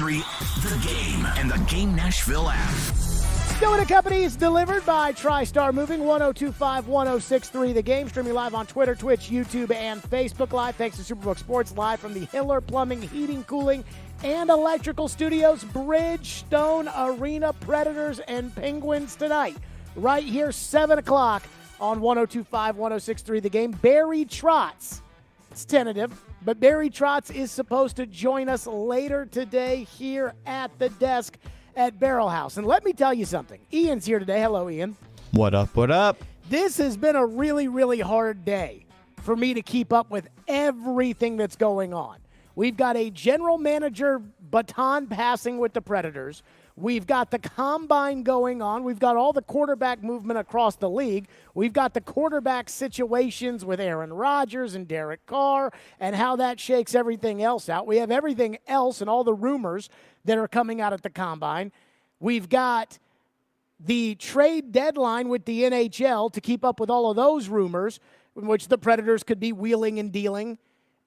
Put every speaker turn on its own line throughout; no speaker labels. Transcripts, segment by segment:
106.3 The Game and the Game Nashville app.
Stillman and Company is delivered by TriStar Moving, 102.5, 106.3 The Game. Streaming live on Twitter, Twitch, YouTube, and Facebook Live. Thanks to Superbook Sports, live from the Hiller Plumbing, Heating, Cooling, and Electrical Studios, Bridgestone Arena. Predators and Penguins tonight. Right here, 7 o'clock on 102.5, 106.3 The Game. Barry Trotz. It's tentative, but Barry Trotz is supposed to join us later today here at the desk at Barrel House. And let me tell you something. Ian's here today. Hello, Ian.
What up, what up?
This has been a really, really hard day for me to keep up with everything that's going on. We've got a general manager baton passing with the Predators. We've got the combine going on. We've got all the quarterback movement across the league. We've got the quarterback situations with Aaron Rodgers and Derek Carr and how that shakes everything else out. We have everything else and all the rumors that are coming out at the combine. We've got the trade deadline with the NHL to keep up with all of those rumors, in which the Predators could be wheeling and dealing.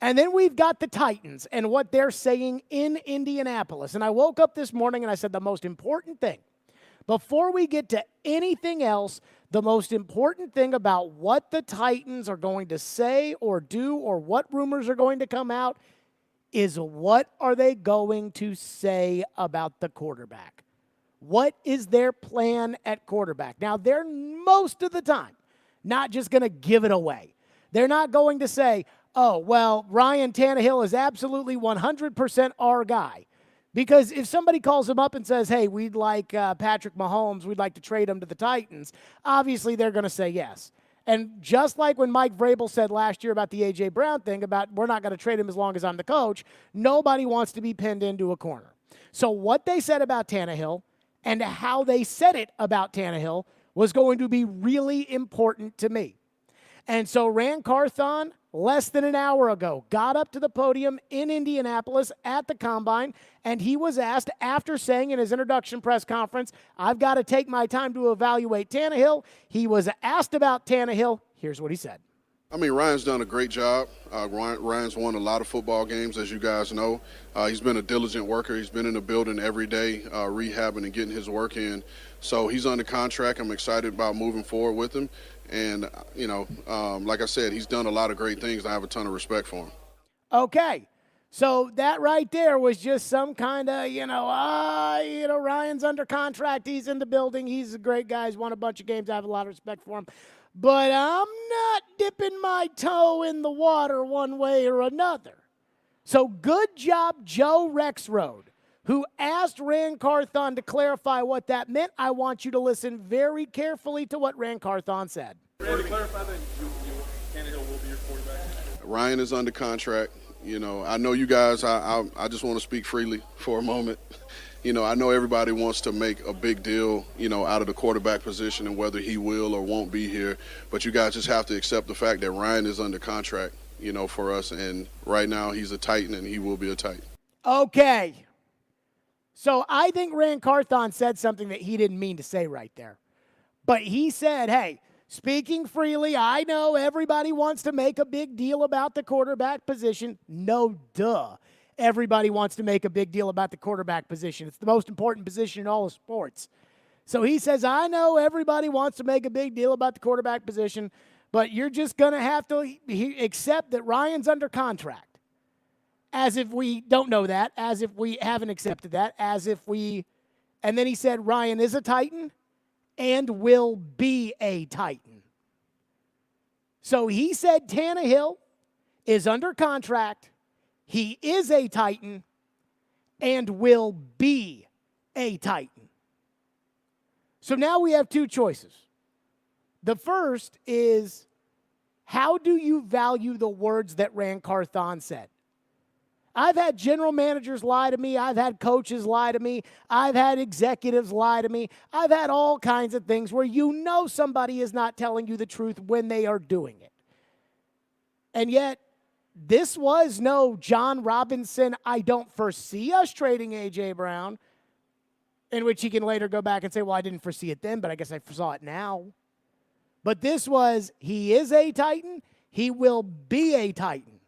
And then we've got the Titans and what they're saying in Indianapolis. And I woke up this morning and I said the most important thing, before we get to anything else, the most important thing about what the Titans are going to say or do or what rumors are going to come out is what are they going to say about the quarterback? What is their plan at quarterback? Now, they're most of the time not just going to give it away. They're not going to say, oh, well, Ryan Tannehill is absolutely 100% our guy. Because if somebody calls him up and says, hey, we'd like Patrick Mahomes, we'd like to trade him to the Titans, obviously they're going to say yes. And just like when Mike Vrabel said last year about the A.J. Brown thing, about we're not going to trade him as long as I'm the coach, nobody wants to be pinned into a corner. So what they said about Tannehill and how they said it about Tannehill was going to be really important to me. And so Ran Carthon, less than an hour ago, got up to the podium in Indianapolis at the Combine, and he was asked, after saying in his introduction press conference, I've got to take my time to evaluate Tannehill. He was asked about Tannehill. Here's what he said.
I mean, Ryan's done a great job. Ryan's won a lot of football games, as you guys know. He's been a diligent worker. He's been in the building every day, rehabbing and getting his work in. So he's under contract. I'm excited about moving forward with him. And, you know, like I said, he's done a lot of great things. I have a ton of respect for him.
Okay. So that right there was just some kind of, Ryan's under contract. He's in the building. He's a great guy. He's won a bunch of games. I have a lot of respect for him. But I'm not dipping my toe in the water one way or another. So good job, Joe Rexroad, who asked Ran Carthon to clarify what that meant. I want you to listen very carefully to what Ran Carthon said.
To clarify that Tannehill will be your quarterback.
Ryan is under contract. You know, I know you guys, I just want to speak freely for a moment. You know, I know everybody wants to make a big deal, out of the quarterback position and whether he will or won't be here. But you guys just have to accept the fact that Ryan is under contract, for us. And right now he's a Titan and he will be a Titan.
Okay. So I think Ran Carthon said something that he didn't mean to say right there. But he said, hey, speaking freely, I know everybody wants to make a big deal about the quarterback position. No, duh. Everybody wants to make a big deal about the quarterback position. It's the most important position in all of sports. So he says, I know everybody wants to make a big deal about the quarterback position, but you're just going to have to accept that Ryan's under contract. As if we don't know that, as if we haven't accepted that, and then he said Ryan is a Titan and will be a Titan. So he said Tannehill is under contract, he is a Titan, and will be a Titan. So now we have two choices. The first is, how do you value the words that Ran Carthon said? I've had general managers lie to me. I've had coaches lie to me. I've had executives lie to me. I've had all kinds of things where somebody is not telling you the truth when they are doing it. And yet, this was no John Robinson, I don't foresee us trading A.J. Brown, in which he can later go back and say, well, I didn't foresee it then, but I guess I foresaw it now. But this was, he is a Titan. He will be a Titan.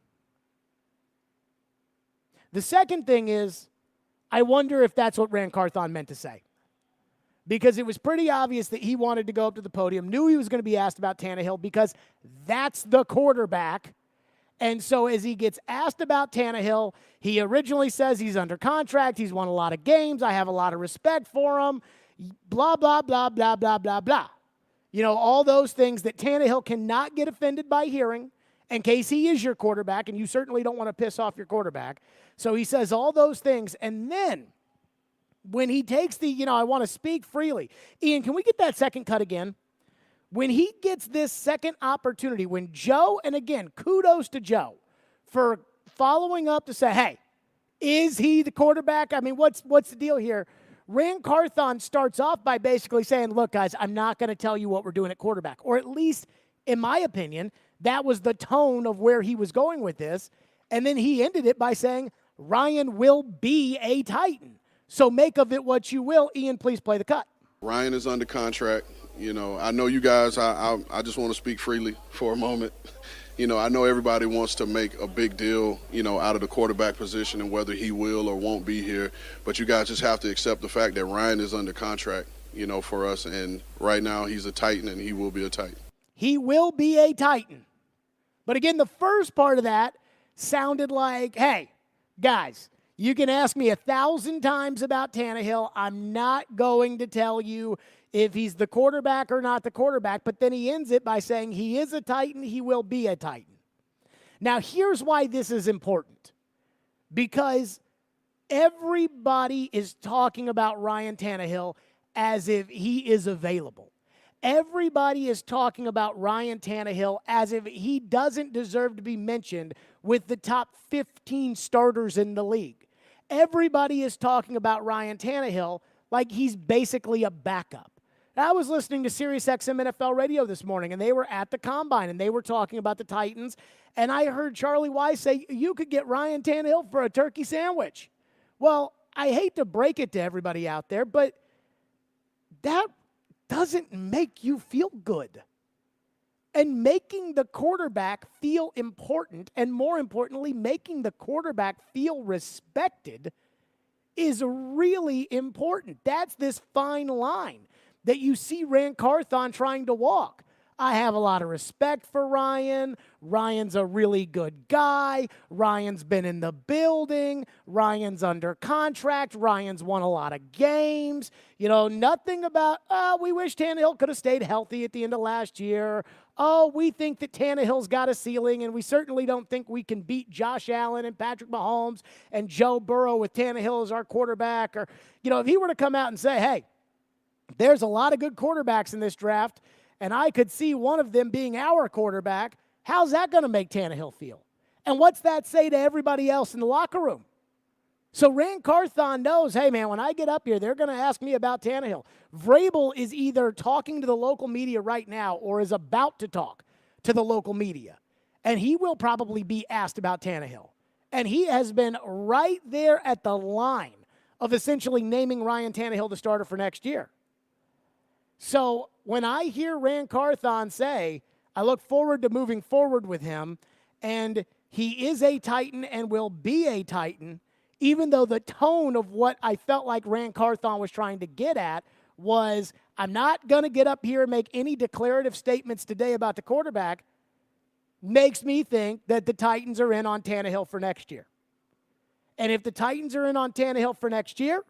The second thing is, I wonder if that's what Rand Carthon meant to say. Because it was pretty obvious that he wanted to go up to the podium, knew he was going to be asked about Tannehill because that's the quarterback. And so as he gets asked about Tannehill, he originally says he's under contract, he's won a lot of games, I have a lot of respect for him, blah, blah, blah, blah, blah, blah, blah. You know, all those things that Tannehill cannot get offended by hearing in case he is your quarterback, and you certainly don't want to piss off your quarterback. So he says all those things, and then when he takes the, I want to speak freely. Ian, can we get that second cut again? When he gets this second opportunity, when Joe, and again, kudos to Joe for following up to say, hey, is he the quarterback? I mean, what's the deal here? Rand Carthon starts off by basically saying, look, guys, I'm not going to tell you what we're doing at quarterback. Or at least, in my opinion, that was the tone of where he was going with this. And then he ended it by saying, Ryan will be a Titan. So make of it what you will. Ian, please play the cut.
Ryan is under contract. I know you guys, I just want to speak freely for a moment. I know everybody wants to make a big deal, out of the quarterback position and whether he will or won't be here. But you guys just have to accept the fact that Ryan is under contract, for us. And right now he's a Titan and he will be a Titan.
He will be a Titan. But again, the first part of that sounded like, hey, guys, you can ask me 1,000 times about Tannehill. I'm not going to tell you if he's the quarterback or not the quarterback. But then he ends it by saying he is a Titan, he will be a Titan. Now, here's why this is important. Because everybody is talking about Ryan Tannehill as if he is available. Everybody is talking about Ryan Tannehill as if he doesn't deserve to be mentioned with the top 15 starters in the league. Everybody is talking about Ryan Tannehill like he's basically a backup. I was listening to SiriusXM NFL radio this morning, and they were at the Combine, and they were talking about the Titans, and I heard Charlie Weiss say, you could get Ryan Tannehill for a turkey sandwich. Well, I hate to break it to everybody out there, but that doesn't make you feel good. And making the quarterback feel important, and more importantly, making the quarterback feel respected is really important. That's this fine line that you see Rand Carthon trying to walk. I have a lot of respect for Ryan. Ryan's a really good guy. Ryan's been in the building. Ryan's under contract. Ryan's won a lot of games. Nothing about, we wish Tannehill could have stayed healthy at the end of last year. Oh, we think that Tannehill's got a ceiling, and we certainly don't think we can beat Josh Allen and Patrick Mahomes and Joe Burrow with Tannehill as our quarterback. Or, if he were to come out and say, hey, there's a lot of good quarterbacks in this draft, and I could see one of them being our quarterback, how's that going to make Tannehill feel? And what's that say to everybody else in the locker room? So Rand Carthon knows, hey, man, when I get up here, they're going to ask me about Tannehill. Vrabel is either talking to the local media right now or is about to talk to the local media, and he will probably be asked about Tannehill. And he has been right there at the line of essentially naming Ryan Tannehill the starter for next year. So when I hear Rand Carthon say, I look forward to moving forward with him, and he is a Titan and will be a Titan, even though the tone of what I felt like Rand Carthon was trying to get at was, I'm not going to get up here and make any declarative statements today about the quarterback, makes me think that the Titans are in on Tannehill for next year. And if the Titans are in on Tannehill for next year,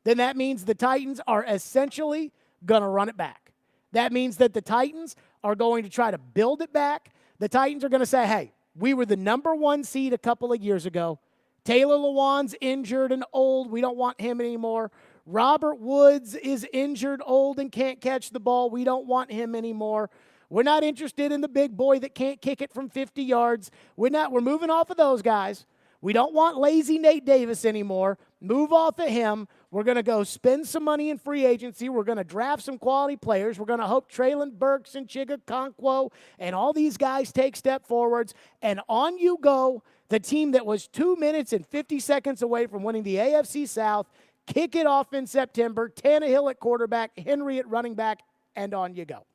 then that means the Titans are essentially going to run it back. That means that the Titans are going to try to build it back. The Titans are going to say, hey, we were the number 1 seed a couple of years ago. Taylor Lewan's injured and old. We don't want him anymore. Robert Woods is injured, old, and can't catch the ball. We don't want him anymore. We're not interested in the big boy that can't kick it from 50 yards. We're moving off of those guys. We don't want lazy Nate Davis anymore. Move off of him. We're going to go spend some money in free agency. We're going to draft some quality players. We're going to hope Traylon Burks and Chigakonkwo and all these guys take step forwards. And on you go, the team that was 2 minutes and 50 seconds away from winning the AFC South, kick it off in September, Tannehill at quarterback, Henry at running back, and on you go.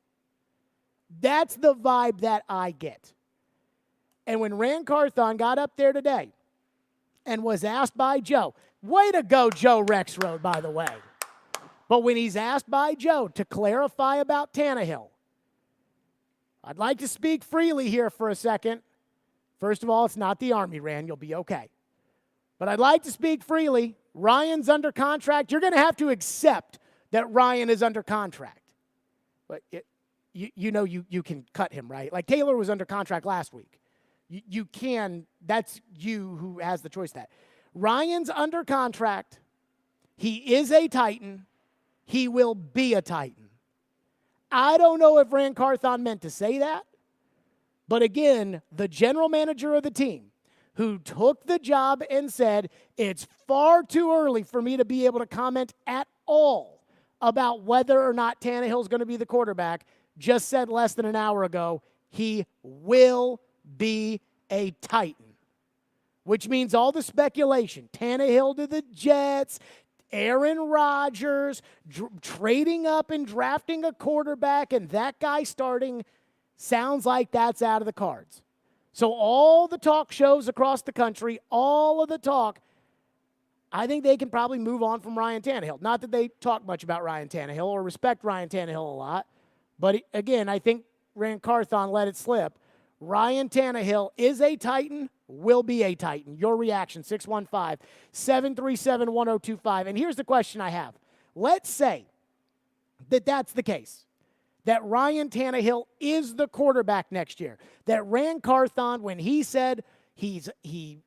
That's the vibe that I get. And when Rand Carthon got up there today and was asked by Joe, Way to go, Joe Rexrode, by the way. But when he's asked by Joe to clarify about Tannehill, I'd like to speak freely here for a second. First of all, it's not the Army, Rand. You'll be okay. But I'd like to speak freely. Ryan's under contract. You're going to have to accept that Ryan is under contract. But you can cut him, right? Like Taylor was under contract last week. You can. That's you who has the choice. That Ryan's under contract. He is a Titan. He will be a Titan. I don't know if Rand Carthon meant to say that. But again, the general manager of the team who took the job and said, it's far too early for me to be able to comment at all about whether or not Tannehill's going to be the quarterback, just said less than an hour ago, he will be a Titan. Which means all the speculation, Tannehill to the Jets, Aaron Rodgers, trading up and drafting a quarterback and that guy starting, sounds like that's out of the cards. So all the talk shows across the country, all of the talk, I think they can probably move on from Ryan Tannehill. Not that they talk much about Ryan Tannehill or respect Ryan Tannehill a lot. But again, I think Rand Carthon let it slip. Ryan Tannehill is a Titan, will be a Titan. Your reaction, 615-737-1025. And here's the question I have. Let's say that that's the case, that Ryan Tannehill is the quarterback next year, that Rand Carthon, when he said he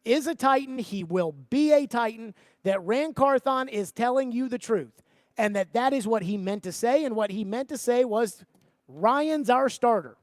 is a Titan, he will be a Titan, that Rand Carthon is telling you the truth, and that is what he meant to say, and what he meant to say was Ryan's our starter.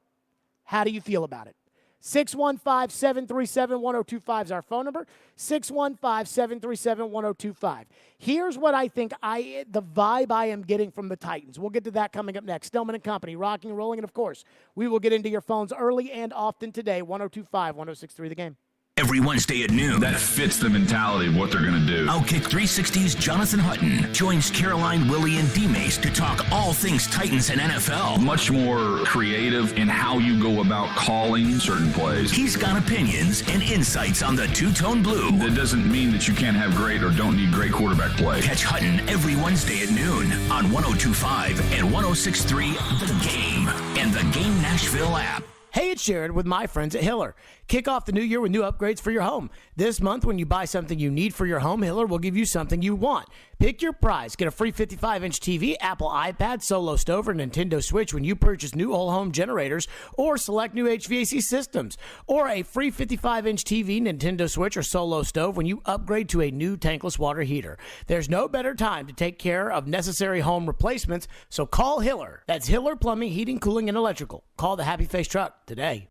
How do you feel about it? 615-737-1025 is our phone number. 615-737-1025. Here's what I think the vibe I am getting from the Titans. We'll get to that coming up next. Stillman and Company, rocking and rolling. And, of course, we will get into your phones early and often today. 102.5-106.3 The Game.
Every Wednesday at noon.
That fits the mentality of what they're going to do.
Outkick 360's Jonathan Hutton joins Caroline, Willie, and D-Mace to talk all things Titans and NFL.
Much more creative in how you go about calling certain plays.
He's got opinions and insights on the two-tone blue.
That doesn't mean that you can't have great or don't need great quarterback play.
Catch Hutton every Wednesday at noon on 102.5 and 106.3 The Game and the Game Nashville app.
Hey, it's Jared with my friends at Hiller. Kick off the new year with new upgrades for your home. This month, when you buy something you need for your home, Hiller will give you something you want. Pick your prize. Get a free 55-inch TV, Apple iPad, Solo Stove, or Nintendo Switch when you purchase new whole home generators or select new HVAC systems. Or a free 55-inch TV, Nintendo Switch, or Solo Stove when you upgrade to a new tankless water heater. There's no better time to take care of necessary home replacements, so call Hiller. That's Hiller Plumbing, Heating, Cooling, and Electrical. Call the Happy Face Truck today.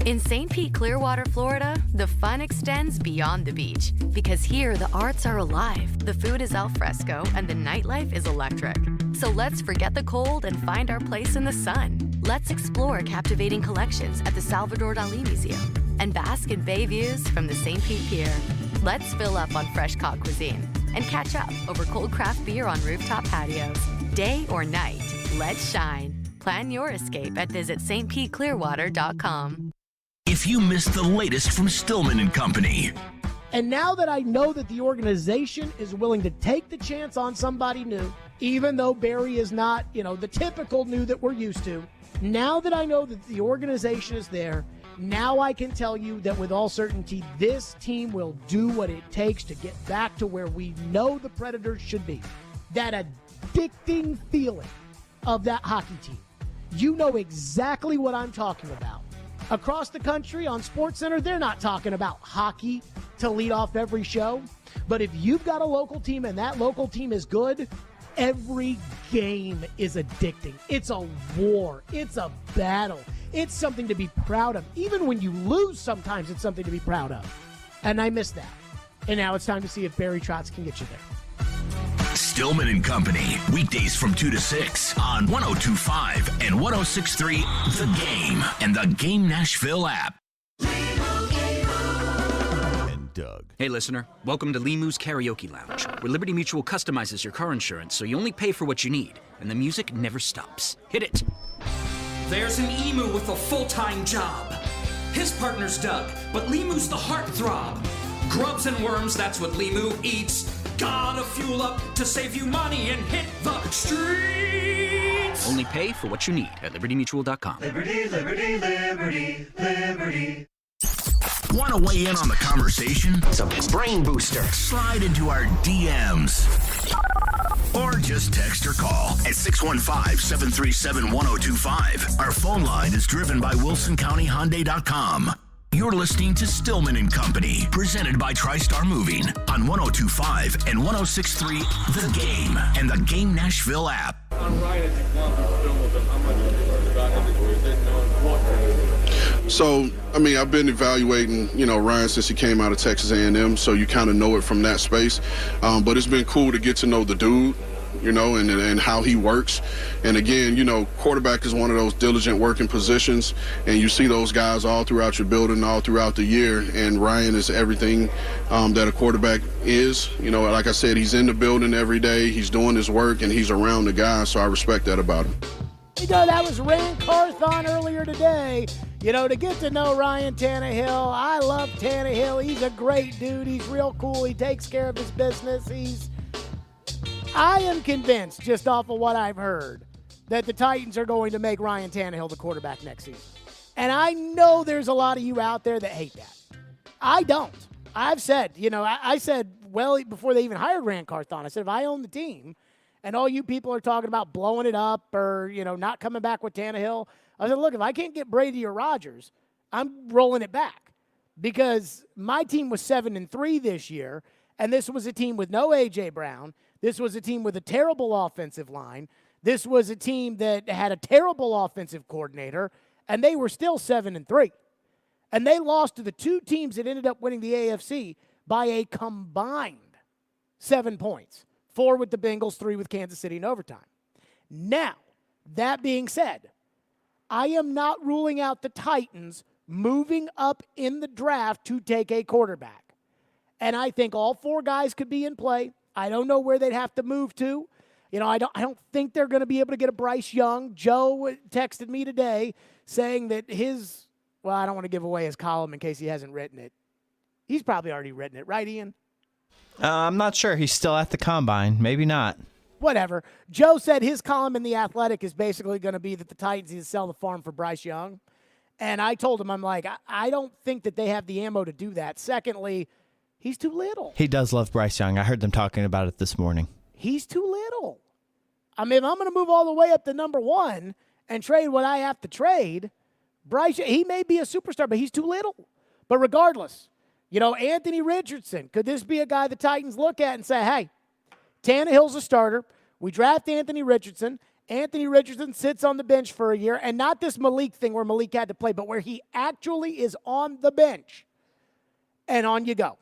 In St. Pete, Clearwater, Florida, the fun extends beyond the beach. Because here, the arts are alive, the food is al fresco, and the nightlife is electric. So let's forget the cold and find our place in the sun. Let's explore captivating collections at the Salvador Dali Museum and bask in bay views from the St. Pete Pier. Let's fill up on fresh caught cuisine and catch up over cold craft beer on rooftop patios. Day or night, let's shine. Plan your escape at visitstpeteclearwater.com.
If you missed the latest from Stillman and Company.
And now that I know that the organization is willing to take the chance on somebody new, even though Barry is not, the typical new that we're used to, now that I know that the organization is there, now I can tell you that with all certainty, this team will do what it takes to get back to where we know the Predators should be. That addicting feeling of that hockey team. You know exactly what I'm talking about. Across the country on SportsCenter, they're not talking about hockey to lead off every show. But if you've got a local team and that local team is good, every game is addicting. It's a war. It's a battle. It's something to be proud of. Even when you lose, sometimes it's something to be proud of. And I miss that. And now it's time to see if Barry Trotz can get you there.
Stillman and Company, weekdays from 2 to 6 on 102.5 and 106.3 The Game and the Game Nashville app.
And Doug.
Hey, listener. Welcome to Limu's Karaoke Lounge, where Liberty Mutual customizes your car insurance so you only pay for what you need, and the music never stops. Hit it.
There's an emu with a full-time job. His partner's Doug, but Limu's the heartthrob. Grubs and worms, that's what Limu eats. Gotta fuel up to save you money and hit the streets.
Only pay for what you need at libertymutual.com.
Liberty, liberty, liberty, liberty.
Want to weigh in on the conversation?
It's a brain booster.
Slide into our DMs. Or just text or call at 615-737-1025. Our phone line is driven by WilsonCountyHyundai.com. You're listening to Stillman and Company, presented by TriStar Moving on 102.5 and 106.3 The Game and the Game Nashville app.
On Ryan, as you've gone through the film with him, how much have you learned about him that you didn't know and what?
So, I mean, I've been evaluating, Ryan since he came out of Texas A&M, so you kind of know it from that space. But it's been cool to get to know the dude, and how he works. And again, quarterback is one of those diligent working positions, and you see those guys all throughout your building, all throughout the year. And Ryan is everything that a quarterback is. Like I said, he's in the building every day, he's doing his work, and he's around the guys, so I respect that about him.
That was Rand Carthon earlier today. To get to know Ryan Tannehill, I love Tannehill. He's a great dude. He's real cool. He takes care of his business. I am convinced, just off of what I've heard, that the Titans are going to make Ryan Tannehill the quarterback next season. And I know there's a lot of you out there that hate that. I don't. I've said, I said, well, before they even hired Rand Carthon, I said, if I own the team and all you people are talking about blowing it up or, not coming back with Tannehill, I said, look, if I can't get Brady or Rodgers, I'm rolling it back. Because my team was 7-3 this year, and this was a team with no A.J. Brown. This was a team with a terrible offensive line. This was a team that had a terrible offensive coordinator, and they were still 7-3. And they lost to the two teams that ended up winning the AFC by a combined 7 points. 4 with the Bengals, 3 with Kansas City in overtime. Now, that being said, I am not ruling out the Titans moving up in the draft to take a quarterback. And I think all 4 guys could be in play. I don't know where they'd have to move to. I don't think they're going to be able to get a Bryce Young. Joe texted me today saying that I don't want to give away his column in case he hasn't written it. He's probably already written it, right, Ian?
I'm not sure. He's still at the combine. Maybe not.
Whatever. Joe said his column in The Athletic is basically going to be that the Titans need to sell the farm for Bryce Young. And I told him, I'm like, I don't think that they have the ammo to do that. Secondly, he's too little.
He does love Bryce Young. I heard them talking about it this morning.
He's too little. I mean, if I'm going to move all the way up to number 1 and trade what I have to trade, Bryce, he may be a superstar, but he's too little. But regardless, Anthony Richardson, could this be a guy the Titans look at and say, hey, Tannehill's a starter. We draft Anthony Richardson. Anthony Richardson sits on the bench for a year, and not this Malik thing where Malik had to play, but where he actually is on the bench, and on you go.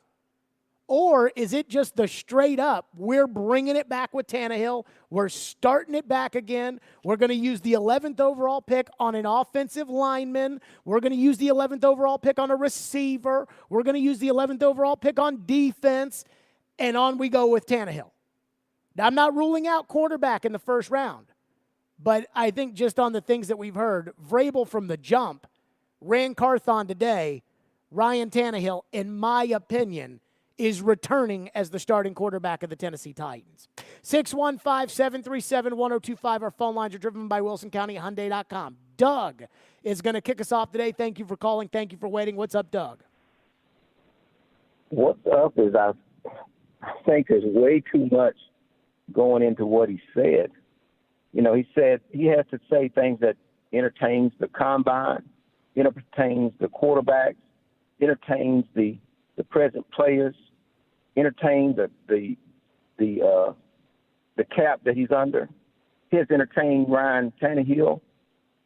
Or is it just the straight up, we're bringing it back with Tannehill, we're starting it back again, we're going to use the 11th overall pick on an offensive lineman, we're going to use the 11th overall pick on a receiver, we're going to use the 11th overall pick on defense, and on we go with Tannehill. Now, I'm not ruling out quarterback in the first round, but I think just on the things that we've heard, Vrabel from the jump, Rand Carthon today, Ryan Tannehill, in my opinion, is returning as the starting quarterback of the Tennessee Titans. 615-737-1025. Our phone lines are driven by WilsonCountyHyundai.com. Doug is going to kick us off today. Thank you for calling. Thank you for waiting. What's up, Doug?
What's up is I think there's way too much going into what he said. He said he has to say things that entertains the combine, entertains the quarterbacks, entertains the present players, entertain the cap that he's under. He has entertained Ryan Tannehill.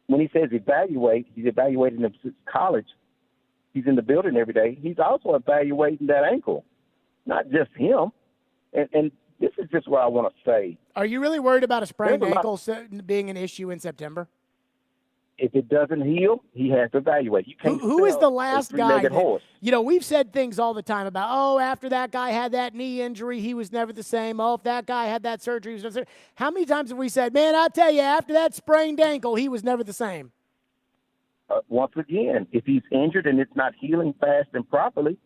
When he says evaluate, he's evaluating him since college. He's in the building every day. He's also evaluating that ankle, not just him. And this is just what I want to say.
Are you really worried about a sprained ankle being an issue in September?
If it doesn't heal, he has to evaluate. You can't.
Who is the last guy?
Horse.
We've said things all the time about, after that guy had that knee injury, he was never the same. If that guy had that surgery, he was never the same. How many times have we said, man, I tell you, after that sprained ankle, he was never the same?
Once again, if he's injured and it's not healing fast and properly,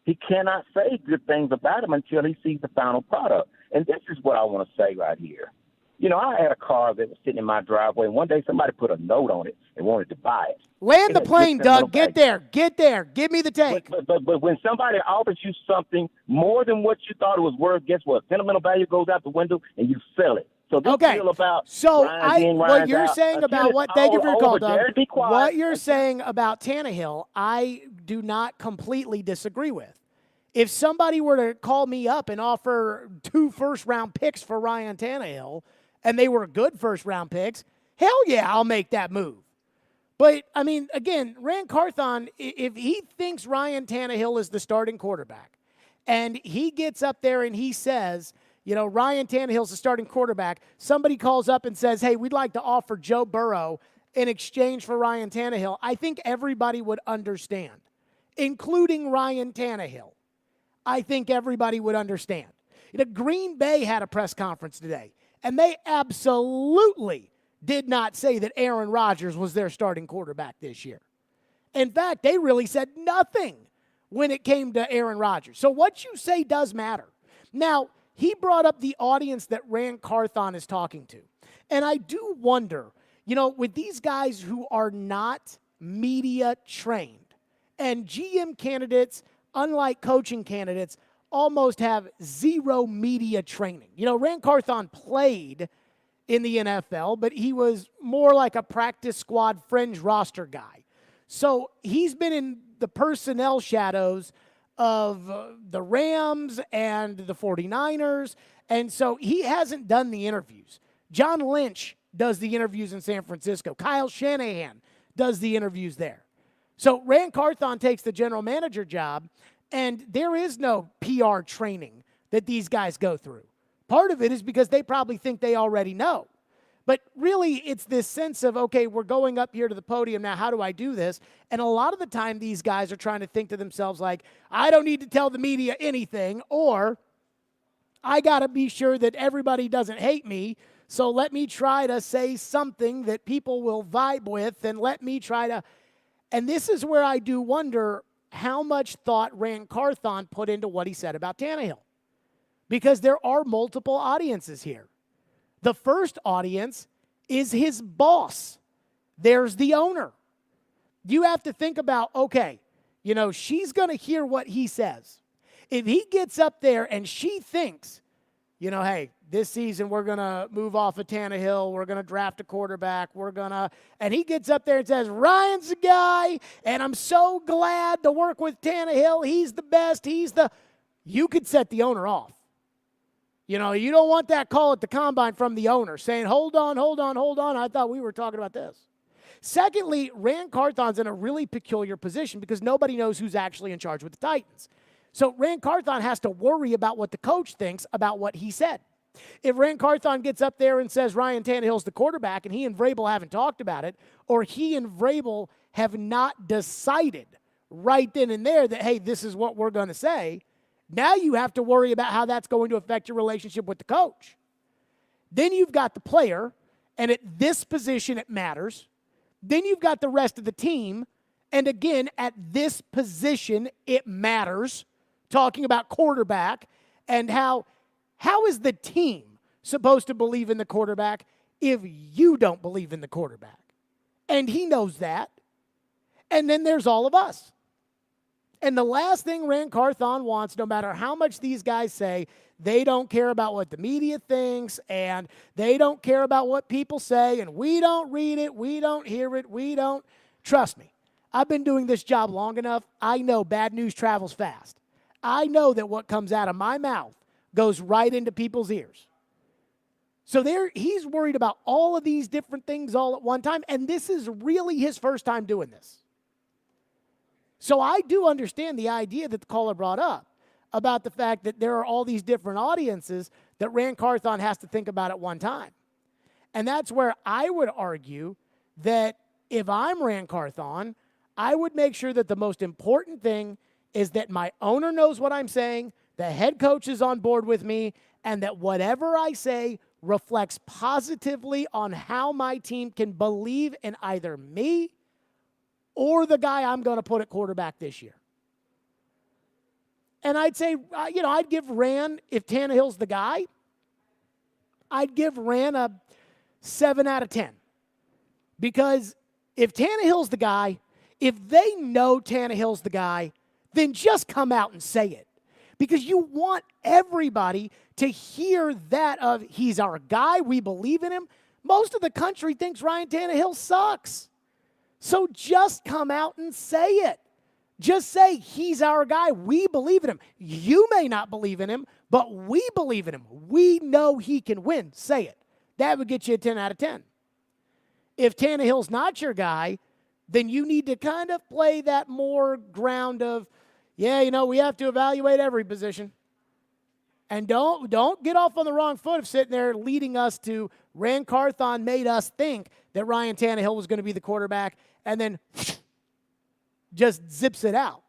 He cannot say good things about him until he sees the final product. And this is what I want to say right here. You know, I had a car that was sitting in my driveway, and one day somebody put a note on it and wanted to buy it.
Land the plane, Doug. Get there. Get there. Give me the take.
But when somebody offers you something more than what you thought it was worth, guess what? Sentimental value goes out the window, and you sell it. So this deal about
what you're saying about what? Thank you for your call, Doug.
Be quiet.
What you're saying about Tannehill, I do not completely disagree with. If somebody were to call me up and offer 2 first-round picks for Ryan Tannehill, and they were good first-round picks, hell yeah, I'll make that move. But, I mean, again, Rand Carthon, if he thinks Ryan Tannehill is the starting quarterback, and he gets up there and he says, you know, Ryan Tannehill's the starting quarterback, somebody calls up and says, hey, we'd like to offer Joe Burrow in exchange for Ryan Tannehill, I think everybody would understand, including Ryan Tannehill. I think everybody would understand. You know, Green Bay had a press conference today, and they absolutely did not say that Aaron Rodgers was their starting quarterback this year. In fact, they really said nothing when it came to Aaron Rodgers. So what you say does matter. Now, he brought up the audience that Rand Carthon is talking to. And I do wonder, you know, with these guys who are not media trained, and GM candidates, unlike coaching candidates, almost have zero media training. You know, Rand Carthon played in the NFL, but he was more like a practice squad fringe roster guy. So he's been in the personnel shadows of the Rams and the 49ers, and so he hasn't done the interviews. John Lynch does the interviews in San Francisco. Kyle Shanahan does the interviews there. So Rand Carthon takes the general manager job, and there is no PR training that these guys go through. Part of it is because they probably think they already know. But really, it's this sense of, okay, we're going up here to the podium now. How do I do this? And a lot of the time, these guys are trying to think to themselves like, I don't need to tell the media anything, or I got to be sure that everybody doesn't hate me, so let me try to say something that people will vibe with, and let me try to. And this is where I do wonder how much thought Rand Carthon put into what he said about Tannehill. Because there are multiple audiences here. The first audience is his boss. There's the owner. You have to think about, okay, you know, she's going to hear what he says. If he gets up there and she thinks, you know, hey, this season we're going to move off of Tannehill, we're going to draft a quarterback, and he gets up there and says, Ryan's the guy, and I'm so glad to work with Tannehill, he's the best, you could set the owner off. You know, you don't want that call at the combine from the owner saying, hold on, I thought we were talking about this. Secondly, Rand Carthon's in a really peculiar position because nobody knows who's actually in charge with the Titans. So Rand Carthon has to worry about what the coach thinks about what he said. If Rand Carthon gets up there and says Ryan Tannehill's the quarterback and he and Vrabel haven't talked about it, or he and Vrabel have not decided right then and there that, hey, this is what we're going to say, now you have to worry about how that's going to affect your relationship with the coach. Then you've got the player, and at this position it matters. Then you've got the rest of the team, and again, at this position it matters. Talking about quarterback and how is the team supposed to believe in the quarterback if you don't believe in the quarterback? And he knows that. And then there's all of us. And the last thing Rand Carthon wants, no matter how much these guys say, they don't care about what the media thinks, and they don't care about what people say, and we don't read it, we don't hear it, we don't. Trust me, I've been doing this job long enough. I know bad news travels fast. I know that what comes out of my mouth goes right into people's ears. So he's worried about all of these different things all at one time, and this is really his first time doing this. So I do understand the idea that the caller brought up about the fact that there are all these different audiences that Rand Carthon has to think about at one time. And that's where I would argue that if I'm Rand Carthon, I would make sure that the most important thing is that my owner knows what I'm saying, the head coach is on board with me, and that whatever I say reflects positively on how my team can believe in either me or the guy I'm going to put at quarterback this year. And I'd say, I'd give Ran, if Tannehill's the guy, I'd give Ran a 7 out of 10. Because if Tannehill's the guy, if they know Tannehill's the guy, then just come out and say it. Because you want everybody to hear that of, he's our guy, we believe in him. Most of the country thinks Ryan Tannehill sucks. So just come out and say it. Just say, he's our guy. We believe in him. You may not believe in him, but we believe in him. We know he can win. Say it. That would get you a 10 out of 10. If Tannehill's not your guy, then you need to kind of play that more ground of, we have to evaluate every position. And don't get off on the wrong foot of sitting there leading us to Ran Carthon made us think that Ryan Tannehill was going to be the quarterback and then just zips it out.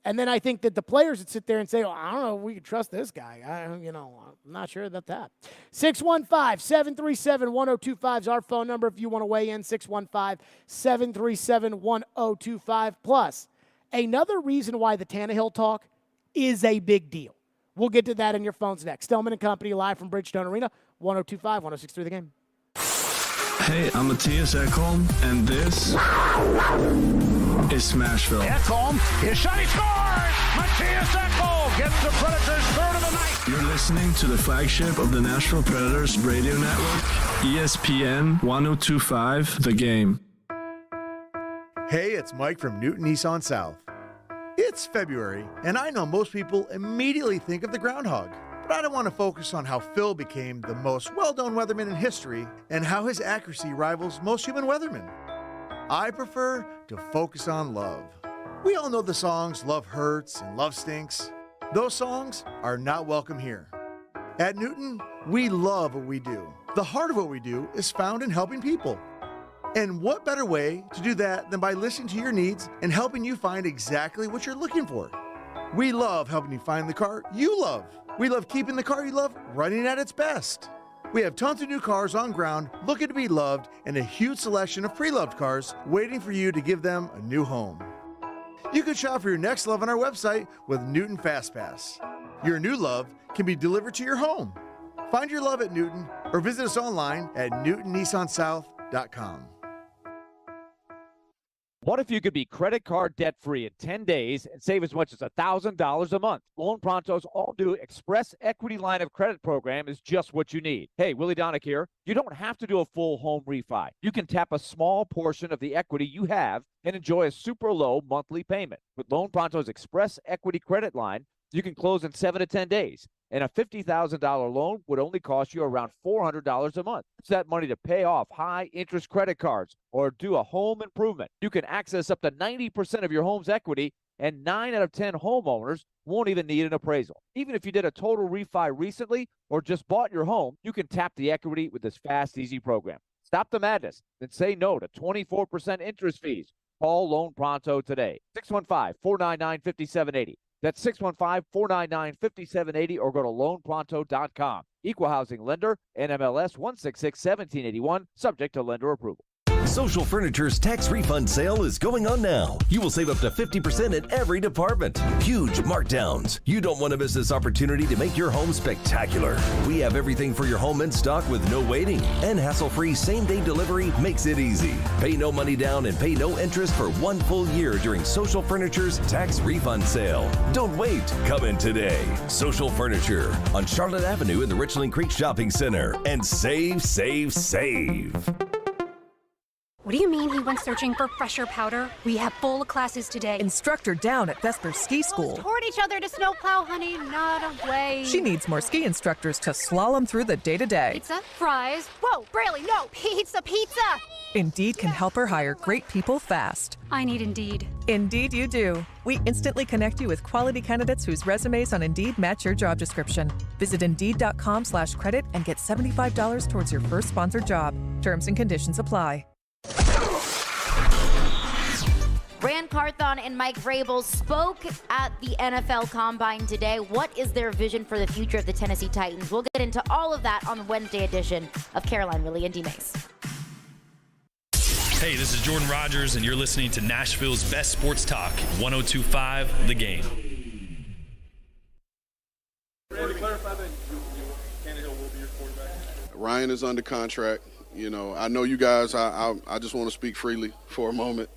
And then I think that the players would sit there and say, I don't know if we can trust this guy. I'm not sure about that. 615-737-1025 is our phone number if you want to weigh in, 615-737-1025. Plus, another reason why the Tannehill talk is a big deal. We'll get to that in your phones next. Stillman and Company live from Bridgestone Arena, 102.5, 106.3 The Game.
Hey, I'm Matthias Ekholm, and this is Smashville.
Ekholm, his shot, he scores! Matthias Ekholm gets the Predators' third of the night.
You're listening to the flagship of the Nashville Predators radio network, ESPN 102.5 The Game.
Hey, it's Mike from Newton Nissan South. It's February, and I know most people immediately think of the groundhog. But I don't want to focus on how Phil became the most well-known weatherman in history and how his accuracy rivals most human weathermen. I prefer to focus on love. We all know the songs Love Hurts and Love Stinks. Those songs are not welcome here. At Newton, we love what we do. The heart of what we do is found in helping people. And what better way to do that than by listening to your needs and helping you find exactly what you're looking for. We love helping you find the car you love. We love keeping the car you love running at its best. We have tons of new cars on ground looking to be loved and a huge selection of pre-loved cars waiting for you to give them a new home. You can shop for your next love on our website with Newton FastPass. Your new love can be delivered to your home. Find your love at Newton or visit us online at newtonnissansouth.com.
What if you could be credit card debt-free in 10 days and save as much as $1,000 a month? Loan Pronto's all-new Express Equity Line of Credit program is just what you need. Hey, Willie Donick here. You don't have to do a full home refi. You can tap a small portion of the equity you have and enjoy a super low monthly payment. With Loan Pronto's Express Equity Credit Line, you can close in 7 to 10 days. And a $50,000 loan would only cost you around $400 a month. Use that money to pay off high-interest credit cards or do a home improvement. You can access up to 90% of your home's equity, and 9 out of 10 homeowners won't even need an appraisal. Even if you did a total refi recently or just bought your home, you can tap the equity with this fast, easy program. Stop the madness and say no to 24% interest fees. Call Loan Pronto today. 615-499-5780. That's 615-499-5780 or go to loanpronto.com. Equal housing lender, NMLS 166-1781, subject to lender approval.
Social Furniture's tax refund sale is going on now. You will save up to 50% in every department. Huge markdowns. You don't want to miss this opportunity to make your home spectacular. We have everything for your home in stock with no waiting. And hassle-free same-day delivery makes it easy. Pay no money down and pay no interest for 1 full year during Social Furniture's tax refund sale. Don't wait. Come in today. Social Furniture on Charlotte Avenue in the Richland Creek Shopping Center. And save, save, save.
What do you mean he went searching for fresher powder? We have full classes today.
Instructor down at Vesper Ski School.
Toward each other to snowplow, honey, not away.
She needs more ski instructors to slalom through the day-to-day.
Pizza, fries. Whoa, Braley, no, pizza.
Indeed can help her hire great people fast.
I need Indeed.
Indeed you do. We instantly connect you with quality candidates whose resumes on Indeed match your job description. Visit Indeed.com/credit and get $75 towards your first sponsored job. Terms and conditions apply.
Ran Carthon and Mike Vrabel spoke at the NFL Combine today. What is their vision for the future of the Tennessee Titans? We'll get into all of that on the Wednesday edition of Caroline, Willie, and D-Mace.
Hey, this is Jordan Rogers, and you're listening to Nashville's best sports talk, 102.5 The Game.
Ryan is under contract. I know you guys, I just want to speak freely for a moment.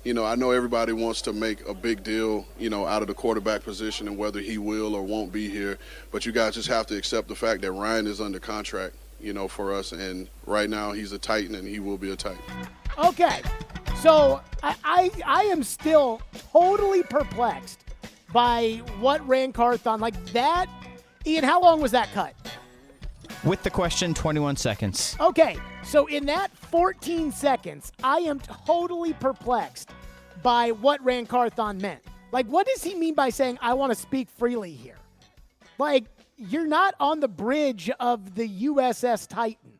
I know everybody wants to make a big deal, out of the quarterback position and whether he will or won't be here. But you guys just have to accept the fact that Ryan is under contract, for us. And right now he's a Titan and he will be a Titan.
Okay. So I am still totally perplexed by what Ran Carthon, like that. Ian, how long was that cut?
With the question, 21 seconds.
Okay, so in that 14 seconds, I am totally perplexed by what Ran Carthon meant. Like, what does he mean by saying, I want to speak freely here? Like, you're not on the bridge of the USS Titan.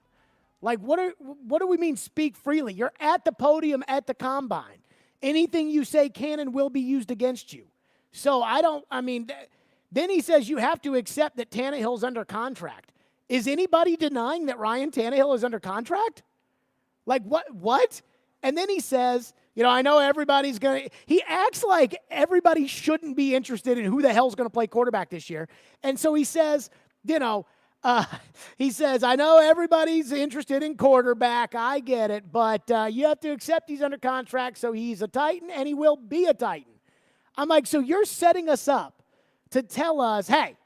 Like, what do we mean speak freely? You're at the podium at the combine. Anything you say can and will be used against you. So then he says you have to accept that Tannehill's under contract. Is anybody denying that Ryan Tannehill is under contract? Like, what? And then he says, I know everybody's going to – he acts like everybody shouldn't be interested in who the hell's going to play quarterback this year. And so he says, I know everybody's interested in quarterback. I get it. But you have to accept he's under contract, so he's a Titan, and he will be a Titan. I'm like, so you're setting us up to tell us, hey,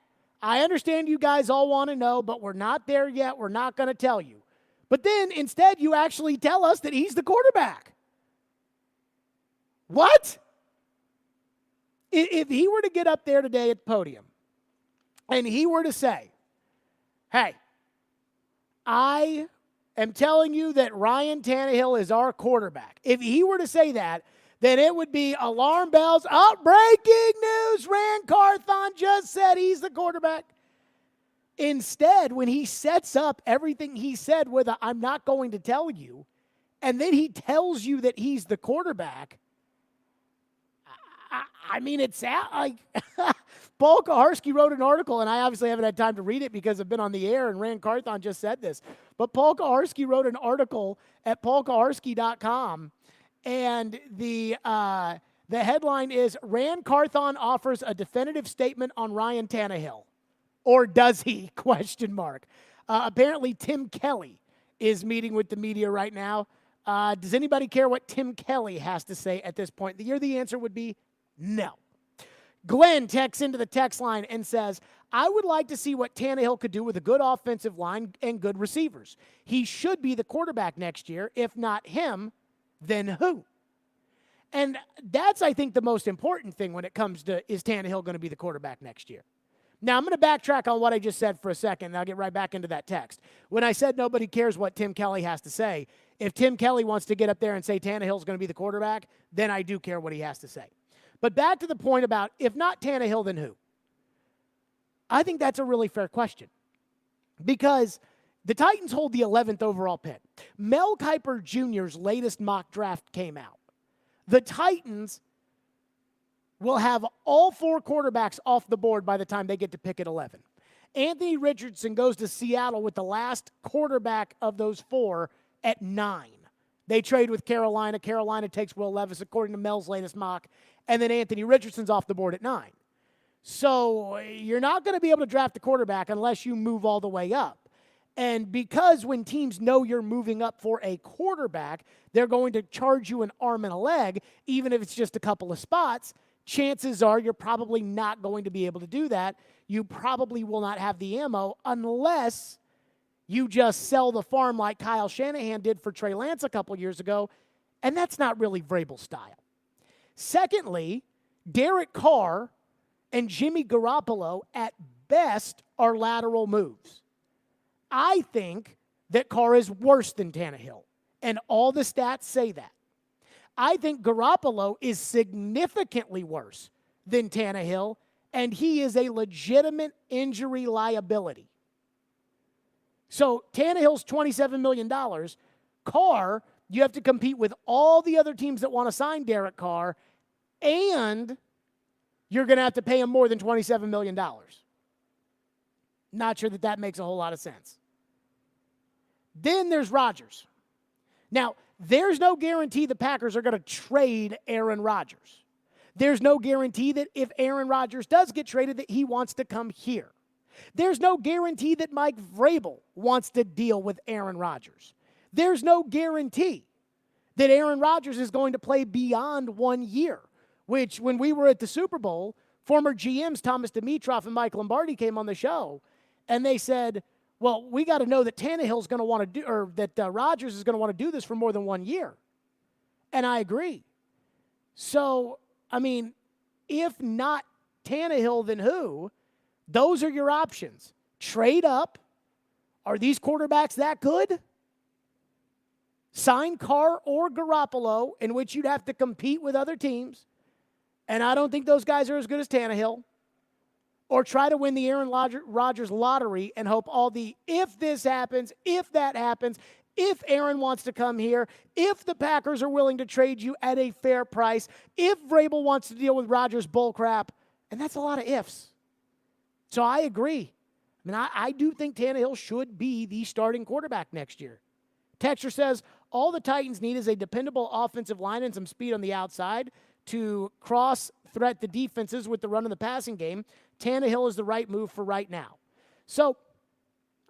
I understand you guys all want to know, but we're not there yet. We're not going to tell you. But then instead you actually tell us that he's the quarterback. What? If he were to get up there today at the podium and he were to say, hey, I am telling you that Ryan Tannehill is our quarterback. If he were to say that, then it would be alarm bells. Oh, breaking news, Ran Carthon just said he's the quarterback. Instead, when he sets up everything he said with a, I'm not going to tell you, and then he tells you that he's the quarterback, it's like Paul Kaharski wrote an article, and I obviously haven't had time to read it because I've been on the air, and Ran Carthon just said this. But Paul Kaharski wrote an article at paulkaharski.com, and the headline is, Ran Carthon offers a definitive statement on Ryan Tannehill. Or does he? ? Apparently Tim Kelly is meeting with the media right now. Does anybody care what Tim Kelly has to say at this point? The answer would be no. Glenn texts into the text line and says, I would like to see what Tannehill could do with a good offensive line and good receivers. He should be the quarterback next year. If not him, then who? And that's, I think, the most important thing when it comes to, is Tannehill going to be the quarterback next year? Now, I'm going to backtrack on what I just said for a second, and I'll get right back into that text. When I said nobody cares what Tim Kelly has to say, if Tim Kelly wants to get up there and say Tannehill's going to be the quarterback, then I do care what he has to say. But back to the point about, if not Tannehill, then who? I think that's a really fair question. Because the Titans hold the 11th overall pick. Mel Kiper Jr.'s latest mock draft came out. The Titans will have all four quarterbacks off the board by the time they get to pick at 11. Anthony Richardson goes to Seattle with the last quarterback of those four at 9. They trade with Carolina. Carolina takes Will Levis, according to Mel's latest mock. And then Anthony Richardson's off the board at 9. So you're not going to be able to draft a quarterback unless you move all the way up. And because when teams know you're moving up for a quarterback, they're going to charge you an arm and a leg, even if it's just a couple of spots, chances are you're probably not going to be able to do that. You probably will not have the ammo unless you just sell the farm like Kyle Shanahan did for Trey Lance a couple years ago, and that's not really Vrabel style. Secondly, Derek Carr and Jimmy Garoppolo at best are lateral moves. I think that Carr is worse than Tannehill, and all the stats say that. I think Garoppolo is significantly worse than Tannehill, and he is a legitimate injury liability. So Tannehill's $27 million. Carr, you have to compete with all the other teams that want to sign Derek Carr, and you're going to have to pay him more than $27 million. Not sure that makes a whole lot of sense. Then there's Rodgers. Now, there's no guarantee the Packers are going to trade Aaron Rodgers. There's no guarantee that if Aaron Rodgers does get traded that he wants to come here. There's no guarantee that Mike Vrabel wants to deal with Aaron Rodgers. There's no guarantee that Aaron Rodgers is going to play beyond 1 year, which when we were at the Super Bowl, former GMs Thomas Dimitroff and Mike Lombardi came on the show, and they said, well, we got to know that Tannehill's going to want to do, or that Rodgers is going to want to do this for more than 1 year. And I agree. So, I mean, if not Tannehill, then who? Those are your options. Trade up. Are these quarterbacks that good? Sign Carr or Garoppolo, in which you'd have to compete with other teams. And I don't think those guys are as good as Tannehill. Or try to win the Aaron Rodgers lottery and hope all the if this happens, if that happens, if Aaron wants to come here, if the Packers are willing to trade you at a fair price, if Vrabel wants to deal with Rodgers bullcrap. And that's a lot of ifs. So I agree. I mean, I do think Tannehill should be the starting quarterback next year. Texture says, all the Titans need is a dependable offensive line and some speed on the outside to cross-threat the defenses with the run of the passing game. Tannehill is the right move for right now. So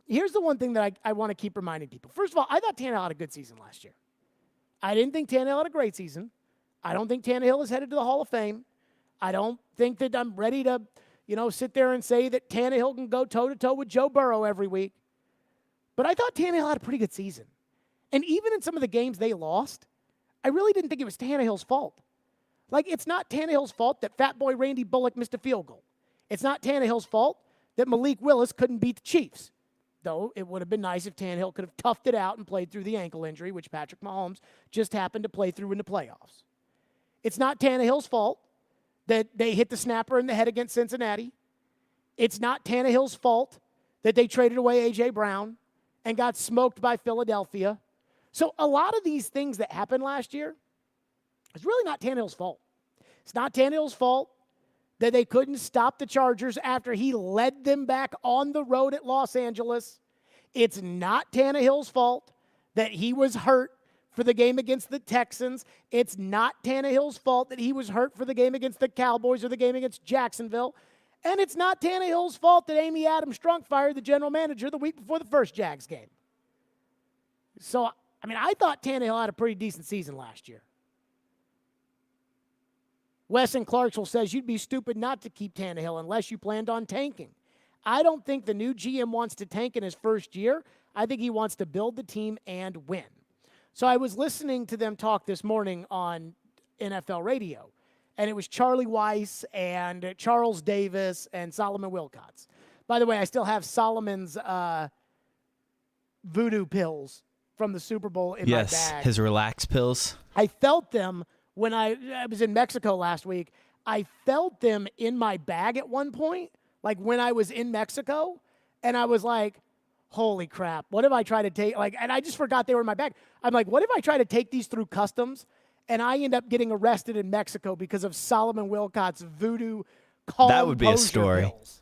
here's the one thing that I want to keep reminding people. First of all, I thought Tannehill had a good season last year. I didn't think Tannehill had a great season. I don't think Tannehill is headed to the Hall of Fame. I don't think that I'm ready to, sit there and say that Tannehill can go toe-to-toe with Joe Burrow every week. But I thought Tannehill had a pretty good season. And even in some of the games they lost, I really didn't think it was Tannehill's fault. Like, it's not Tannehill's fault that Fat Boy Randy Bullock missed a field goal. It's not Tannehill's fault that Malik Willis couldn't beat the Chiefs. Though it would have been nice if Tannehill could have toughed it out and played through the ankle injury, which Patrick Mahomes just happened to play through in the playoffs. It's not Tannehill's fault that they hit the snapper in the head against Cincinnati. It's not Tannehill's fault that they traded away A.J. Brown and got smoked by Philadelphia. So a lot of these things that happened last year is really not Tannehill's fault. It's not Tannehill's fault that they couldn't stop the Chargers after he led them back on the road at Los Angeles. It's not Tannehill's fault that he was hurt for the game against the Texans. It's not Tannehill's fault that he was hurt for the game against the Cowboys or the game against Jacksonville. And it's not Tannehill's fault that Amy Adams Strunk fired the general manager the week before the first Jags game. So, I mean, I thought Tannehill had a pretty decent season last year. Wes in Clarksville says you'd be stupid not to keep Tannehill unless you planned on tanking. I don't think the new GM wants to tank in his first year. I think he wants to build the team and win. So I was listening to them talk this morning on NFL radio, and it was Charlie Weiss and Charles Davis and Solomon Wilcots. By the way, I still have Solomon's voodoo pills from the Super Bowl in my bag.
Yes, his relax pills.
I felt them when I was in Mexico last week. I felt them in my bag at one point, like when I was in Mexico, and I was like, holy crap, what if I try to take, and I just forgot they were in my bag. I'm like, what if I try to take these through customs and I end up getting arrested in Mexico because of Solomon Wilcott's voodoo calm
That would be a
posure
story.
pills?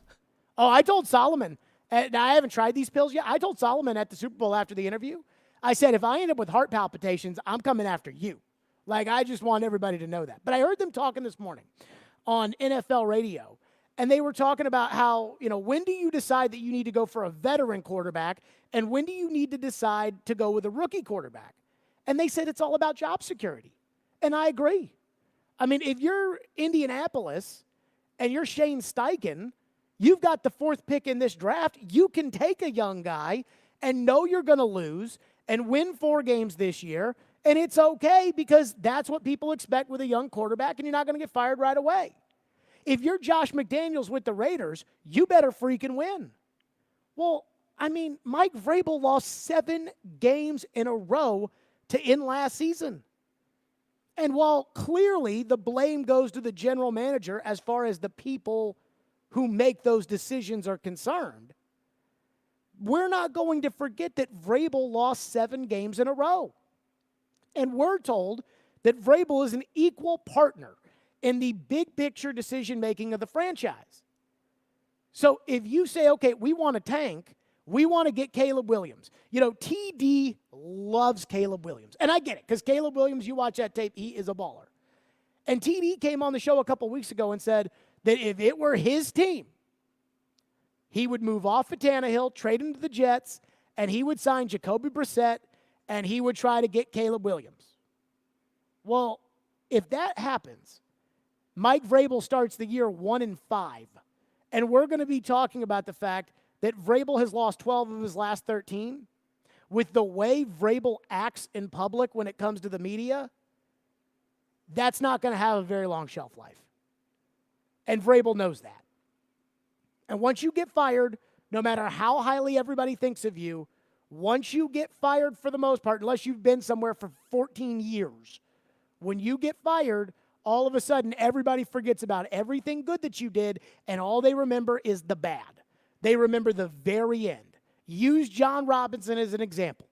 Oh, I told Solomon, and I haven't tried these pills yet. I told Solomon at the Super Bowl after the interview, I said, if I end up with heart palpitations, I'm coming after you. Like, I just want everybody to know that. But I heard them talking this morning on NFL radio, and they were talking about how, when do you decide that you need to go for a veteran quarterback, and when do you need to decide to go with a rookie quarterback? And they said it's all about job security. And I agree. I mean, if you're Indianapolis and you're Shane Steichen, you've got the 4th pick in this draft. You can take a young guy and know you're going to lose and win 4 games this year, and it's okay because that's what people expect with a young quarterback, and you're not going to get fired right away. If you're Josh McDaniels with the Raiders, you better freaking win. Well, I mean, Mike Vrabel lost 7 games in a row to end last season. And while clearly the blame goes to the general manager as far as the people who make those decisions are concerned, we're not going to forget that Vrabel lost 7 games in a row. And we're told that Vrabel is an equal partner in the big picture decision-making of the franchise. So if you say, okay, we want to tank, we want to get Caleb Williams. TD loves Caleb Williams. And I get it, because Caleb Williams, you watch that tape, he is a baller. And TD came on the show a couple weeks ago and said that if it were his team, he would move off of Tannehill, trade him to the Jets, and he would sign Jacoby Brissett, and he would try to get Caleb Williams. Well, if that happens, Mike Vrabel starts the year 1-5, and we're going to be talking about the fact that Vrabel has lost 12 of his last 13. With the way Vrabel acts in public when it comes to the media, that's not going to have a very long shelf life. And Vrabel knows that. And once you get fired, no matter how highly everybody thinks of you, once you get fired for the most part, unless you've been somewhere for 14 years, when you get fired, all of a sudden everybody forgets about everything good that you did, and all they remember is the bad. They remember the very end. Use John Robinson as an example.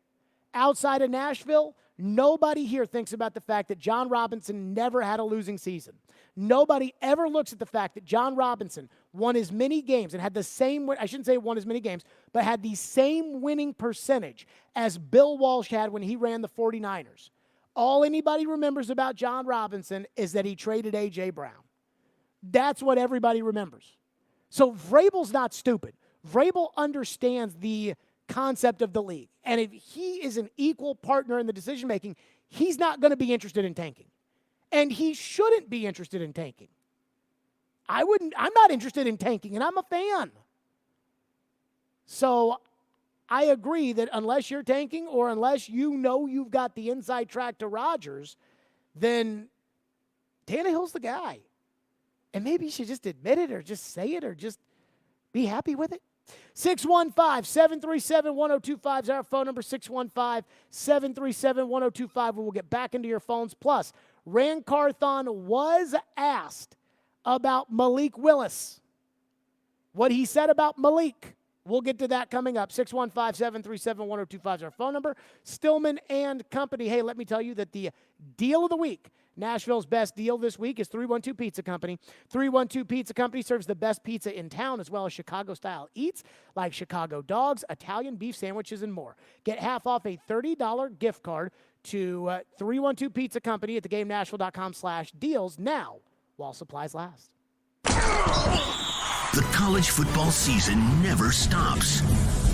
Outside of Nashville, nobody here thinks about the fact that John Robinson never had a losing season. Nobody ever looks at the fact that John Robinson won as many games and had the same, I shouldn't say won as many games, but had the same winning percentage as Bill Walsh had when he ran the 49ers. All anybody remembers about John Robinson is that he traded A.J. Brown. That's what everybody remembers. So Vrabel's not stupid. Vrabel understands the concept of the league. And if he is an equal partner in the decision-making, he's not going to be interested in tanking. And he shouldn't be interested in tanking. I'm not interested in tanking, and I'm a fan. So I agree that unless you're tanking or unless you know you've got the inside track to Rodgers, then Tannehill's the guy. And maybe you should just admit it or just say it or just be happy with it. 615-737-1025 is our phone number, 615-737-1025. We'll get back into your phones. Plus, Rand Carthon was asked about Malik Willis. What he said about Malik. We'll get to that coming up. 615-737-1025 is our phone number. Stillman and Company. Hey, let me tell you that the deal of the week, Nashville's best deal this week, is 312 Pizza Company. 312 Pizza Company serves the best pizza in town as well as Chicago-style eats like Chicago dogs, Italian beef sandwiches, and more. Get half off a $30 gift card to 312 Pizza Company at theGameNashville.com/deals now while supplies last.
The college football season never stops.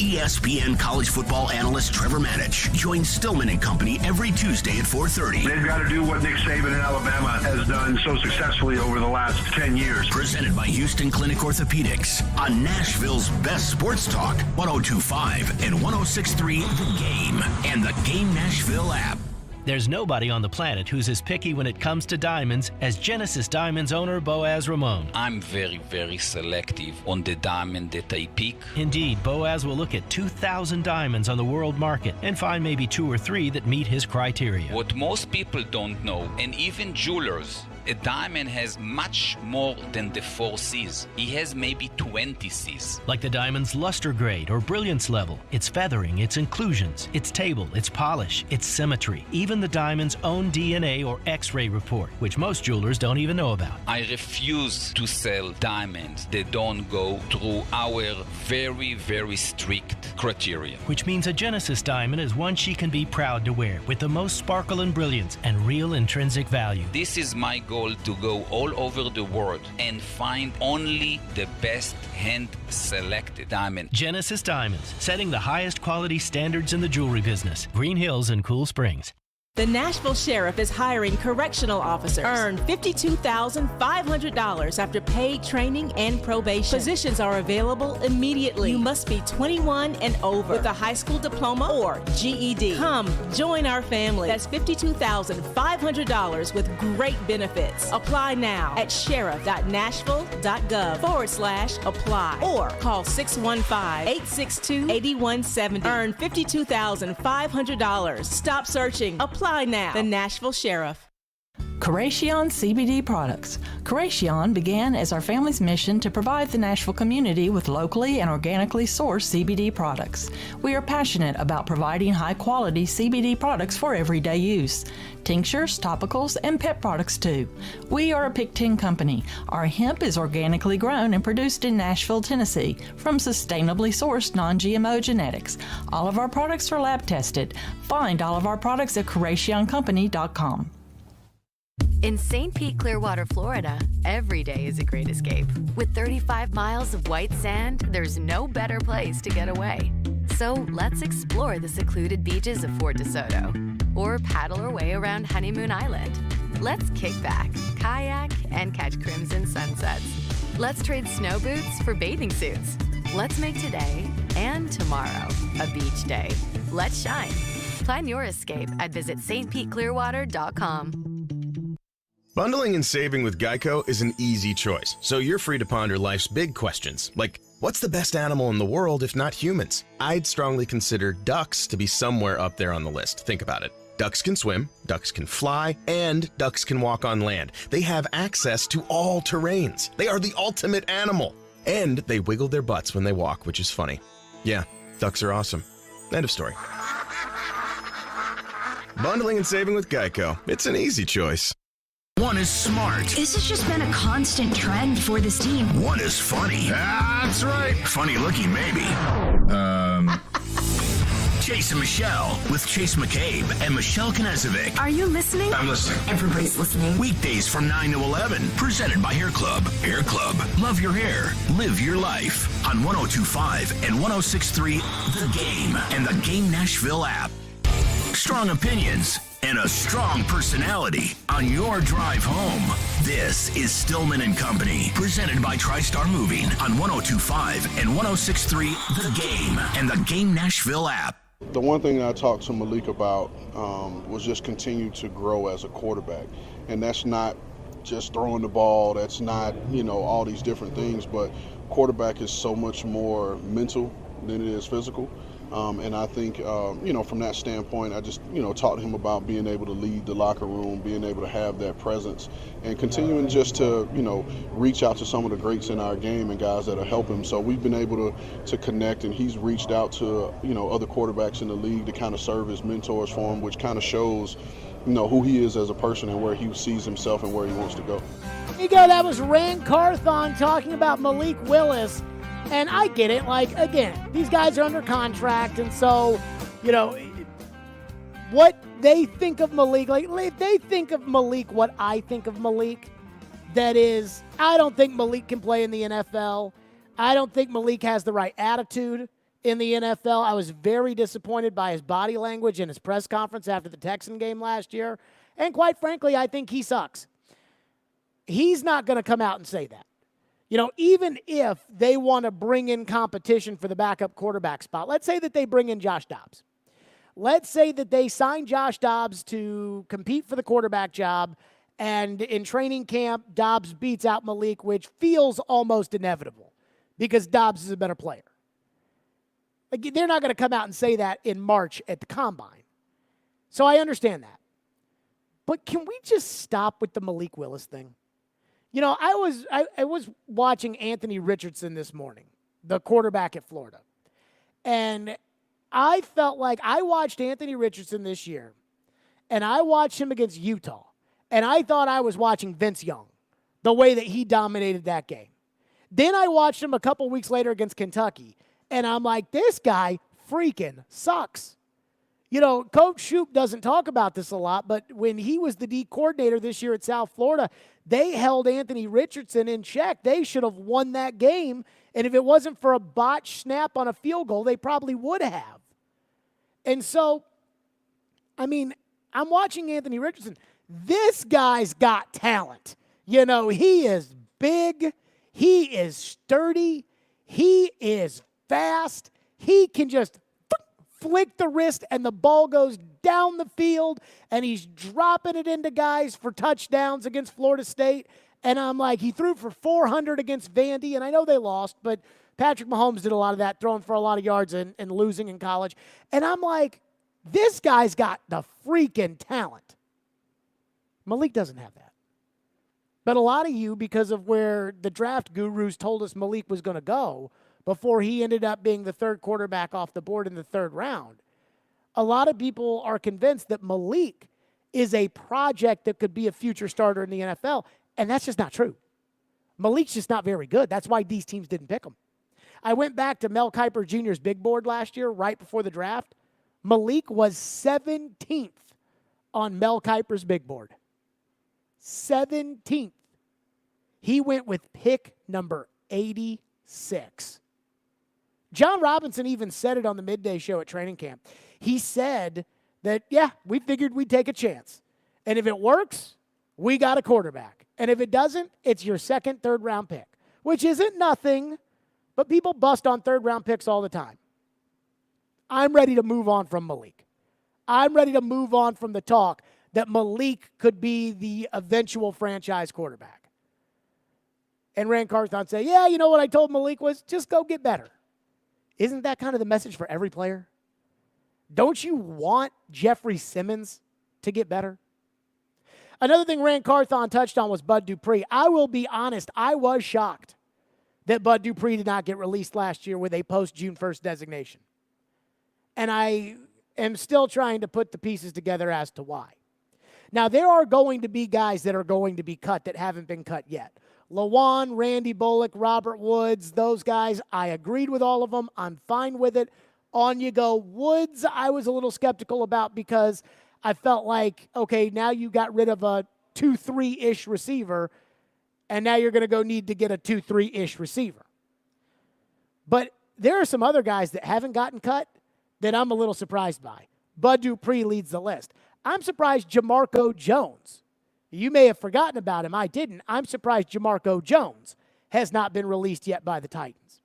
ESPN college football analyst Trevor Manich joins Stillman and Company every Tuesday at 4:30.
They've got to do what Nick Saban in Alabama has done so successfully over the last 10 years.
Presented by Houston Clinic Orthopedics on Nashville's best sports talk, 102.5 and 106.3 The Game and the Game Nashville app.
There's nobody on the planet who's as picky when it comes to diamonds as Genesis Diamonds owner Boaz Ramon.
I'm very, very selective on the diamond that I pick.
Indeed, Boaz will look at 2,000 diamonds on the world market and find maybe 2 or 3 that meet his criteria.
What most people don't know, and even jewelers, a diamond has much more than the 4 C's. He has maybe 20 C's.
Like the diamond's luster grade or brilliance level, its feathering, its inclusions, its table, its polish, its symmetry, even the diamond's own DNA or X-ray report, which most jewelers don't even know about.
I refuse to sell diamonds that don't go through our very, very strict criteria.
Which means a Genesis diamond is one she can be proud to wear with the most sparkle and brilliance and real intrinsic value.
This is my goal, to go all over the world and find only the best hand-selected diamond.
Genesis Diamonds, setting the highest quality standards in the jewelry business. Green Hills and Cool Springs.
The Nashville Sheriff is hiring correctional officers. Earn $52,500 after paid training and probation. Positions are available immediately. You must be 21 and over with a high school diploma or GED. Come, join our family. That's $52,500 with great benefits. Apply now at sheriff.nashville.gov/apply or call 615-862-8170. Earn $52,500. Stop searching. Apply now. The Nashville Sheriff.
Correction CBD products. Correction began as our family's mission to provide the Nashville community with locally and organically sourced CBD products. We are passionate about providing high-quality CBD products for everyday use. Tinctures, topicals, and pet products too. We are a Pick-10 company. Our hemp is organically grown and produced in Nashville, Tennessee from sustainably sourced non-GMO genetics. All of our products are lab tested. Find all of our products at CorrecionCompany.com.
In St. Pete, Clearwater, Florida, every day is a great escape. With 35 miles of white sand, there's no better place to get away. So let's explore the secluded beaches of Fort DeSoto or paddle our way around Honeymoon Island. Let's kick back, kayak, and catch crimson sunsets. Let's trade snow boots for bathing suits. Let's make today and tomorrow a beach day. Let's shine. Plan your escape at visitstpeteclearwater.com.
Bundling and saving with Geico is an easy choice, so you're free to ponder life's big questions, like what's the best animal in the world if not humans? I'd strongly consider ducks to be somewhere up there on the list. Think about it. Ducks can swim, ducks can fly, and ducks can walk on land. They have access to all terrains. They are the ultimate animal. And they wiggle their butts when they walk, which is funny. Yeah, ducks are awesome. End of story. Bundling and saving with Geico. It's an easy choice.
One is smart.
This has just been a constant trend for this team.
One is funny. That's right. Funny looking, maybe. Chase and Michelle with Chase McCabe and Michelle Knezovic.
Are you listening?
I'm listening.
Everybody's listening.
Weekdays from 9 to 11. Presented by Hair Club. Hair Club. Love your hair. Live your life. On 102.5 and 106.3 The Game and the Game Nashville app. Strong opinions and a strong personality on your drive home. This is Stillman and Company, presented by TriStar Moving on 102.5 and 106.3 The Game and the Game Nashville app.
The one thing that I talked to Malik about was just continue to grow as a quarterback. And that's not just throwing the ball, that's not, all these different things, but quarterback is so much more mental than it is physical. And I think, from that standpoint, I just, taught him about being able to lead the locker room, being able to have that presence, and continuing just to, reach out to some of the greats in our game and guys that'll help him. So we've been able to connect, and he's reached out to, other quarterbacks in the league to kind of serve as mentors for him, which kind of shows, who he is as a person and where he sees himself and where he wants to go.
There you go. That was Rand Carthon talking about Malik Willis. And I get it. Like, again, these guys are under contract. And so, what they think of Malik, like, if they think of Malik what I think of Malik, that is, I don't think Malik can play in the NFL. I don't think Malik has the right attitude in the NFL. I was very disappointed by his body language in his press conference after the Texan game last year. And quite frankly, I think he sucks. He's not going to come out and say that. Even if they want to bring in competition for the backup quarterback spot, let's say that they bring in Josh Dobbs. Let's say that they sign Josh Dobbs to compete for the quarterback job, and in training camp, Dobbs beats out Malik, which feels almost inevitable because Dobbs is a better player. Like, they're not going to come out and say that in March at the Combine. So I understand that. But can we just stop with the Malik Willis thing? I was watching Anthony Richardson this morning, the quarterback at Florida. And I felt like I watched Anthony Richardson this year, and I watched him against Utah, and I thought I was watching Vince Young, the way that he dominated that game. Then I watched him a couple weeks later against Kentucky, and I'm like, this guy freaking sucks. Coach Shoup doesn't talk about this a lot, but when he was the D coordinator this year at South Florida, they held Anthony Richardson in check. They should have won that game, and if it wasn't for a botched snap on a field goal, they probably would have. And so, I'm watching Anthony Richardson. This guy's got talent. He is big. He is sturdy. He is fast. He can just flick the wrist and the ball goes down the field, and he's dropping it into guys for touchdowns against Florida State. And I'm like, he threw for 400 against Vandy, and I know they lost, but Patrick Mahomes did a lot of that, throwing for a lot of yards and losing in college. And I'm like, this guy's got the freaking talent. Malik doesn't have that. But a lot of you, because of where the draft gurus told us Malik was going to go before he ended up being the third quarterback off the board in the third round, a lot of people are convinced that Malik is a project that could be a future starter in the NFL, and that's just not true. Malik's just not very good. That's why these teams didn't pick him. I went back to Mel Kiper Jr.'s big board last year, right before the draft. Malik was 17th on Mel Kiper's big board. 17th. He went with pick number 86. John Robinson even said it on the midday show at training camp. He said that, yeah, we figured we'd take a chance. And if it works, we got a quarterback. And if it doesn't, it's your second, third-round pick, which isn't nothing, but people bust on third-round picks all the time. I'm ready to move on from Malik. I'm ready to move on from the talk that Malik could be the eventual franchise quarterback. And Rand Carthon said, yeah, you know what I told Malik was just go get better. Isn't that kind of the message for every player? Don't you want Jeffrey Simmons to get better? Another thing Rand Carthon touched on was Bud Dupree. I will be honest, I was shocked that Bud Dupree did not get released last year with a post-June 1st designation. And I am still trying to put the pieces together as to why. Now, there are going to be guys that are going to be cut that haven't been cut yet. Lawan, Randy Bullock, Robert Woods, those guys, I agreed with all of them. I'm fine with it. On you go. Woods, I was a little skeptical about because I felt like, okay, now you got rid of a 2-3-ish receiver, and now you're going to go need to get a 2-3-ish receiver. But there are some other guys that haven't gotten cut that I'm a little surprised by. Bud Dupree leads the list. I'm surprised Jamarco Jones. You may have forgotten about him. I didn't. I'm surprised Jamarco Jones has not been released yet by the Titans.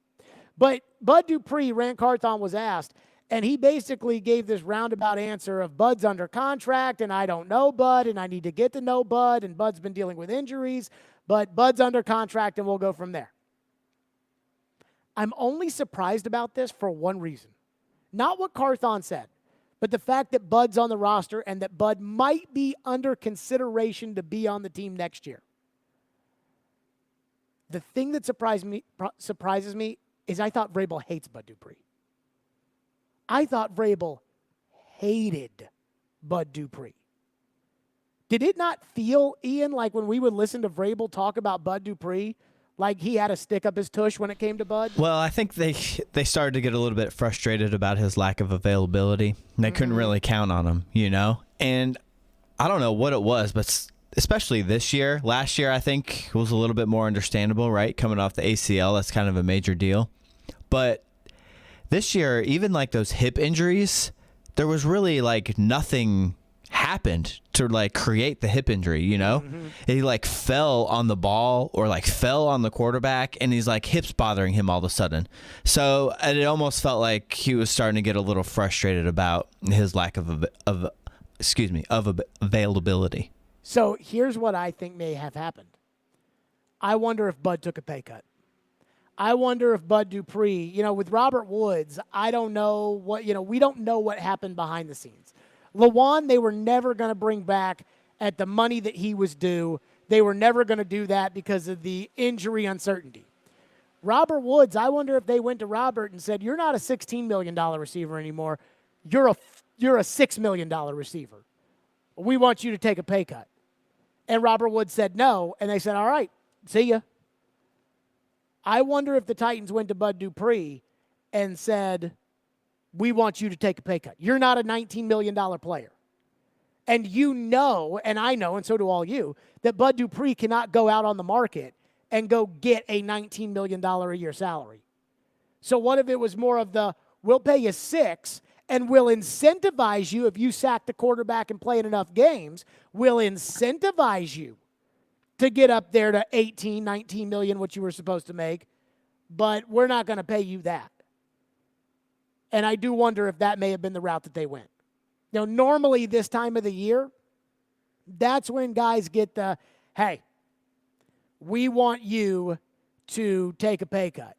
But Bud Dupree, Rand Carthon was asked, and he basically gave this roundabout answer of Bud's under contract, and I don't know Bud, and I need to get to know Bud, and Bud's been dealing with injuries, but Bud's under contract, and we'll go from there. I'm only surprised about this for one reason. Not what Carthon said, but the fact that Bud's on the roster and that Bud might be under consideration to be on the team next year. The thing that surprises me is I thought Vrabel hates Bud Dupree. I thought Vrabel hated Bud Dupree. Did it not feel, Ian, like when we would listen to Vrabel talk about Bud Dupree, like he had a stick up his tush when it came to Bud?
Well, I think they started to get a little bit frustrated about his lack of availability. They couldn't really count on him, you know? And I don't know what it was, but especially this year. Last year, I think, was a little bit more understandable, right? Coming off the ACL, that's kind of a major deal. But this year, even like those hip injuries, there was really like nothing happened to like create the hip injury, you know? He like fell on the ball or like fell on the quarterback, and he's like hips bothering him all of a sudden. So it almost felt like he was starting to get a little frustrated about his lack of availability.
So here's what I think may have happened. I wonder if Bud took a pay cut. I wonder if Bud Dupree, with Robert Woods, I don't know what, we don't know what happened behind the scenes. Lawan, they were never going to bring back at the money that he was due. They were never going to do that because of the injury uncertainty. Robert Woods, I wonder if they went to Robert and said, you're not a $16 million receiver anymore. You're a $6 million receiver. We want you to take a pay cut. And Robert Woods said no, and they said, all right, see ya. I wonder if the Titans went to Bud Dupree and said, we want you to take a pay cut. You're not a $19 million player. And and I know, and so do all you, that Bud Dupree cannot go out on the market and go get a $19 million a year salary. So what if it was more of we'll pay you $6 and we'll incentivize you if you sack the quarterback and play in enough games, we'll incentivize you to get up there to 18, 19 million, what you were supposed to make, but we're not going to pay you that. And I do wonder if that may have been the route that they went. Normally this time of the year, that's when guys get hey, we want you to take a pay cut.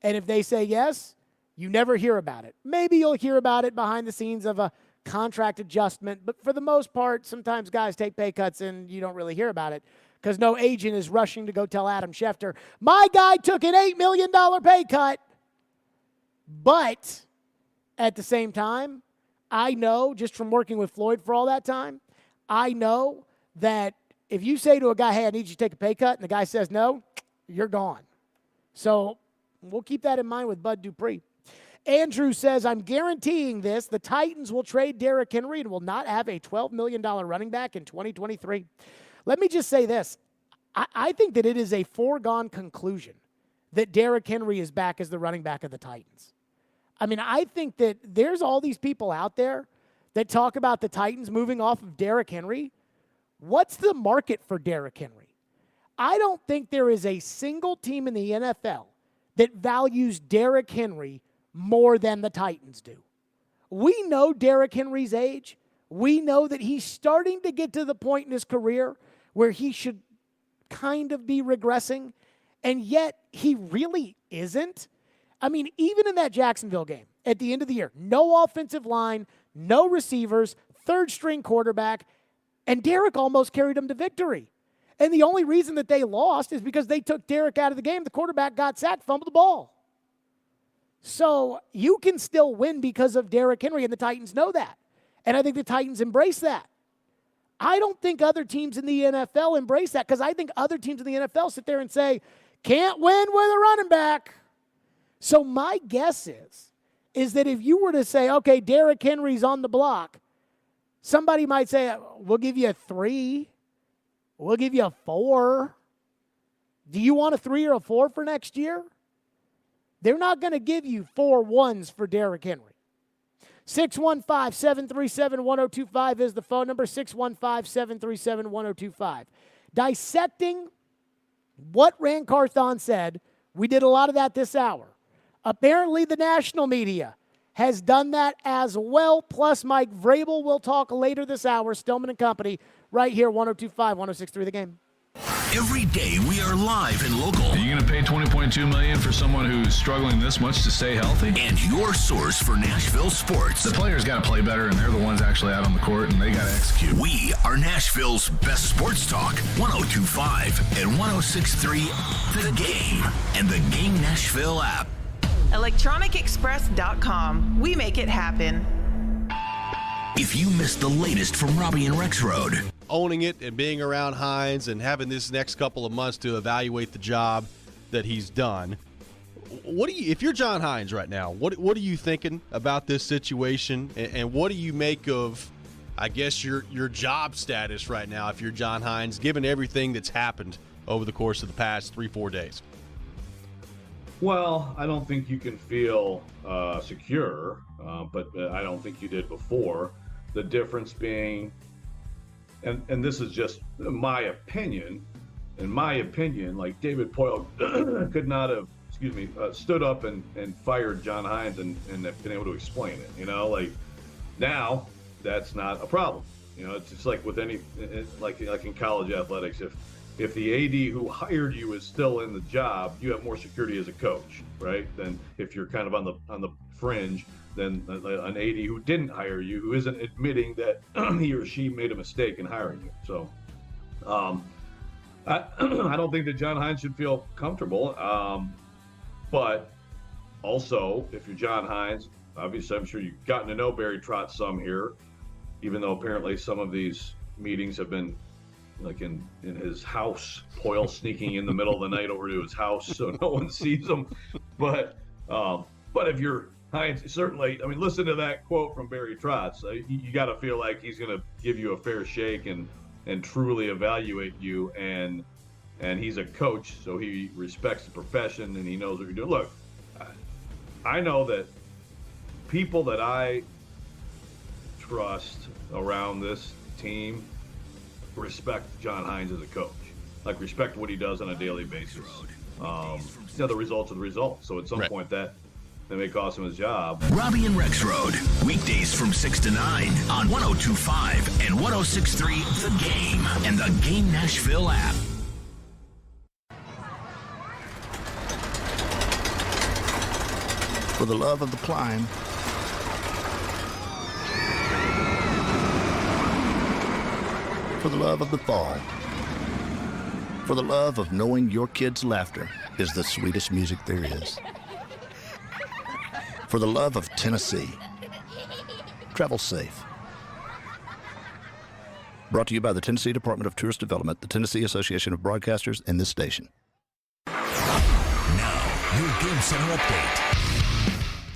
And if they say yes, you never hear about it. Maybe you'll hear about it behind the scenes of a contract adjustment, but for the most part, sometimes guys take pay cuts and you don't really hear about it because no agent is rushing to go tell Adam Schefter, my guy took an $8 million pay cut. But at the same time, I know, just from working with Floyd for all that time, I know that if you say to a guy, hey, I need you to take a pay cut, and the guy says no, you're gone. So we'll keep that in mind with Bud Dupree. Andrew says, I'm guaranteeing this. The Titans will trade Derrick Henry and will not have a $12 million running back in 2023. Let me just say this. I think that it is a foregone conclusion that Derrick Henry is back as the running back of the Titans. I mean, I think that there's all these people out there that talk about the Titans moving off of Derrick Henry. What's the market for Derrick Henry? I don't think there is a single team in the NFL that values Derrick Henry more than the Titans do. We know Derrick Henry's age. We know that he's starting to get to the point in his career where he should kind of be regressing, and yet he really isn't. I mean, even in that Jacksonville game at the end of the year, no offensive line, no receivers, third-string quarterback, and Derrick almost carried them to victory. And the only reason that they lost is because they took Derrick out of the game. The quarterback got sacked, fumbled the ball. So you can still win because of Derrick Henry, and the Titans know that. And I think the Titans embrace that. I don't think other teams in the NFL embrace that, because I think other teams in the NFL sit there and say, can't win with a running back. So my guess is that if you were to say, okay, Derrick Henry's on the block, somebody might say, we'll give you a 3. We'll give you a 4. Do you want a 3 or a 4 for next year? They're not going to give you 4 1s for Derrick Henry. 615-737-1025 is the phone number, 615-737-1025. Dissecting what Rand Carthon said, we did a lot of that this hour. Apparently the national media has done that as well, plus Mike Vrabel will talk later this hour, Stillman and Company, right here, 102.5, 106.3 The Game.
Every day we are live and local.
Are you going to pay $20.2 million for someone who's struggling this much to stay healthy?
And your source for Nashville sports.
The players got to play better, and they're the ones actually out on the court, and they got to execute.
We are Nashville's best sports talk. 102.5 and 106.3 The Game and the Game Nashville app.
ElectronicExpress.com. We make it happen.
If you missed the latest from Robbie and Rexroad.
Owning it and being around Hines and having this next couple of months to evaluate the job that he's done. What do you, if you're John Hines right now, what are you thinking about this situation, and what do you make of, I guess, your job status right now if you're John Hines, given everything that's happened over the course of the past 3-4 days?
Well, I don't think you can feel secure, but I don't think you did before. The difference being, and this is just my opinion, like David Poyle could not have, stood up and fired John Hines and been able to explain it. Like now that's not a problem. It's just like with any, like in college athletics, if the AD who hired you is still in the job, you have more security as a coach, right? Than if you're kind of on the fringe than an AD who didn't hire you, who isn't admitting that he or she made a mistake in hiring you. So I don't think that John Hines should feel comfortable. But also, if you're John Hines, obviously I'm sure you've gotten to know Barry Trotz some here, even though apparently some of these meetings have been like in his house, Poyle sneaking in the middle of the night over to his house so no one sees him. But if you're Hines, certainly, I mean, listen to that quote from Barry Trotz. You got to feel like he's going to give you a fair shake and truly evaluate you. And he's a coach, so he respects the profession and he knows what you're doing. Look, I know that people that I trust around this team respect John Hines as a coach, like respect what he does on a daily basis. The results are the results. So at some point that may cost him his job.
Robbie and Rexroad, weekdays from 6 to 9 on 102.5 and 106.3 The Game and the Game Nashville app.
For the love of the climb, for the love of the fall, for the love of knowing your kids' laughter is the sweetest music there is, for the love of Tennessee. Travel safe. Brought to you by the Tennessee Department of Tourist Development, the Tennessee Association of Broadcasters, and this station.
Now, your Game Center update.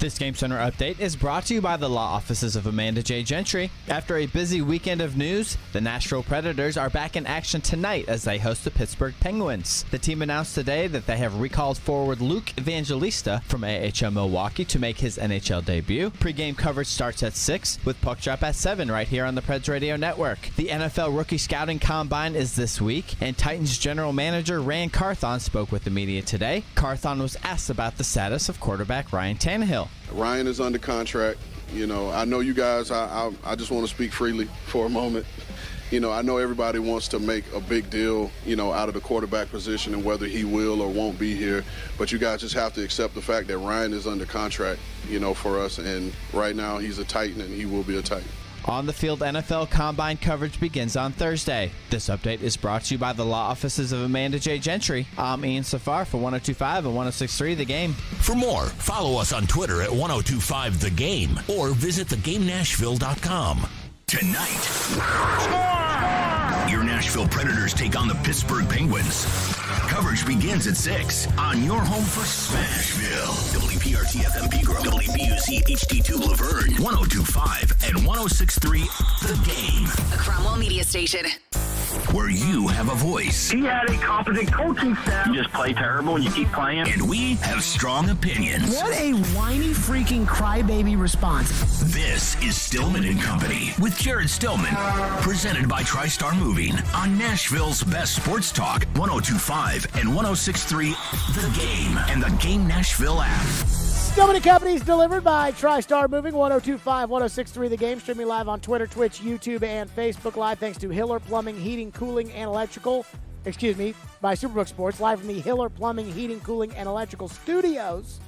This Game Center update is brought to you by the law offices of Amanda J. Gentry. After a busy weekend of news, the Nashville Predators are back in action tonight as they host the Pittsburgh Penguins. The team announced today that they have recalled forward Luke Evangelista from AHL Milwaukee to make his NHL debut. Pre-game coverage starts at 6 with puck drop at 7 right here on the Preds Radio Network. The NFL Rookie Scouting Combine is this week, and Titans general manager Rand Carthon spoke with the media today. Carthon was asked about the status of quarterback Ryan Tannehill.
Ryan is under contract. You know, I know you guys, I just want to speak freely for a moment. You know, I know everybody wants to make a big deal, you know, out of the quarterback position and whether he will or won't be here. But you guys just have to accept the fact that Ryan is under contract, you know, for us. And right now he's a Titan and he will be a Titan.
On the field NFL Combine coverage begins on Thursday. This update is brought to you by the law offices of Amanda J. Gentry. I'm Ian Safar for 102.5 and 106.3 The Game.
For more, follow us on Twitter at 1025 The Game or visit thegamenashville.com. Tonight, your Nashville Predators take on the Pittsburgh Penguins. Coverage begins at 6 on your home for Smashville. WPRT FM Pegram, WBUC HD2 Laverne, 1025 and 1063 The Game.
A Cromwell Media Station.
Where you have a voice.
He had a competent coaching staff. You just play terrible and you keep playing.
And we have strong opinions.
What a whiny freaking crybaby response.
This is Stillman and Company with Jared Stillman. Presented by TriStar Moving on Nashville's best sports talk, 1025 and 1063 The Game and the Game Nashville app.
Stillman and Company is delivered by TriStar Moving, 1025, 1063 The Game. Streaming live on Twitter, Twitch, YouTube, and Facebook Live. Thanks to Hiller Plumbing, Heating, Cooling, and Electrical. By Superbook Sports. Live from the Hiller Plumbing, Heating, Cooling, and Electrical Studios.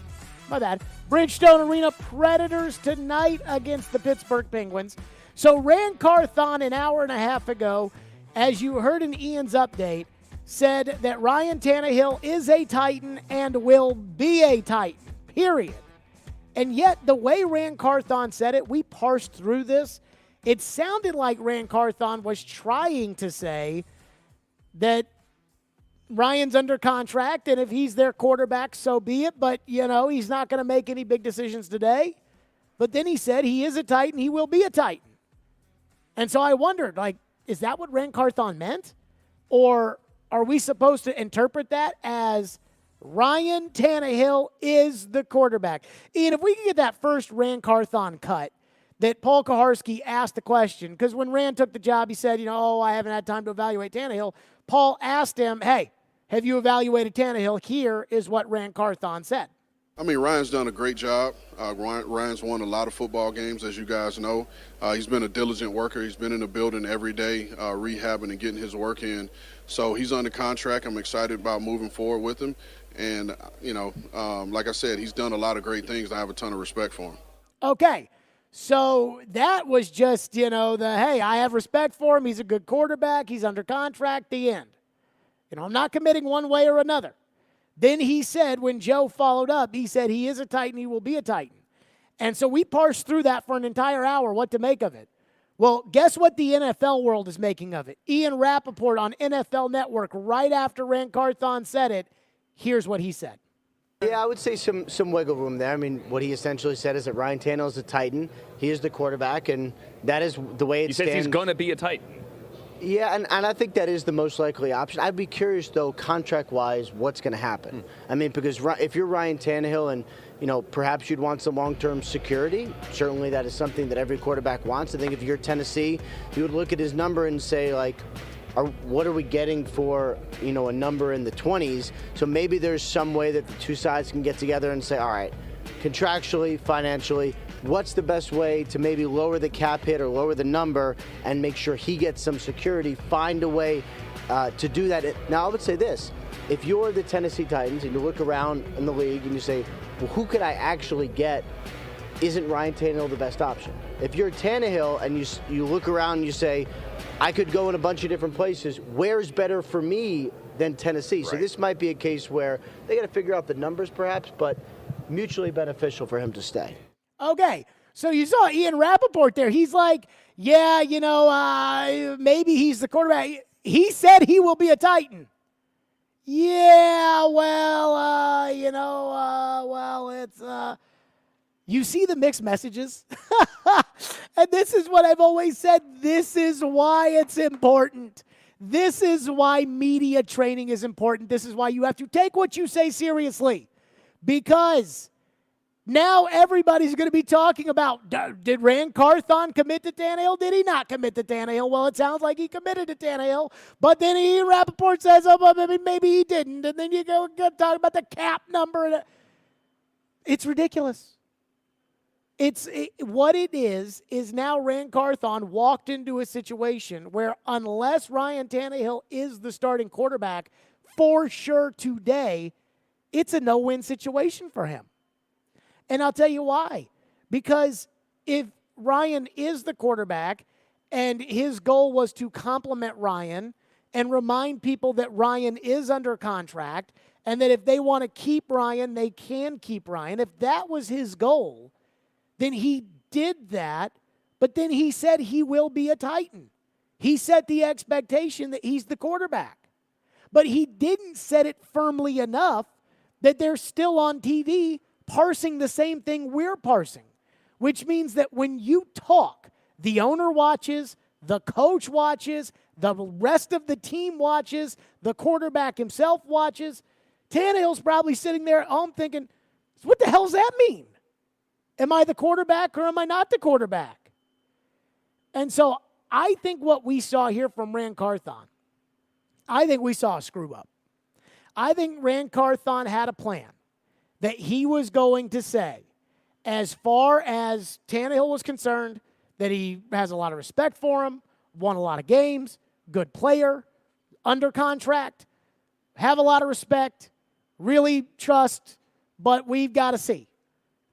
My bad. Bridgestone Arena Predators tonight against the Pittsburgh Penguins. So Rand Carthon an hour and a half ago, as you heard in Ian's update, said that Ryan Tannehill is a Titan and will be a Titan. Period. And yet, the way Rand Carthon said it, we parsed through this. It sounded like Rand Carthon was trying to say that Ryan's under contract, and if he's their quarterback, so be it. But, you know, he's not going to make any big decisions today. But then he said he is a Titan, he will be a Titan. And so I wondered, like, is that what Rand Carthon meant? Or are we supposed to interpret that as Ryan Tannehill is the quarterback? Ian, if we could get that first Rand Carthon cut that Paul Kaharski asked the question, because when Rand took the job, he said, I haven't had time to evaluate Tannehill. Paul asked him, hey, have you evaluated Tannehill? Here is what Rand Carthon said.
I mean, Ryan's done a great job. Ryan's won a lot of football games, as you guys know. He's been a diligent worker. He's been in the building every day, rehabbing and getting his work in. So he's under contract. I'm excited about moving forward with him. And, like I said, he's done a lot of great things. I have a ton of respect for him.
Okay. So that was just, hey, I have respect for him. He's a good quarterback. He's under contract. The end. I'm not committing one way or another. Then he said, when Joe followed up, he said he is a Titan, he will be a Titan. And so we parsed through that for an entire hour, what to make of it. Well, guess what the NFL world is making of it? Ian Rappaport on NFL Network, right after Rand Carthon said it, here's what he said.
Yeah, I would say some wiggle room there. I mean, what he essentially said is that Ryan Tannehill is a Titan. He is the quarterback, and that is the way it stands.
He says he's going to be a Titan.
Yeah, and I think that is the most likely option. I'd be curious, though, contract-wise, what's going to happen. I mean, because if you're Ryan Tannehill and, perhaps you'd want some long-term security, certainly that is something that every quarterback wants. I think if you're Tennessee, you would look at his number and say, like, what are we getting for, a number in the 20s? So maybe there's some way that the two sides can get together and say, all right, contractually, financially, what's the best way to maybe lower the cap hit or lower the number and make sure he gets some security, find a way to do that. Now, I would say this. If you're the Tennessee Titans and you look around in the league and you say, well, who could I actually get? Isn't Ryan Tannehill the best option? If you're Tannehill and you look around and you say, I could go in a bunch of different places, where's better for me than Tennessee? Right. So this might be a case where they got to figure out the numbers perhaps, but mutually beneficial for him to stay.
Okay, so you saw Ian Rappaport there. He's like, yeah, maybe he's the quarterback. He said he will be a Titan. Yeah, well, it's, You see the mixed messages? And this is what I've always said. This is why it's important. This is why media training is important. This is why you have to take what you say seriously. Because now everybody's going to be talking about, did Rand Carthon commit to Tannehill? Did he not commit to Tannehill? Well, it sounds like he committed to Tannehill. But then Rappaport says, oh, well, maybe he didn't. And then you go talk about the cap number. It's ridiculous. What it is now Rand Carthon walked into a situation where unless Ryan Tannehill is the starting quarterback for sure today, it's a no-win situation for him. And I'll tell you why. Because if Ryan is the quarterback and his goal was to compliment Ryan and remind people that Ryan is under contract and that if they want to keep Ryan, they can keep Ryan. If that was his goal, then he did that, but then he said he will be a Titan. He set the expectation that he's the quarterback. But he didn't set it firmly enough that they're still on TV parsing the same thing we're parsing, which means that when you talk, the owner watches, the coach watches, the rest of the team watches, the quarterback himself watches. Tannehill's probably sitting there at home thinking, what the hell does that mean? Am I the quarterback or am I not the quarterback? And so I think what we saw here from Rand Carthon, I think we saw a screw up. I think Rand Carthon had a plan that he was going to say, as far as Tannehill was concerned, that he has a lot of respect for him, won a lot of games, good player, under contract, have a lot of respect, really trust, but we've got to see.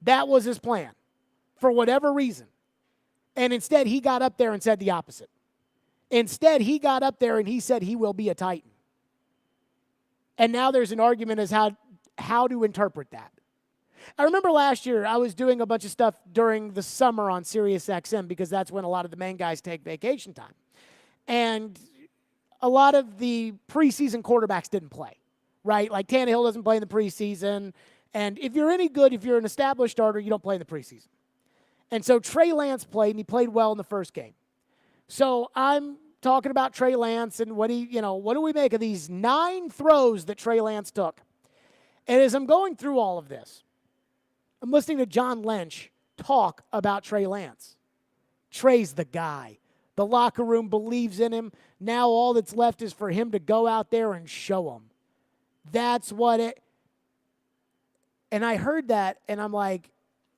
That was his plan for whatever reason. And instead, he got up there and said the opposite. Instead, he got up there and he said he will be a Titan. And now there's an argument as how to interpret that. I remember last year I was doing a bunch of stuff during the summer on Sirius XM because that's when a lot of the main guys take vacation time. And a lot of the preseason quarterbacks didn't play, right? Like Tannehill doesn't play in the preseason. And if you're any good, if you're an established starter, you don't play in the preseason. And so Trey Lance played, and he played well in the first game. So I'm talking about Trey Lance and what do we make of these 9 throws that Trey Lance took? And as I'm going through all of this, I'm listening to John Lynch talk about Trey Lance. Trey's the guy. The locker room believes in him. Now all that's left is for him to go out there and show them. That's what it... And I heard that, and I'm like,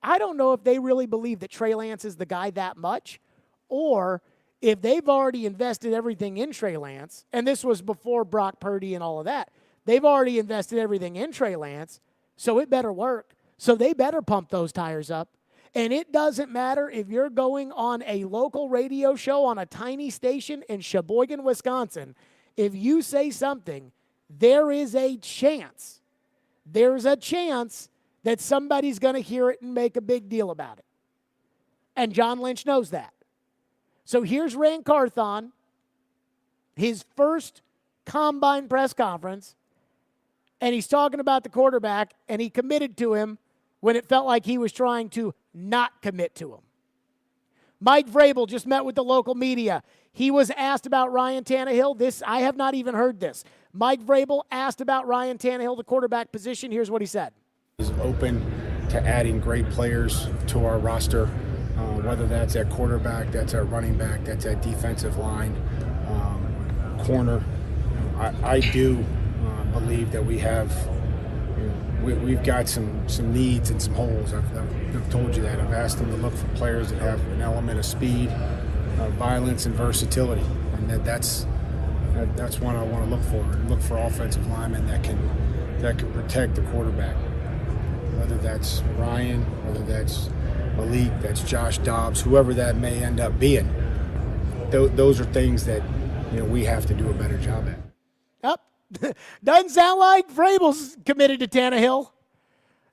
I don't know if they really believe that Trey Lance is the guy that much, or if they've already invested everything in Trey Lance, and this was before Brock Purdy and all of that, they've already invested everything in Trey Lance, so it better work. So they better pump those tires up. And it doesn't matter if you're going on a local radio show on a tiny station in Sheboygan, Wisconsin. If you say something, there is a chance. There's a chance that somebody's going to hear it and make a big deal about it. And John Lynch knows that. So here's Rand Carthon, his first combine press conference, and he's talking about the quarterback, and he committed to him when it felt like he was trying to not commit to him. Mike Vrabel just met with the local media. He was asked about Ryan Tannehill. I have not even heard this. Mike Vrabel asked about Ryan Tannehill, the quarterback position. Here's what he said.
Is open to adding great players to our roster, whether that's at quarterback, that's at running back, that's at defensive line, corner. I do believe that we have, we've got some needs and some holes. I've told you that. I've asked them to look for players that have an element of speed, violence, and versatility, and that's what I want to look for. Look for offensive linemen that can protect the quarterback. Whether that's Ryan, whether that's Malik, that's Josh Dobbs, whoever that may end up being. Those are things that we have to do a better job at.
Doesn't sound like Vrabel's committed to Tannehill.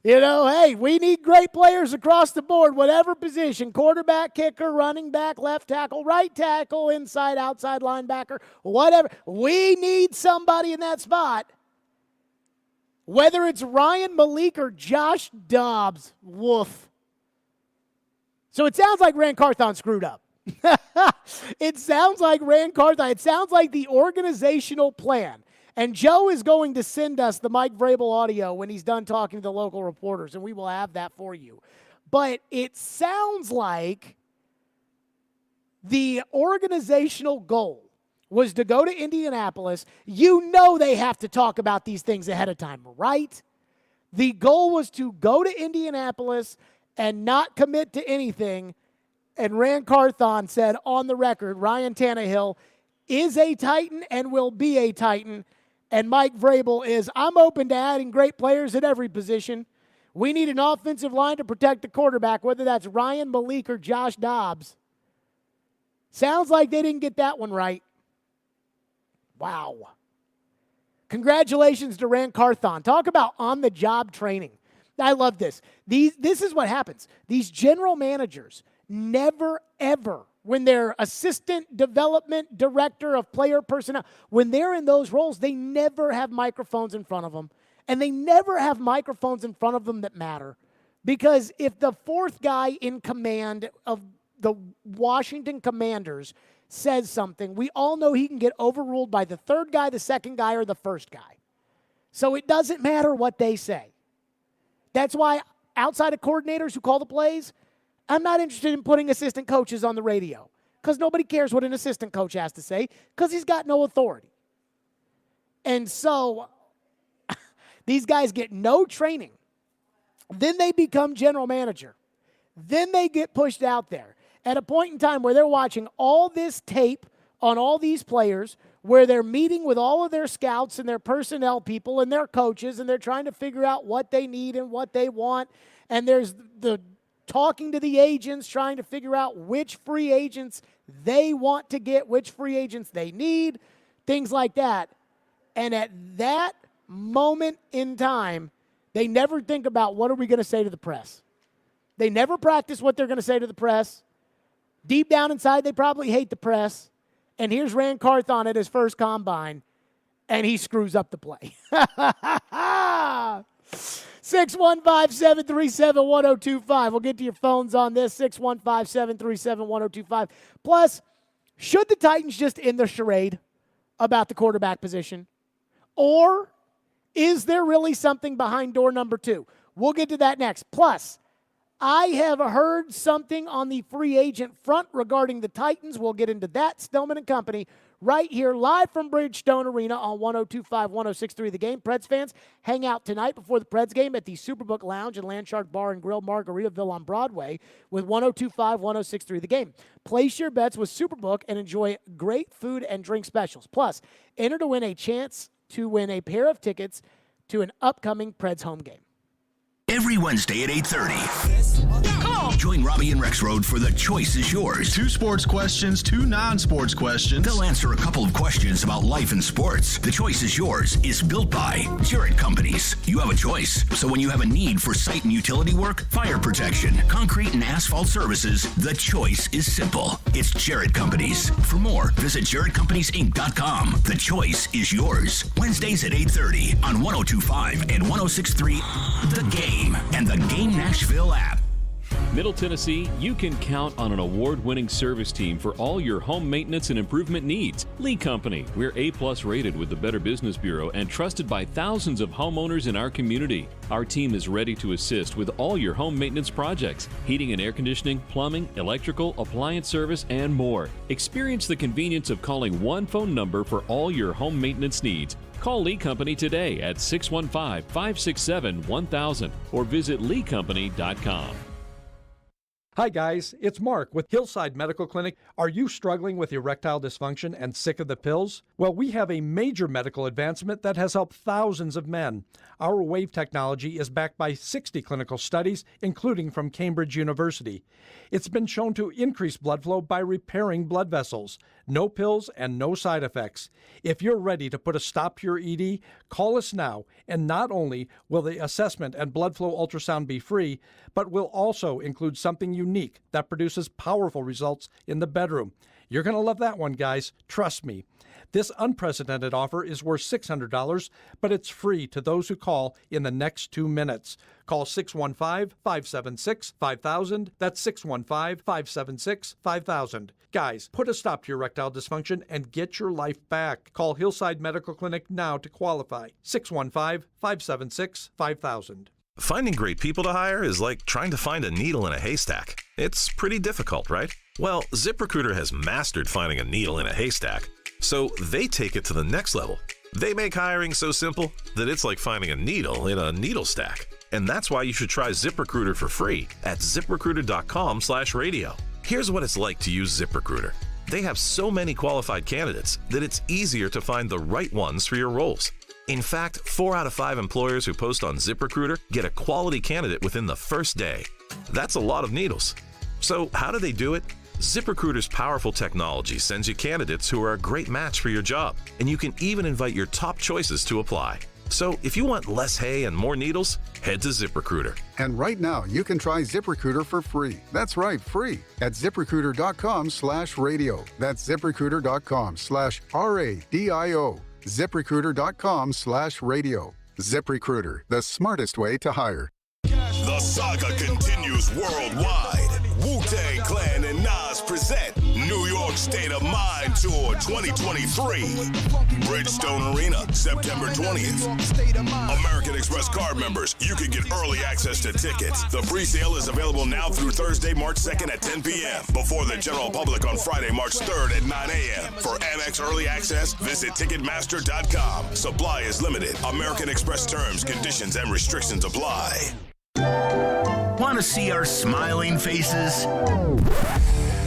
Hey, we need great players across the board, whatever position, quarterback, kicker, running back, left tackle, right tackle, inside, outside linebacker, whatever. We need somebody in that spot. Whether it's Ryan, Malik, or Josh Dobbs, woof. So it sounds like Rand Carthon screwed up. It sounds like Rand Carthon. It sounds like the organizational plan. And Joe is going to send us the Mike Vrabel audio when he's done talking to the local reporters, and we will have that for you. But it sounds like the organizational goal was to go to Indianapolis. You know they have to talk about these things ahead of time, right? The goal was to go to Indianapolis and not commit to anything. And Rand Carthon said on the record, Ryan Tannehill is a Titan and will be a Titan. And Mike Vrabel is, I'm open to adding great players at every position. We need an offensive line to protect the quarterback, whether that's Ryan, Malik, or Josh Dobbs. Sounds like they didn't get that one right. Wow. Congratulations to Rand Carthon. Talk about on-the-job training. I love this. This is what happens. These general managers never, ever, when they're assistant development director of player personnel, when they're in those roles, they never have microphones in front of them. And they never have microphones in front of them that matter. Because if the fourth guy in command of the Washington Commanders says something, we all know he can get overruled by the third guy, the second guy, or the first guy. So it doesn't matter what they say. That's why outside of coordinators who call the plays, I'm not interested in putting assistant coaches on the radio because nobody cares what an assistant coach has to say because he's got no authority. And so these guys get no training. Then they become general manager. Then they get pushed out there at a point in time where they're watching all this tape on all these players, where they're meeting with all of their scouts and their personnel people and their coaches, and they're trying to figure out what they need and what they want. And there's the talking to the agents, trying to figure out which free agents they want to get, which free agents they need, things like that. And at that moment in time, they never think about what are we going to say to the press. They never practice what they're going to say to the press. Deep down inside, they probably hate the press. And here's Rand Carthon at his first combine, and he screws up the play. 615-737-1025. We'll get to your phones on this, 615-737-1025. Plus, should the Titans just end the charade about the quarterback position? Or is there really something behind door number 2? We'll get to that next. Plus, I have heard something on the free agent front regarding the Titans. We'll get into that. Stillman and Company right here live from Bridgestone Arena on 102.5, 106.3 The Game. Preds fans, hang out tonight before the Preds game at the Superbook Lounge and Landshark Bar and Grill, Margaritaville on Broadway with 102.5, 106.3 The Game. Place your bets with Superbook and enjoy great food and drink specials. Plus, enter to win a chance to win a pair of tickets to an upcoming Preds home game.
Every Wednesday at 8:30. Come on. Join Robbie and Rexroad for The Choice is Yours.
2 sports questions, 2 non-sports questions.
They'll answer a couple of questions about life and sports. The Choice is Yours is built by Jarrett Companies. You have a choice. So when you have a need for site and utility work, fire protection, concrete and asphalt services, the choice is simple. It's Jarrett Companies. For more, visit JarrettCompaniesInc.com. The Choice is Yours. Wednesdays at 8:30 on 102.5 and 106.3 The Game and the Game Nashville app.
Middle Tennessee, you can count on an award-winning service team for all your home maintenance and improvement needs. Lee Company, we're A+ rated with the Better Business Bureau and trusted by thousands of homeowners in our community. Our team is ready to assist with all your home maintenance projects, heating and air conditioning, plumbing, electrical, appliance service, and more. Experience the convenience of calling one phone number for all your home maintenance needs. Call Lee Company today at 615-567-1000 or visit leecompany.com.
Hi guys, it's Mark with Hillside Medical Clinic. Are you struggling with erectile dysfunction and sick of the pills? Well, we have a major medical advancement that has helped thousands of men. Our wave technology is backed by 60 clinical studies, including from Cambridge University. It's been shown to increase blood flow by repairing blood vessels. No pills and no side effects. If you're ready to put a stop to your ED, call us now, and not only will the assessment and blood flow ultrasound be free, but will also include something you unique that produces powerful results in the bedroom. You're going to love that one, guys. Trust me. This unprecedented offer is worth $600, but it's free to those who call in the next 2 minutes. Call 615-576-5000. That's 615-576-5000. Guys, put a stop to your erectile dysfunction and get your life back. Call Hillside Medical Clinic now to qualify. 615-576-5000.
Finding great people to hire is like trying to find a needle in a haystack. It's pretty difficult, right? Well, ZipRecruiter has mastered finding a needle in a haystack, so they take it to the next level. They make hiring so simple that it's like finding a needle in a needle stack. And that's why you should try ZipRecruiter for free at ZipRecruiter.com/radio. Here's what it's like to use ZipRecruiter. They have so many qualified candidates that it's easier to find the right ones for your roles. In fact, 4 out of 5 employers who post on ZipRecruiter get a quality candidate within the first day. That's a lot of needles. So how do they do it? ZipRecruiter's powerful technology sends you candidates who are a great match for your job, and you can even invite your top choices to apply. So if you want less hay and more needles, head to ZipRecruiter.
And right now, you can try ZipRecruiter for free. That's right, free at ZipRecruiter.com/radio. That's ZipRecruiter.com/RADIO. ZipRecruiter.com/radio. ZipRecruiter, the smartest way to hire.
The saga continues worldwide. Wu-Tang Clan and Nas present New York State of Mind Tour 2023. Bridgestone Arena, September 20th. American Express card members, you can get early access to tickets. The pre-sale is available now through Thursday, March 2nd at 10 p.m. Before the general public on Friday, March 3rd at 9 a.m. For Amex early access, visit Ticketmaster.com. Supply is limited. American Express terms, conditions, and restrictions apply.
Want to see our smiling faces?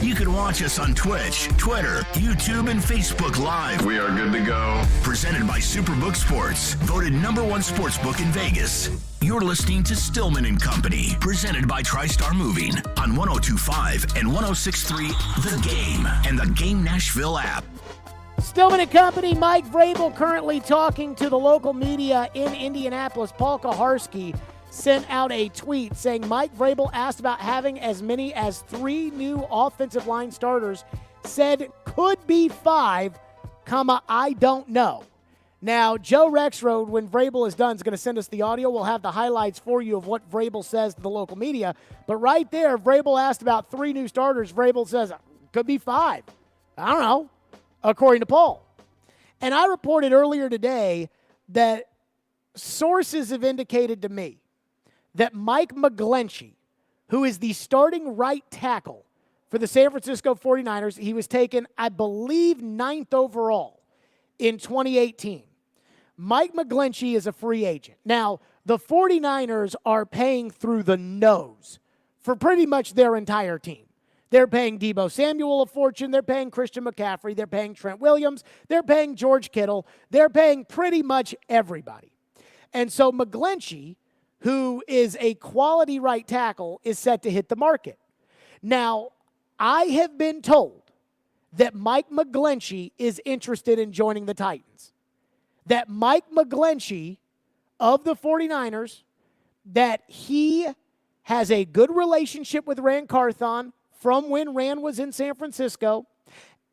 You can watch us on Twitch, Twitter, YouTube, and Facebook Live.
We are good to go.
Presented by Superbook Sports, voted #1 sportsbook in Vegas. You're listening to Stillman and Company, presented by TriStar Moving on 102.5 and 106.3 The Game and the Game Nashville app.
Stillman and Company, Mike Vrabel currently talking to the local media in Indianapolis. Paul Kaharski sent out a tweet saying Mike Vrabel asked about having as many as 3 new offensive line starters, said could be 5, I don't know. Now, Joe Rexroad, when Vrabel is done, is going to send us the audio. We'll have the highlights for you of what Vrabel says to the local media. But right there, Vrabel asked about 3 new starters. Vrabel says could be 5. I don't know, according to Paul. And I reported earlier today that sources have indicated to me that Mike McGlinchey, who is the starting right tackle for the San Francisco 49ers, he was taken, I believe, 9th overall in 2018. Mike McGlinchey is a free agent. Now, the 49ers are paying through the nose for pretty much their entire team. They're paying Deebo Samuel a fortune. They're paying Christian McCaffrey. They're paying Trent Williams. They're paying George Kittle. They're paying pretty much everybody. And so McGlinchey, who is a quality right tackle, is set to hit the market. Now, I have been told that Mike McGlinchey is interested in joining the Titans. That Mike McGlinchey of the 49ers, that he has a good relationship with Rand Carthon from when Rand was in San Francisco,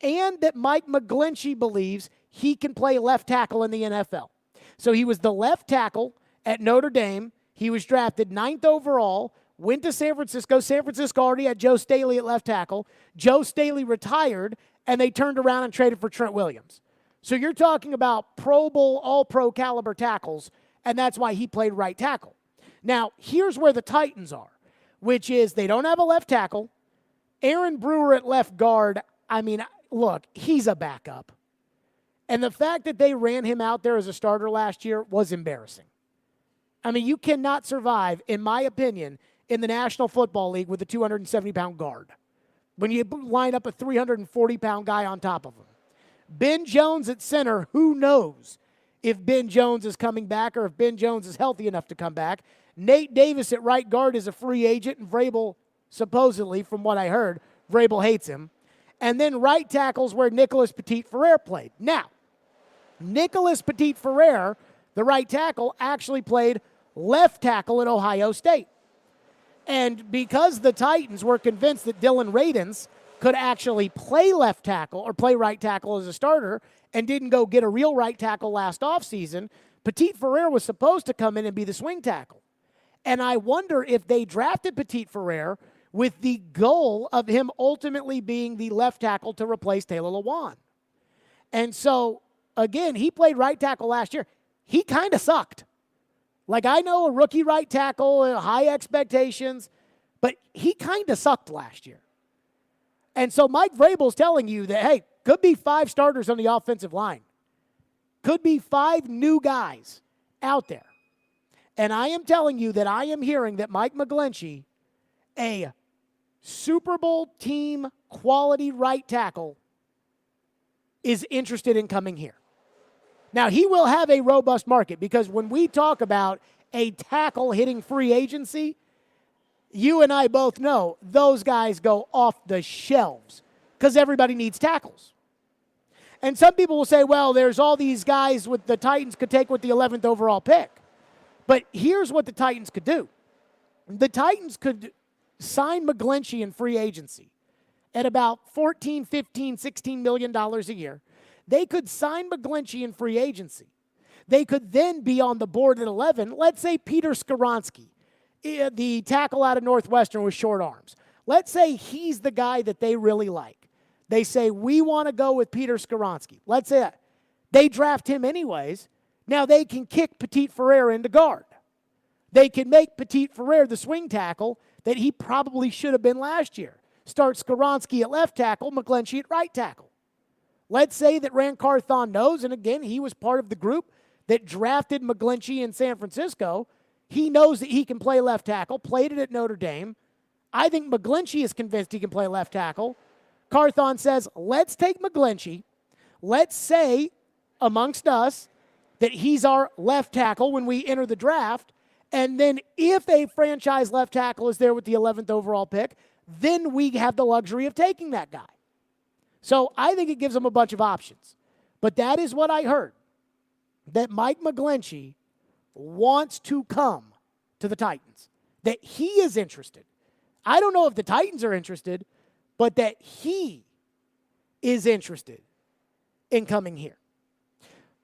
and that Mike McGlinchey believes he can play left tackle in the NFL. So he was the left tackle at Notre Dame. He was drafted 9th overall, went to San Francisco. San Francisco already had Joe Staley at left tackle. Joe Staley retired, and they turned around and traded for Trent Williams. So you're talking about Pro Bowl, all-pro caliber tackles, and that's why he played right tackle. Now, here's where the Titans are, which is they don't have a left tackle. Aaron Brewer at left guard, I mean, look, he's a backup. And the fact that they ran him out there as a starter last year was embarrassing. I mean, you cannot survive, in my opinion, in the National Football League with a 270-pound guard when you line up a 340-pound guy on top of him. Ben Jones at center, who knows if Ben Jones is coming back or if Ben Jones is healthy enough to come back. Nate Davis at right guard is a free agent, and Vrabel, supposedly, from what I heard, Vrabel hates him. And then right tackles where Nicholas Petit-Ferrer played. Now, Nicholas Petit-Ferrer, the right tackle, actually played left tackle at Ohio State. And because the Titans were convinced that Dylan Radins could actually play left tackle or play right tackle as a starter and didn't go get a real right tackle last offseason, Petit Ferrer was supposed to come in and be the swing tackle. And I wonder if they drafted Petit Ferrer with the goal of him ultimately being the left tackle to replace Taylor Lewan. And so, again, he played right tackle last year. He kind of sucked. Like, I know a rookie right tackle, high expectations, but he kind of sucked last year. And so Mike Vrabel's telling you that, hey, could be 5 starters on the offensive line. Could be 5 new guys out there. And I am telling you that I am hearing that Mike McGlinchey, a Super Bowl team quality right tackle, is interested in coming here. Now, he will have a robust market because when we talk about a tackle hitting free agency, you and I both know those guys go off the shelves because everybody needs tackles. And some people will say, well, there's all these guys with the Titans could take with the 11th overall pick. But here's what the Titans could do. The Titans could sign McGlinchey in free agency at about $14, $15, $16 million a year. They could sign McGlinchey in free agency. They could then be on the board at 11. Let's say Peter Skoronski, the tackle out of Northwestern with short arms. Let's say he's the guy that they really like. They say, we want to go with Peter Skoronski. Let's say that. They draft him anyways. Now they can kick Petit Ferrer into guard. They can make Petit Ferrer the swing tackle that he probably should have been last year. Start Skoronski at left tackle, McGlinchey at right tackle. Let's say that Rand Carthon knows, and again, he was part of the group that drafted McGlinchey in San Francisco. He knows that he can play left tackle, played it at Notre Dame. I think McGlinchey is convinced he can play left tackle. Carthon says, let's take McGlinchey. Let's say, amongst us, that he's our left tackle when we enter the draft. And then if a franchise left tackle is there with the 11th overall pick, then we have the luxury of taking that guy. So I think it gives them a bunch of options. But that is what I heard, that Mike McGlinchey wants to come to the Titans, that he is interested. I don't know if the Titans are interested, but that he is interested in coming here.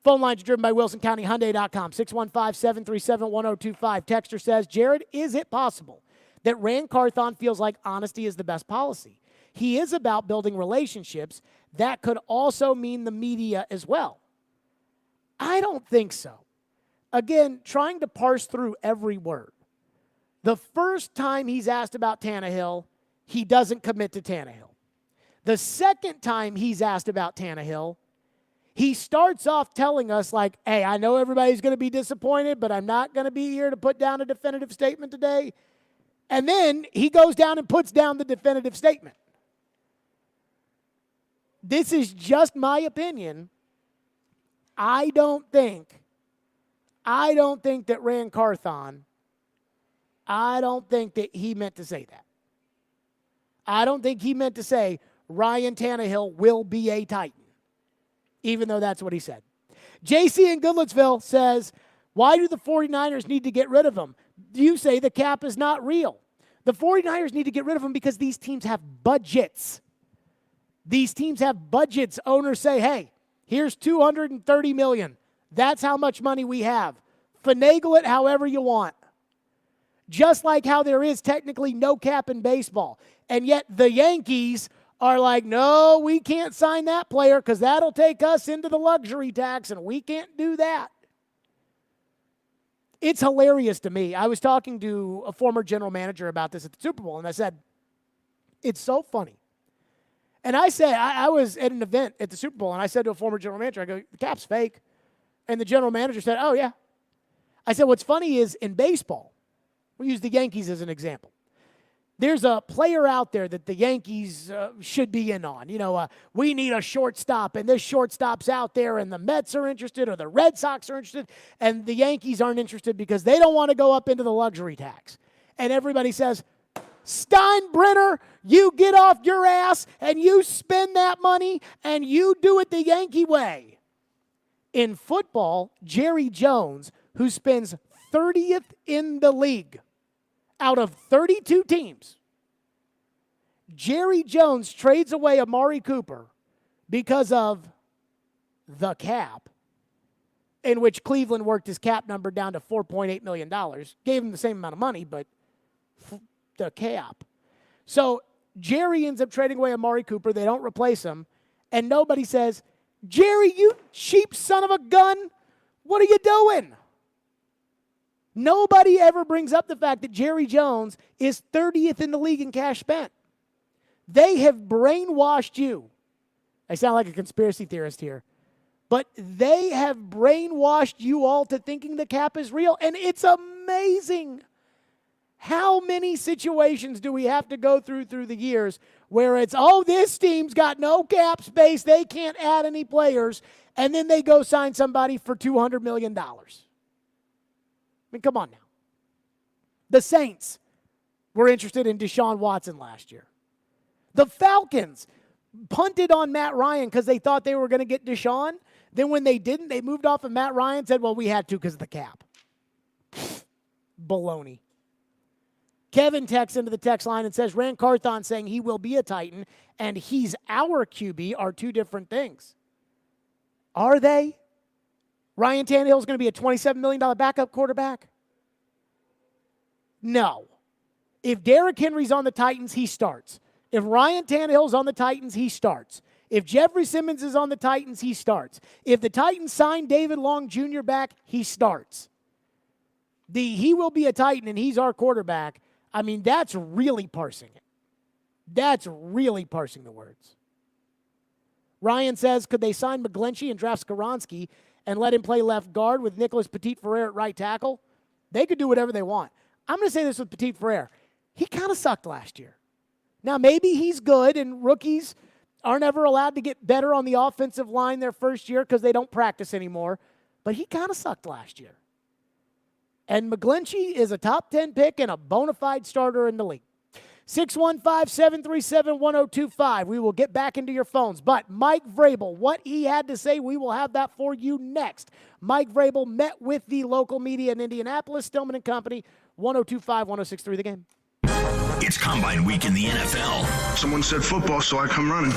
Phone lines are driven by WilsonCountyHyundai.com, 615-737-1025. Texter says, Jared, is it possible that Rand Carthon feels like honesty is the best policy? He is about building relationships. That could also mean the media as well. I don't think so. Again, trying to parse through every word. The first time he's asked about Tannehill, he doesn't commit to Tannehill. The second time he's asked about Tannehill, he starts off telling us like, hey, I know everybody's going to be disappointed, but I'm not going to be here to put down a definitive statement today. And then he goes down and puts down the definitive statement. This is just my opinion. I don't think that Rand Carthon, I don't think that he meant to say that. I don't think he meant to say Ryan Tannehill will be a Titan, even though that's what he said. JC in Goodlettsville says, why do the 49ers need to get rid of him? You say the cap is not real. The 49ers need to get rid of him because these teams have budgets. These teams have budgets. Owners say, hey, here's $230 million. That's how much money we have. Finagle it however you want. Just like how there is technically no cap in baseball. And yet the Yankees are like, no, we can't sign that player because that'll take us into the luxury tax, and we can't do that. It's hilarious to me. I was talking to a former general manager about this at the Super Bowl, and I said, it's so funny. And I said, I was at an event at the Super Bowl, and I said to a former general manager, I go, the cap's fake. And the general manager said, oh, yeah. I said, what's funny is in baseball, we'll use the Yankees as an example. There's a player out there that the Yankees should be in on. You know, we need a shortstop, and this shortstop's out there, and the Mets are interested, or the Red Sox are interested, and the Yankees aren't interested because they don't want to go up into the luxury tax. And everybody says, Steinbrenner, you get off your ass, and you spend that money, and you do it the Yankee way. In football, Jerry Jones, who spends 30th in the league out of 32 teams, Jerry Jones trades away Amari Cooper because of the cap, in which Cleveland worked his cap number down to $4.8 million. Gave him the same amount of money, but the cap. So Jerry ends up trading away Amari Cooper. They don't replace him. And nobody says, Jerry, you cheap son of a gun, what are you doing? Nobody ever brings up the fact that Jerry Jones is 30th in the league in cash spent. They have brainwashed you. I sound like a conspiracy theorist here. But they have brainwashed you all to thinking the cap is real. And it's amazing. How many situations do we have to go through the years where it's, oh, this team's got no cap space, they can't add any players, and then they go sign somebody for $200 million. I mean, come on now. The Saints were interested in Deshaun Watson last year. The Falcons punted on Matt Ryan because they thought they were going to get Deshaun. Then when they didn't, they moved off of Matt Ryan and said, well, we had to because of the cap. Baloney. Kevin texts into the text line and says, Rand Carthon saying he will be a Titan and he's our QB are two different things. Are they? Ryan Tannehill is going to be a $27 million backup quarterback? No. If Derrick Henry's on the Titans, he starts. If Ryan Tannehill's on the Titans, he starts. If Jeffrey Simmons is on the Titans, he starts. If the Titans sign David Long Jr. back, he starts. He will be a Titan and he's our quarterback. I mean, that's really parsing it. That's really parsing the words. Ryan says, could they sign McGlinchey and draft Skoronski and let him play left guard with Nicholas Petit-Frere at right tackle? They could do whatever they want. I'm going to say this with Petit-Frere. He kind of sucked last year. Now, maybe he's good, and rookies aren't ever allowed to get better on the offensive line their first year because they don't practice anymore. But he kind of sucked last year. And McGlinchey is a top 10 pick and a bona fide starter in the league. 615-737-1025. We will get back into your phones. But Mike Vrabel, what he had to say, we will have that for you next. Mike Vrabel met with the local media in Indianapolis, Stillman & Company, 102.5, 106.3 The Game.
It's Combine Week in the NFL.
Someone said football, so I come running.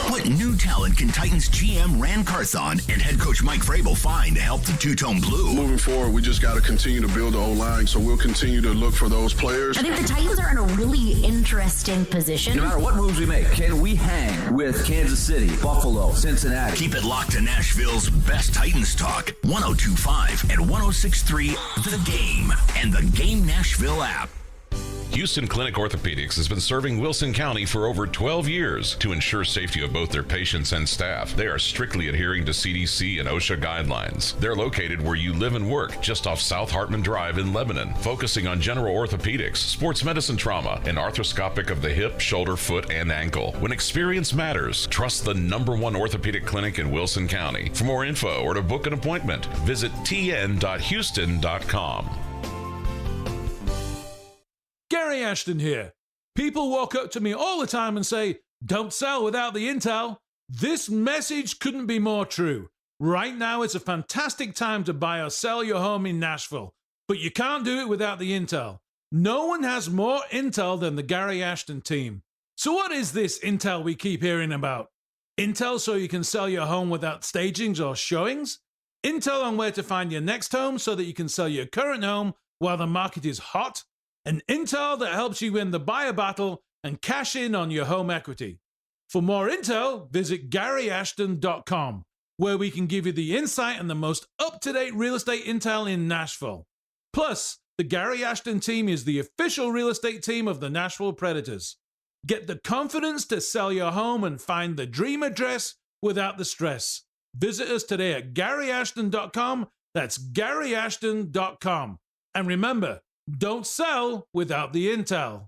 What new talent can Titans GM Rand Carthon and head coach Mike Vrabel find to help the two-tone blue?
Moving forward, we just got to continue to build the O-line, so we'll continue to look for those players.
I think the Titans are in a really interesting position.
No matter what moves we make, can we hang with Kansas City, Buffalo, Cincinnati?
Keep it locked to Nashville's best Titans talk, 102.5 and 106.3 The Game and the Game Nashville app.
Houston Clinic Orthopedics has been serving Wilson County for over 12 years to ensure safety of both their patients and staff. They are strictly adhering to CDC and OSHA guidelines. They're located where you live and work, just off South Hartman Drive in Lebanon, focusing on general orthopedics, sports medicine trauma, and arthroscopic of the hip, shoulder, foot, and ankle. When experience matters, trust the #1 orthopedic clinic in Wilson County. For more info or to book an appointment, visit tn.houston.com.
Gary Ashton here. People walk up to me all the time and say, don't sell without the intel. This message couldn't be more true. Right now, it's a fantastic time to buy or sell your home in Nashville, but you can't do it without the intel. No one has more intel than the Gary Ashton team. So what is this intel we keep hearing about? Intel so you can sell your home without stagings or showings? Intel on where to find your next home so that you can sell your current home while the market is hot? An intel that helps you win the buyer battle and cash in on your home equity. For more intel, visit GaryAshton.com, where we can give you the insight and the most up-to-date real estate intel in Nashville. Plus, the Gary Ashton team is the official real estate team of the Nashville Predators. Get the confidence to sell your home and find the dream address without the stress. Visit us today at GaryAshton.com. That's GaryAshton.com. And remember, don't sell without the intel.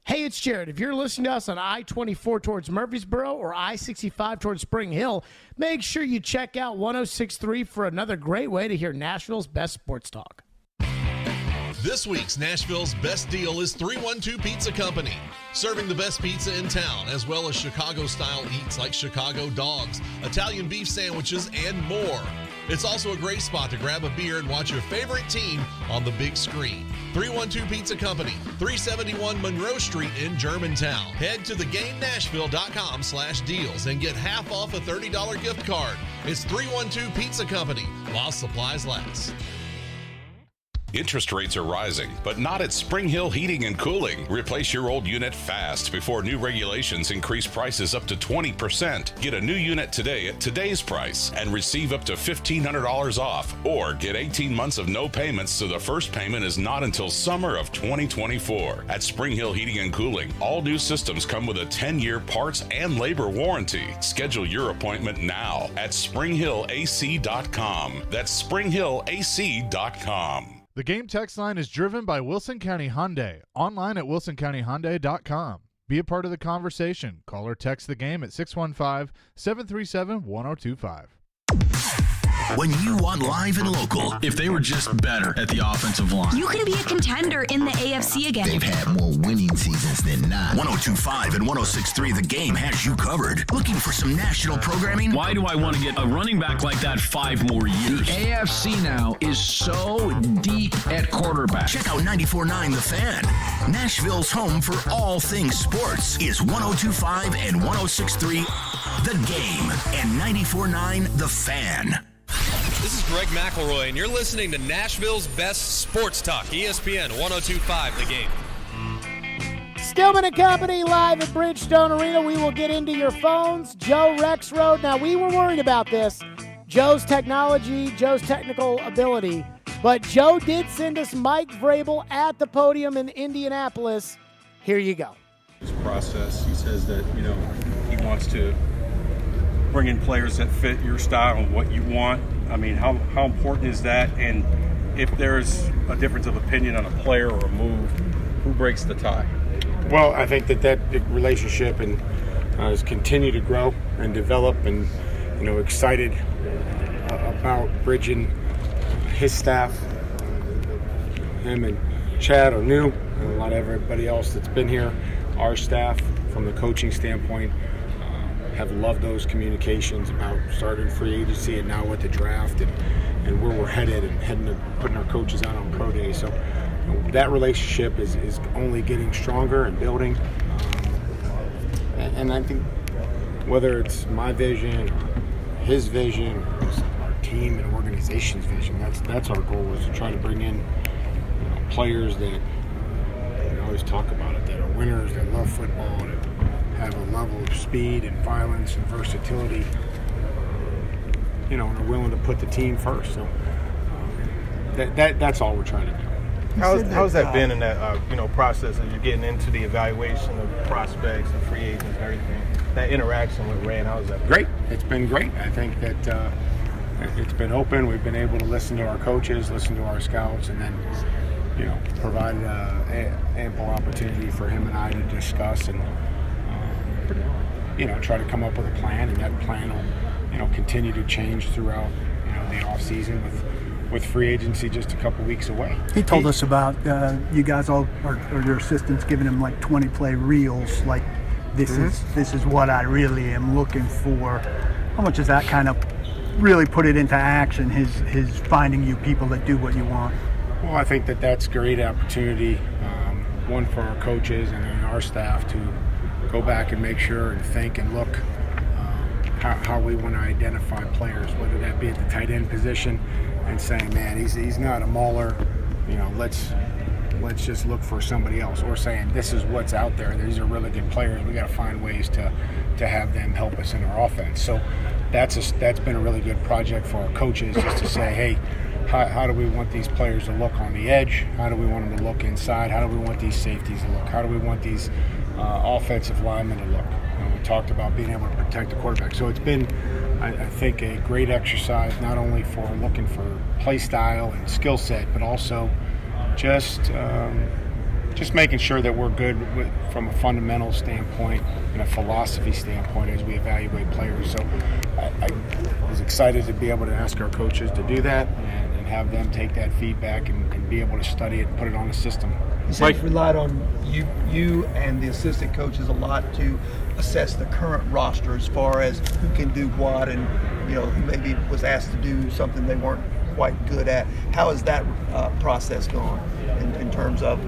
Hey, it's Jared. If you're listening to us on I-24 towards Murfreesboro or I-65 towards Spring Hill, make sure you check out 106.3 for another great way to hear Nashville's best sports talk.
This week's Nashville's best deal is 312 Pizza Company, serving the best pizza in town, as well as Chicago-style eats like Chicago dogs, Italian beef sandwiches, and more. It's also a great spot to grab a beer and watch your favorite team on the big screen. 312 Pizza Company, 371 Monroe Street in Germantown. Head to theGameNashville.com/deals and get half off a $30 gift card. It's 312 Pizza Company, while supplies last.
Interest rates are rising, but not at Spring Hill Heating and Cooling. Replace your old unit fast before new regulations increase prices up to 20%. Get a new unit today at today's price and receive up to $1,500 off. Or get 18 months of no payments, so the first payment is not until summer of 2024. At Spring Hill Heating and Cooling, all new systems come with a 10-year parts and labor warranty. Schedule your appointment now at springhillac.com. That's springhillac.com.
The Game text line is driven by Wilson County Hyundai. Online at wilsoncountyhyundai.com. Be a part of the conversation. Call or text the Game at 615-737-1025.
When you want live and local, if they were just better at the offensive line,
You can be a contender in the AFC again.
they've had more winning seasons than not. 102.5 and 106.3, The Game has you covered. Looking for some national programming?
Why do I want to get a running back like that 5 more years?
The AFC now is so deep at quarterback.
Check out 94.9 The Fan. Nashville's home for all things sports is 102.5 and 106.3 The Game and 94.9 The Fan.
This is Greg McElroy, and you're listening to Nashville's best sports talk, ESPN 102.5 The Game.
Stillman and Company live at Bridgestone Arena. We will get into your phones. Joe Rexroad. Now, we were worried about this. Joe's technology, Joe's technical ability. But Joe did send us Mike Vrabel at the podium in Indianapolis. Here you go.
This process, he says that, he wants to bring in players that fit your style and what you want. I mean, how important is that? And if there's a difference of opinion on a player or a move, who breaks the tie?
Well, I think that relationship and has continued to grow and develop, and excited about bridging his staff, him and Chad O'New, and a lot of everybody else that's been here. Our staff, from the coaching standpoint, have loved those communications about starting free agency and now with the draft and where we're headed and putting our coaches out on pro day. So that relationship is only getting stronger and building. And I think whether it's my vision or his vision or our team and organization's vision, that's our goal, is to try to bring in players that we always talk about it, that are winners, that love football, that have a level of speed and violence and versatility, and are willing to put the team first. So that's all we're trying to do.
How's that been in that process as you're getting into the evaluation of prospects and free agents and everything? That interaction with Ray, how's that been?
Great. It's been great. I think that it's been open. We've been able to listen to our coaches, listen to our scouts, and then provide ample opportunity for him and I to discuss and try to come up with a plan, and that plan will continue to change throughout the off season with free agency just a couple weeks away.
He told us about you guys all or your assistants giving him like 20 play reels, like this is what I really am looking for. How much does that kind of really put it into action, his finding you people that do what you want?
Well, I think that's great opportunity, one for our coaches and then our staff to go back and make sure and think and look how we want to identify players, whether that be at the tight end position and saying, man, he's not a mauler, let's just look for somebody else, or saying this is what's out there, these are really good players, we got to find ways to have them help us in our offense. So that's been a really good project for our coaches, just to say, hey, how do we want these players to look on the edge? How do we want them to look inside? How do we want these safeties to look? How do we want these offensive linemen to look? We talked about being able to protect the quarterback. So it's been, I think, a great exercise, not only for looking for play style and skill set, but also just making sure that we're good from a fundamental standpoint and a philosophy standpoint as we evaluate players. So I was excited to be able to ask our coaches to do that and have them take that feedback and be able to study it and put it on the system.
He said he's relied on you and the assistant coaches a lot to assess the current roster as far as who can do what, and who maybe was asked to do something they weren't quite good at. How has that process gone in terms of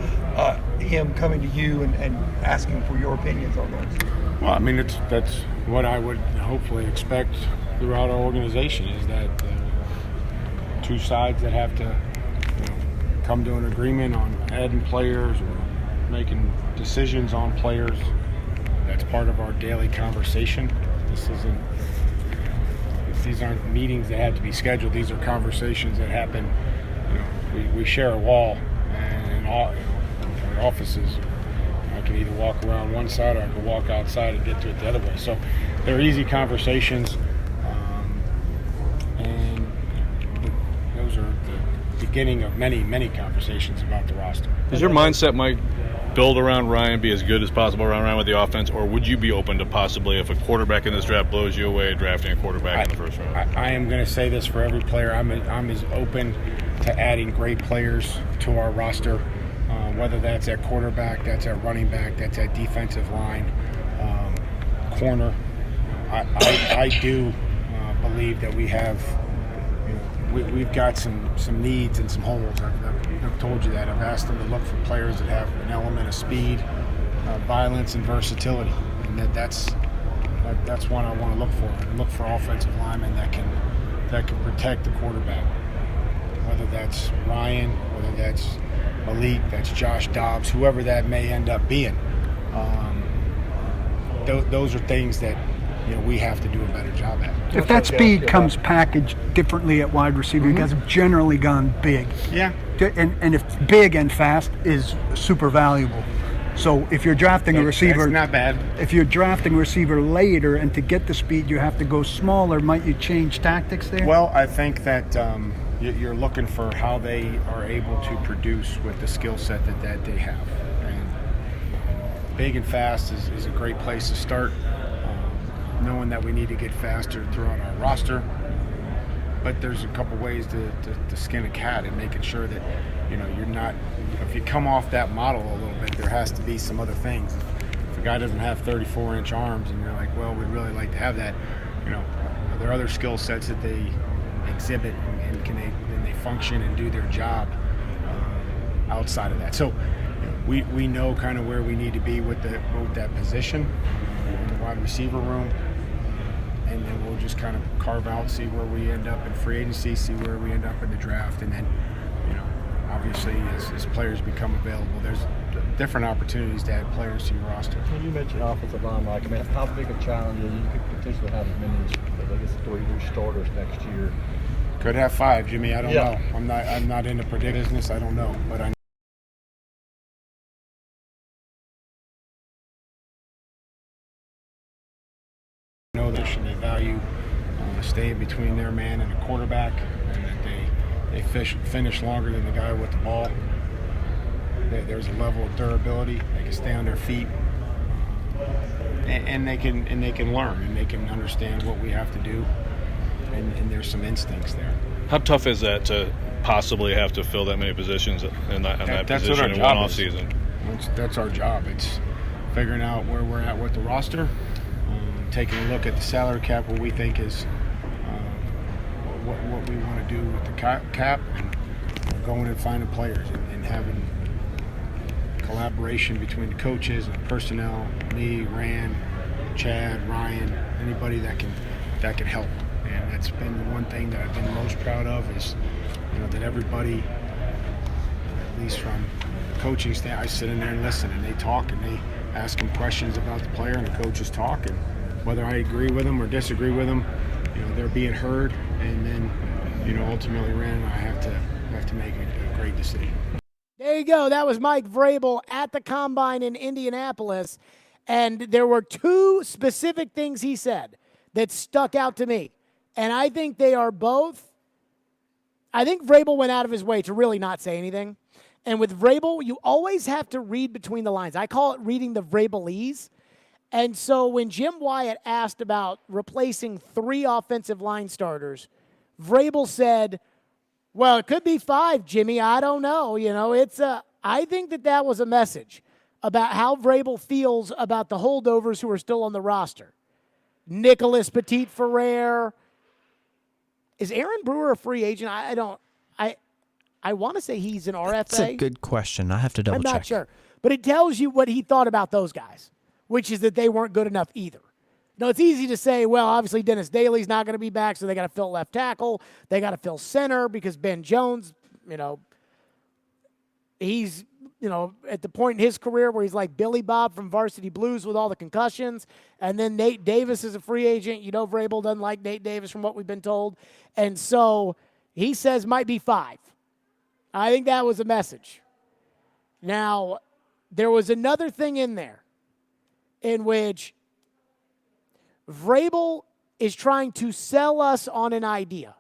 him coming to you and asking for your opinions on those?
Well, I mean, that's what I would hopefully expect throughout our organization, is that two sides that have to come to an agreement on adding players or making decisions on players. That's part of our daily conversation. These aren't meetings that have to be scheduled. These are conversations that happen. We share a wall and our offices. I can either walk around one side or I can walk outside and get to it the other way. So they're easy conversations, and those are the beginning of many, many conversations about the roster.
Is your mindset, Mike, build around Ryan, be as good as possible around Ryan with the offense, or would you be open to possibly, if a quarterback in this draft blows you away, drafting a quarterback in the first round?
I am going to say this for every player. I'm as open to adding great players to our roster, whether that's at quarterback, that's at running back, that's at defensive line, corner. I do believe that we have, we've got some needs and some holes. I've told you that. I've asked them to look for players that have an element of speed, violence, and versatility, and that's what I want to look for. And look for offensive linemen that can protect the quarterback. Whether that's Ryan, whether that's Malik, that's Josh Dobbs, whoever that may end up being. Those are things that we have to do a better job at.
If that speed comes packaged differently at wide receiver, you guys have generally gone big.
Yeah.
And if big and fast is super valuable. So if you're drafting a receiver,
that's not bad.
If you're drafting a receiver later and to get the speed you have to go smaller, might you change tactics there?
Well, I think that you're looking for how they are able to produce with the skill set that they have. And big and fast is a great place to start. Knowing that we need to get faster throughout our roster, but there's a couple ways to skin a cat, and making sure that you're not, if you come off that model a little bit, there has to be some other things. If a guy doesn't have 34-inch arms and you're like, well, we'd really like to have that, are there other skill sets that they exhibit and can they function and do their job outside of that? So we know kind of where we need to be with that position in the wide receiver room. And then we'll just kind of carve out, see where we end up in free agency, see where we end up in the draft, and then, obviously as players become available, there's different opportunities to add players to your roster.
When you mentioned offensive line, Mike, how big a challenge is you could potentially have as many as 3 new starters next year?
Could have 5, Jimmy. I don't know. I'm not in the predict business. I don't know, but I know they value staying between their man and the quarterback, and that they finish longer than the guy with the ball. There's a level of durability. They can stay on their feet, and they can learn, and they can understand what we have to do, and there's some instincts there.
How tough is that to possibly have to fill that many positions in that position in one off season?
That's our job. It's figuring out where we're at with the roster, taking a look at the salary cap, what we think is what we want to do with the cap, and going and finding players and having collaboration between the coaches and the personnel, me, Rand, Chad, Ryan, anybody that can help. And that's been the one thing that I've been most proud of, is that everybody, at least from coaching staff, I sit in there and listen, and they talk, and they ask them questions about the player, and the coaches talk, and whether I agree with them or disagree with them, they're being heard, and then ultimately Rand and I have to make a great decision.
There you go. That was Mike Vrabel at the Combine in Indianapolis, and there were 2 specific things he said that stuck out to me, and I think they are both. I think Vrabel went out of his way to really not say anything, and with Vrabel, you always have to read between the lines. I call it reading the Vrabelese. And so when Jim Wyatt asked about replacing 3 offensive line starters, Vrabel said, Well, it could be 5, Jimmy. I don't know. I think that was a message about how Vrabel feels about the holdovers who are still on the roster. Nicholas Petit-Ferrer. Is Aaron Brewer a free agent? I want to say he's an RFA.
That's a good question. I have to double check.
I'm not sure. But it tells you what he thought about those guys, which is that they weren't good enough either. Now, it's easy to say, well, obviously Dennis Daly's not going to be back, so they got to fill left tackle. They got to fill center because Ben Jones, he's, at the point in his career where he's like Billy Bob from Varsity Blues with all the concussions. And then Nate Davis is a free agent. Vrabel doesn't like Nate Davis from what we've been told. And so he says might be 5. I think that was a message. Now, there was another thing in there in which Vrabel is trying to sell us on an idea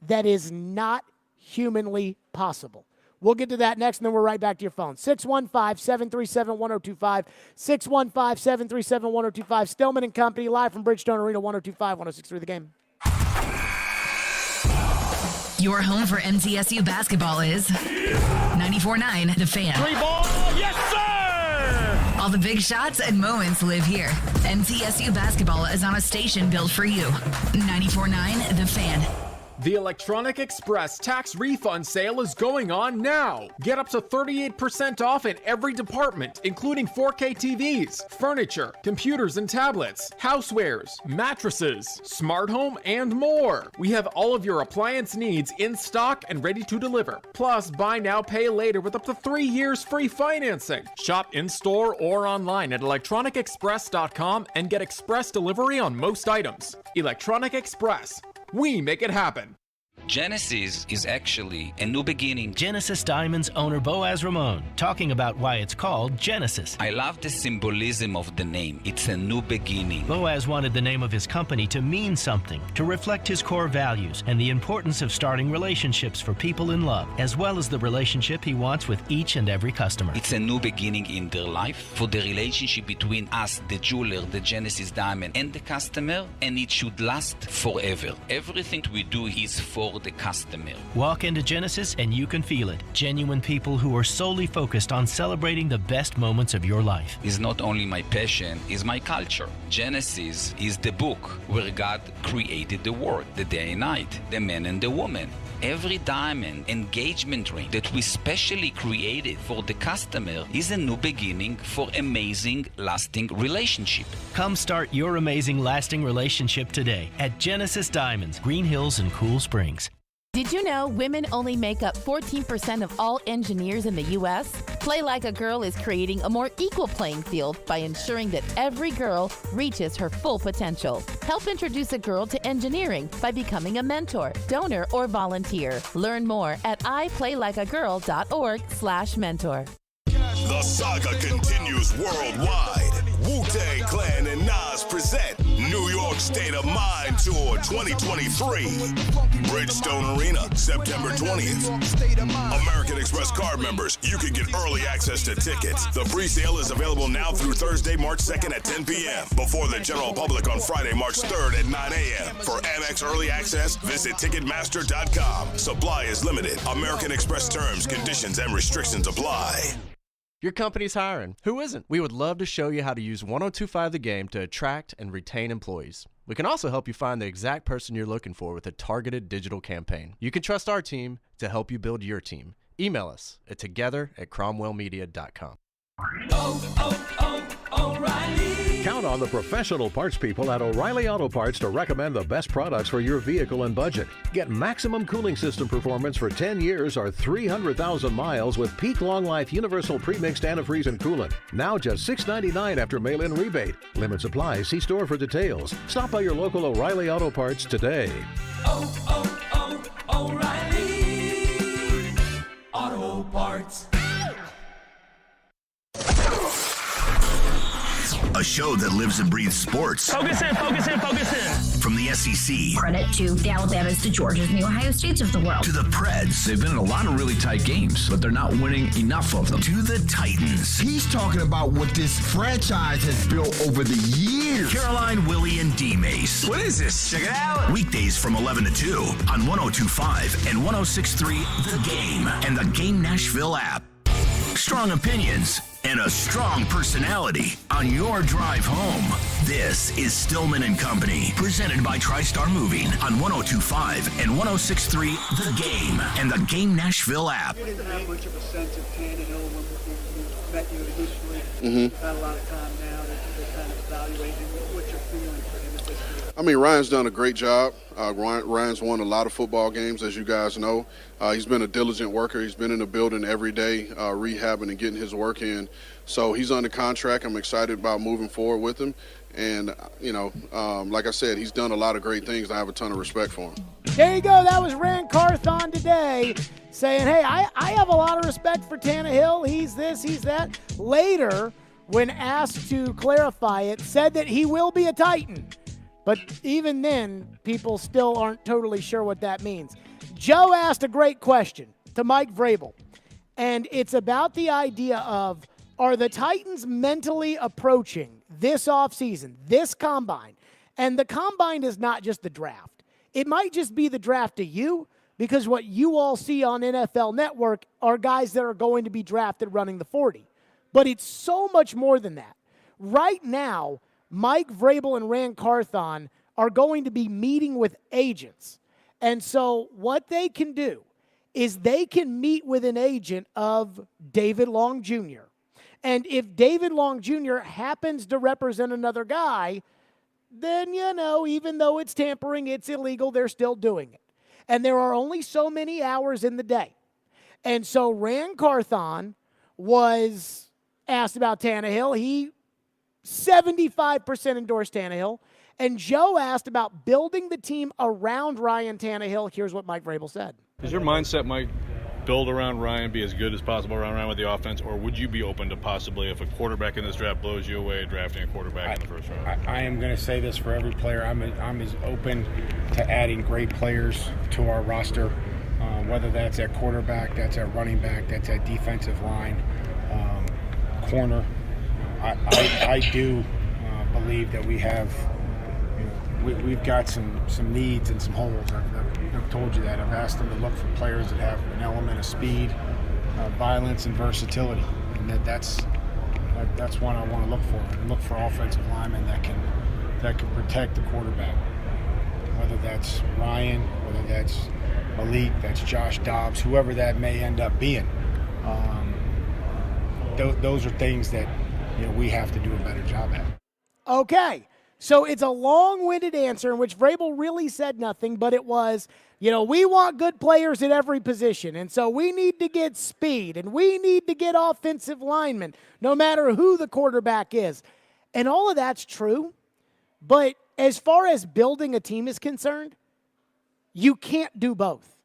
that is not humanly possible. We'll get to that next, and then we're right back to your phone. 615-737-1025. 615-737-1025. Stillman and Company, live from Bridgestone Arena, 102.5, 106.3 The Game.
Your home for NCSU basketball is 94.9 The Fan.
3 ball, yes sir!
All the big shots and moments live here. NCSU basketball is on a station built for you. 94.9 The Fan.
The Electronic Express tax refund sale is going on now. Get up to 38% off in every department, including 4K TVs, furniture, computers and tablets, housewares, mattresses, smart home, and more. We have all of your appliance needs in stock and ready to deliver. Plus, buy now, pay later with up to 3 years free financing. Shop in-store or online at electronicexpress.com and get express delivery on most items. Electronic Express. We make it happen.
Genesis is actually a new beginning.
Genesis Diamonds owner Boaz Ramon talking about why it's called Genesis.
I love the symbolism of the name. It's a new beginning.
Boaz wanted the name of his company to mean something, to reflect his core values and the importance of starting relationships for people in love, as well as the relationship he wants with each and every customer.
It's a new beginning in their life for the relationship between us, the jeweler, the Genesis Diamond, and the customer, and it should last forever. Everything we do is for the customer.
Walk into Genesis and you can feel it. Genuine people who are solely focused on celebrating the best moments of your life.
It's not only my passion, it's my culture. Genesis is the book where God created the world, the day and night, the man and the woman. Every diamond engagement ring that we specially created for the customer is a new beginning for amazing, lasting relationship.
Come start your amazing, lasting relationship today at Genesis Diamonds, Green Hills and Cool Springs.
Did you know women only make up 14% of all engineers in the U.S.? Play Like a Girl is creating a more equal playing field by ensuring that every girl reaches her full potential. Help introduce a girl to engineering by becoming a mentor, donor, or volunteer. Learn more at iplaylikeagirl.org/mentor.
The saga continues worldwide. Wu-Tang Clan and Nas present New York State of Mind Tour 2023. Bridgestone Arena, September 20th. American Express card members, you can get early access to tickets. The pre-sale is available now through Thursday, March 2nd at 10 p.m. Before the general public on Friday, March 3rd at 9 a.m. For Amex early access, visit Ticketmaster.com. Supply is limited. American Express terms, conditions, and restrictions apply.
Your company's hiring. Who isn't? We would love to show you how to use 102.5 The Game to attract and retain employees. We can also help you find the exact person you're looking for with a targeted digital campaign. You can trust our team to help you build your team. Email us at together@cromwellmedia.com.
O'Reilly. Count on the professional parts people at O'Reilly Auto Parts to recommend the best products for your vehicle and budget. Get maximum cooling system performance for 10 years or 300,000 miles with Peak Long Life Universal Premixed Antifreeze and Coolant. Now just $6.99 after mail-in rebate. Limit supply. See store for details. Stop by your local O'Reilly Auto Parts today.
O'Reilly Auto Parts.
A show that lives and breathes sports.
Focus in, focus in, focus in.
From the the SEC.
Credit to the Alabamas, the Georgias, and the Ohio States of the world.
To the Preds.
They've been in a lot of really tight games, but they're not winning enough of them.
To the Titans.
He's talking about what this franchise has built over the years.
Caroline, Willie, and D-Mace.
What is this? Check it out.
Weekdays from 11 to 2 on 102.5 and 106.3 The Game and the Game Nashville app. Strong opinions and a strong personality on your drive home. This is Stillman and Company, presented by TriStar Moving on 102.5 and 106.3 The Game and the Game Nashville app.
You didn't have much of a sense of Tannehill when we met you initially. You've had a lot of time now to kind of evaluate him. What's your feeling for him at this point?
I mean, Ryan's done a great job. Ryan's won a lot of football games, as you guys know. He's been a diligent worker. He's been in the building every day, rehabbing and getting his work in. So he's under contract. I'm excited about moving forward with him. And, like I said, he's done a lot of great things. I have a ton of respect for him.
There you go. That was Rand Carthon today saying, hey, I have a lot of respect for Tannehill. He's this, he's that. Later, when asked to clarify it, said that he will be a Titan. But even then, people still aren't totally sure what that means. Joe asked a great question to Mike Vrabel, and it's about the idea of, are the Titans mentally approaching this offseason, this combine? And the combine is not just the draft. It might just be the draft to you, because what you all see on NFL Network are guys that are going to be drafted running the 40. But it's so much more than that. Right now, Mike Vrabel and Rand Carthon are going to be meeting with agents. And so what they can do is they can meet with an agent of David Long Jr. And if David Long Jr. happens to represent another guy, then, even though it's tampering, it's illegal, they're still doing it. And there are only so many hours in the day. And so Rand Carthon was asked about Tannehill. He 75% endorsed Tannehill. And Joe asked about building the team around Ryan Tannehill. Here's what Mike Vrabel said.
Is your mindset, Mike, build around Ryan, be as good as possible around Ryan with the offense, or would you be open to possibly, if a quarterback in this draft blows you away, drafting a quarterback in the first round?
I am going to say this for every player. I'm as open to adding great players to our roster, whether that's at quarterback, that's at running back, that's at defensive line, corner. I do believe that we have, we've got some needs and some holes. I've told you that. I've asked them to look for players that have an element of speed, violence, and versatility, and that's one I want to look for. And look for offensive linemen that can protect the quarterback. Whether that's Ryan, whether that's Malik, that's Josh Dobbs, whoever that may end up being. Those are things that we have to do a better job at.
Okay. So it's a long-winded answer in which Vrabel really said nothing, but it was, we want good players at every position, and so we need to get speed, and we need to get offensive linemen, no matter who the quarterback is. And all of that's true, but as far as building a team is concerned, you can't do both.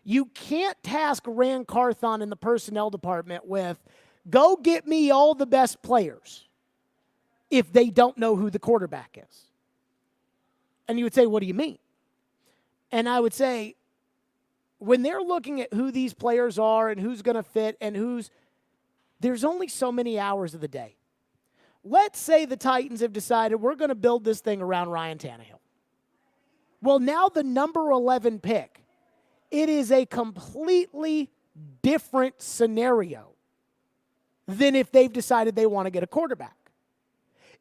You can't task Rand Carthon in the personnel department with, go get me all the best players, if they don't know who the quarterback is. And you would say, what do you mean? And I would say, when they're looking at who these players are and who's going to fit and there's only so many hours of the day. Let's say the Titans have decided we're going to build this thing around Ryan Tannehill. Well, now the number 11 pick, it is a completely different scenario than if they've decided they want to get a quarterback.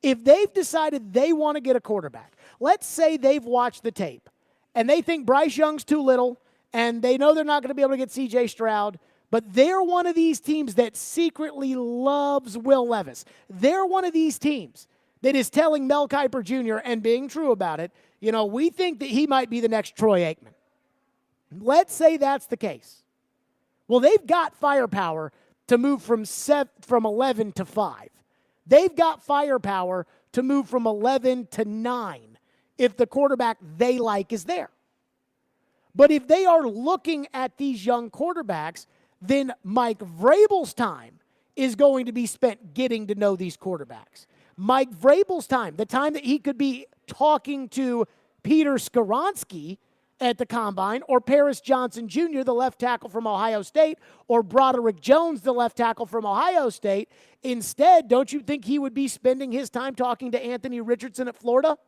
If they've decided they want to get a quarterback, let's say they've watched the tape and they think Bryce Young's too little and they know they're not going to be able to get C.J. Stroud, but they're one of these teams that secretly loves Will Levis. They're one of these teams that is telling Mel Kiper Jr. and being true about it, we think that he might be the next Troy Aikman. Let's say that's the case. Well, they've got firepower to move from 11 to 5. They've got firepower to move from 11 to 9 if the quarterback they like is there. But if they are looking at these young quarterbacks, then Mike Vrabel's time is going to be spent getting to know these quarterbacks. Mike Vrabel's time, the time that he could be talking to Peter Skoronski at the Combine, or Paris Johnson Jr., the left tackle from Ohio State, or Broderick Jones, the left tackle from Ohio State. Instead, don't you think he would be spending his time talking to Anthony Richardson at Florida?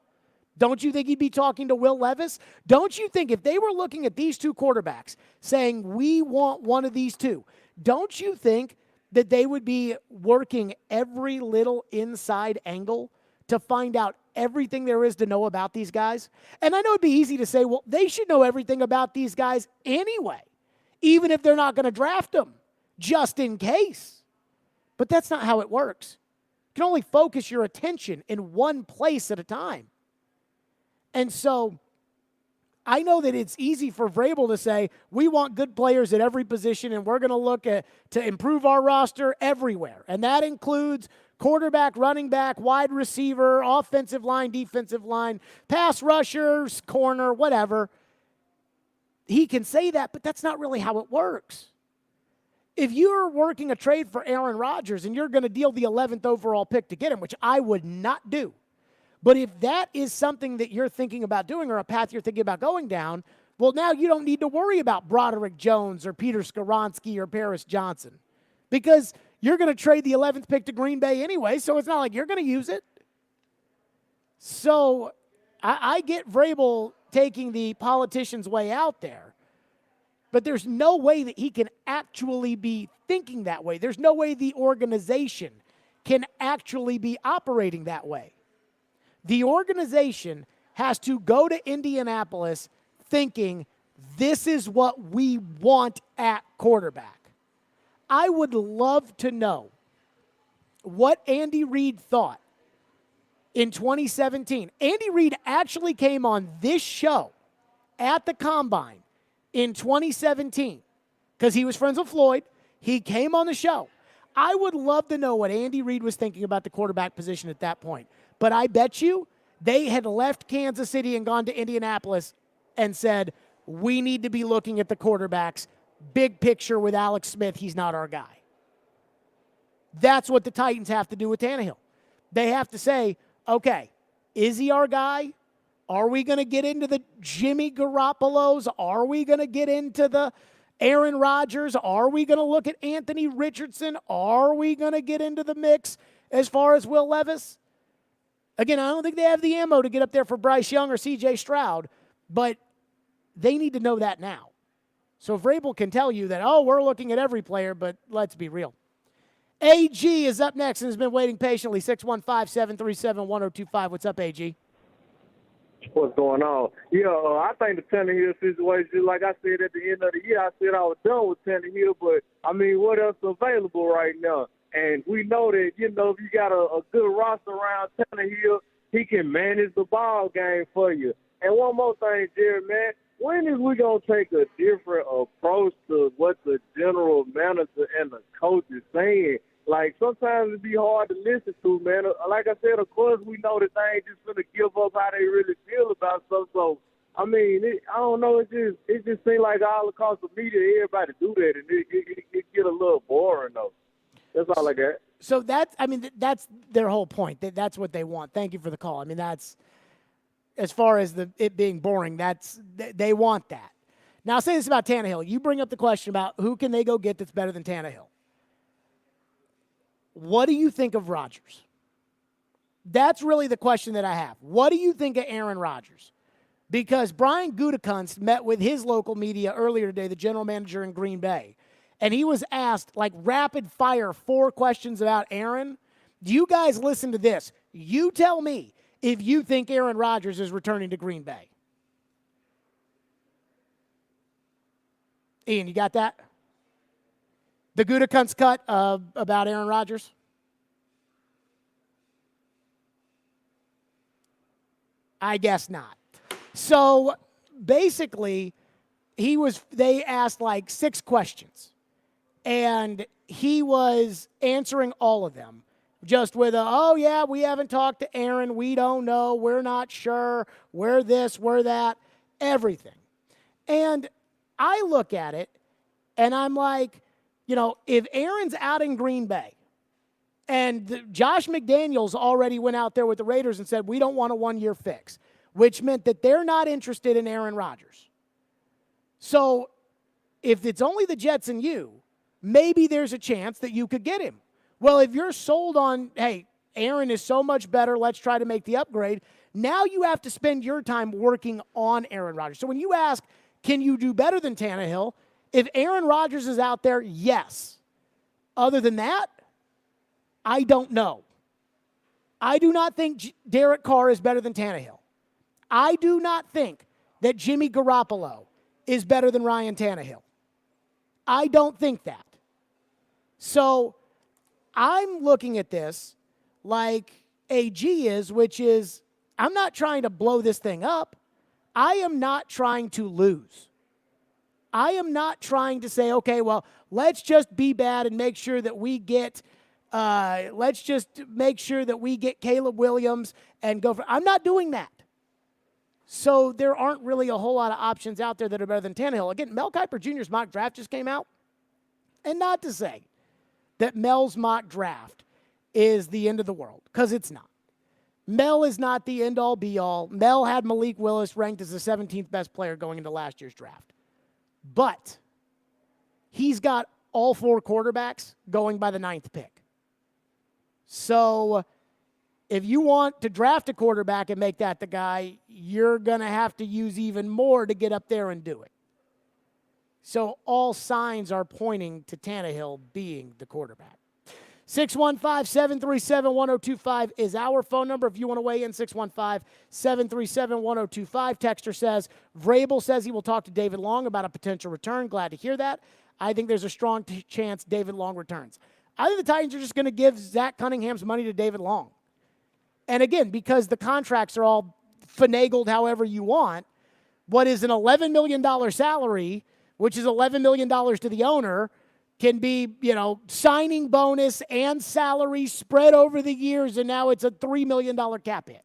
Don't you think he'd be talking to Will Levis? Don't you think if they were looking at these two quarterbacks saying, we want one of these two, don't you think that they would be working every little inside angle to find out everything there is to know about these guys? And I know it'd be easy to say, well, they should know everything about these guys anyway, even if they're not going to draft them, just in case. But that's not how it works. You can only focus your attention in one place at a time. And so I know that it's easy for Vrabel to say, we want good players at every position, and we're going to look at to improve our roster everywhere. And that includes quarterback, running back, wide receiver, offensive line, defensive line, pass rushers, corner, whatever. He can say that, but that's not really how it works. If you're working a trade for Aaron Rodgers and you're going to deal the 11th overall pick to get him, which I would not do, but if that is something that you're thinking about doing or a path you're thinking about going down, well, now you don't need to worry about Broderick Jones or Peter Skoronski or Paris Johnson because you're going to trade the 11th pick to Green Bay anyway, so it's not like you're going to use it. So I get Vrabel taking the politician's way out there, but there's no way that he can actually be thinking that way. There's no way the organization can actually be operating that way. The organization has to go to Indianapolis thinking, this is what we want at quarterback. I would love to know what Andy Reid thought in 2017. Andy Reid actually came on this show at the Combine in 2017 because he was friends with Floyd. He came on the show. I would love to know what Andy Reid was thinking about the quarterback position at that point. But I bet you they had left Kansas City and gone to Indianapolis and said, we need to be looking at the quarterbacks. Big picture with Alex Smith, he's not our guy. That's what the Titans have to do with Tannehill. They have to say, okay, is he our guy? Are we going to get into the Jimmy Garoppolos? Are we going to get into the Aaron Rodgers? Are we going to look at Anthony Richardson? Are we going to get into the mix as far as Will Levis? Again, I don't think they have the ammo to get up there for Bryce Young or C.J. Stroud, but they need to know that now. So Vrabel can tell you that, oh, we're looking at every player, but let's be real. AG is up next and has been waiting patiently. 615-737-1025. What's up, AG?
What's going on? Yeah, I think the Tannehill situation, like I said at the end of the year, I said I was done with Tannehill, but, I mean, what else is available right now? And we know that, you know, if you got a good roster around Tannehill, he can manage the ball game for you. And one more thing, Jerry, man, when is we going to take a different approach to what the general manager and the coach is saying? Like, sometimes it be hard to listen to, man. Like I said, of course, we know that they ain't just going to give up how they really feel about stuff. So, I mean, I don't know. It just seems like all across the media, everybody do that, and it get a little boring, though. That's all I got.
So that's their whole point. That's what they want. Thank you for the call. I mean, that's as far as it being boring. They want that. Now, I'll say this about Tannehill. You bring up the question about who can they go get that's better than Tannehill. What do you think of Rodgers? That's really the question that I have. What do you think of Aaron Rodgers? Because Brian Gutekunst met with his local media earlier today, the general manager in Green Bay, and he was asked, like, rapid fire 4 questions about Aaron. You guys listen to this. You tell me if you think Aaron Rodgers is returning to Green Bay. Ian, you got that? The Gutekunst cut about Aaron Rodgers? I guess not. So basically, they asked like 6 questions. And he was answering all of them just with oh, yeah, we haven't talked to Aaron. We don't know. We're not sure. We're this, we're that, everything. And I look at it, and I'm like, you know, if Aaron's out in Green Bay, and Josh McDaniels already went out there with the Raiders and said, we don't want a 1-year fix. which meant that they're not interested in Aaron Rodgers. So if it's only the Jets and you, maybe there's a chance that you could get him. Well, if you're sold on, hey, Aaron is so much better, let's try to make the upgrade, now you have to spend your time working on Aaron Rodgers. So when you ask, can you do better than Tannehill? If Aaron Rodgers is out there, yes. Other than that, I don't know. I do not think Derek Carr is better than Tannehill. I do not think that Jimmy Garoppolo is better than Ryan Tannehill. I don't think that. So I'm looking at this like AG is, which is, I'm not trying to blow this thing up. I am not trying to lose. I am not trying to say, okay, well, let's just be bad and make sure that we get Caleb Williams and go for. I'm not doing that. So there aren't really a whole lot of options out there that are better than Tannehill. Again, Mel Kiper Jr.'s mock draft just came out. And not to say that Mel's mock draft is the end of the world, because it's not. Mel is not the end-all, be-all. Mel had Malik Willis ranked as the 17th best player going into last year's draft. But he's got all 4 quarterbacks going by the 9th pick. So if you want to draft a quarterback and make that the guy, you're going to have to use even more to get up there and do it. So all signs are pointing to Tannehill being the quarterback. 615-737-1025 is our phone number. If you want to weigh in, 615-737-1025. Texter says, Vrabel says he will talk to David Long about a potential return. Glad to hear that. I think there's a strong chance David Long returns. I think the Titans are just going to give Zach Cunningham's money to David Long. And again, because the contracts are all finagled however you want, what is an $11 million salary, which is $11 million to the owner, can be, signing bonus and salary spread over the years, and now it's a $3 million cap hit.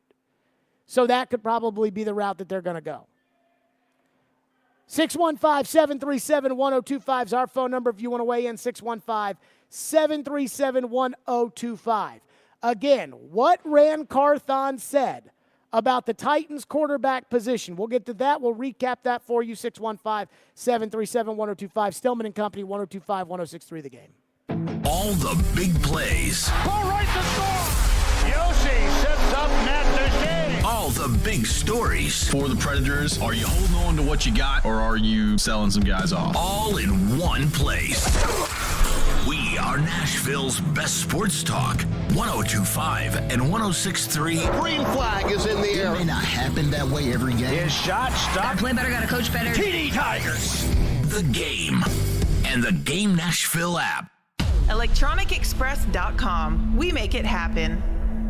So that could probably be the route that they're going to go. 615-737-1025 is our phone number if you want to weigh in, 615-737-1025. Again, what Ran Carthon said about the Titans quarterback position. We'll get to that. We'll recap that for you. 615-737-1025. Stillman and Company, 102.5-106.3 The Game.
All the big plays.
Ball right to score. Yoshi sets up Matt Duchene.
All the big stories.
For the Predators, are you holding on to what you got, or are you selling some guys off?
All in one place. We are Nashville's best sports talk. 102.5 and 106.3.
Green flag is in the air.
It may not happen that way every game.
His shot stopped.
Gotta play better, gotta coach better.
TD Tigers.
The Game and the Game Nashville app.
ElectronicExpress.com. We make it happen.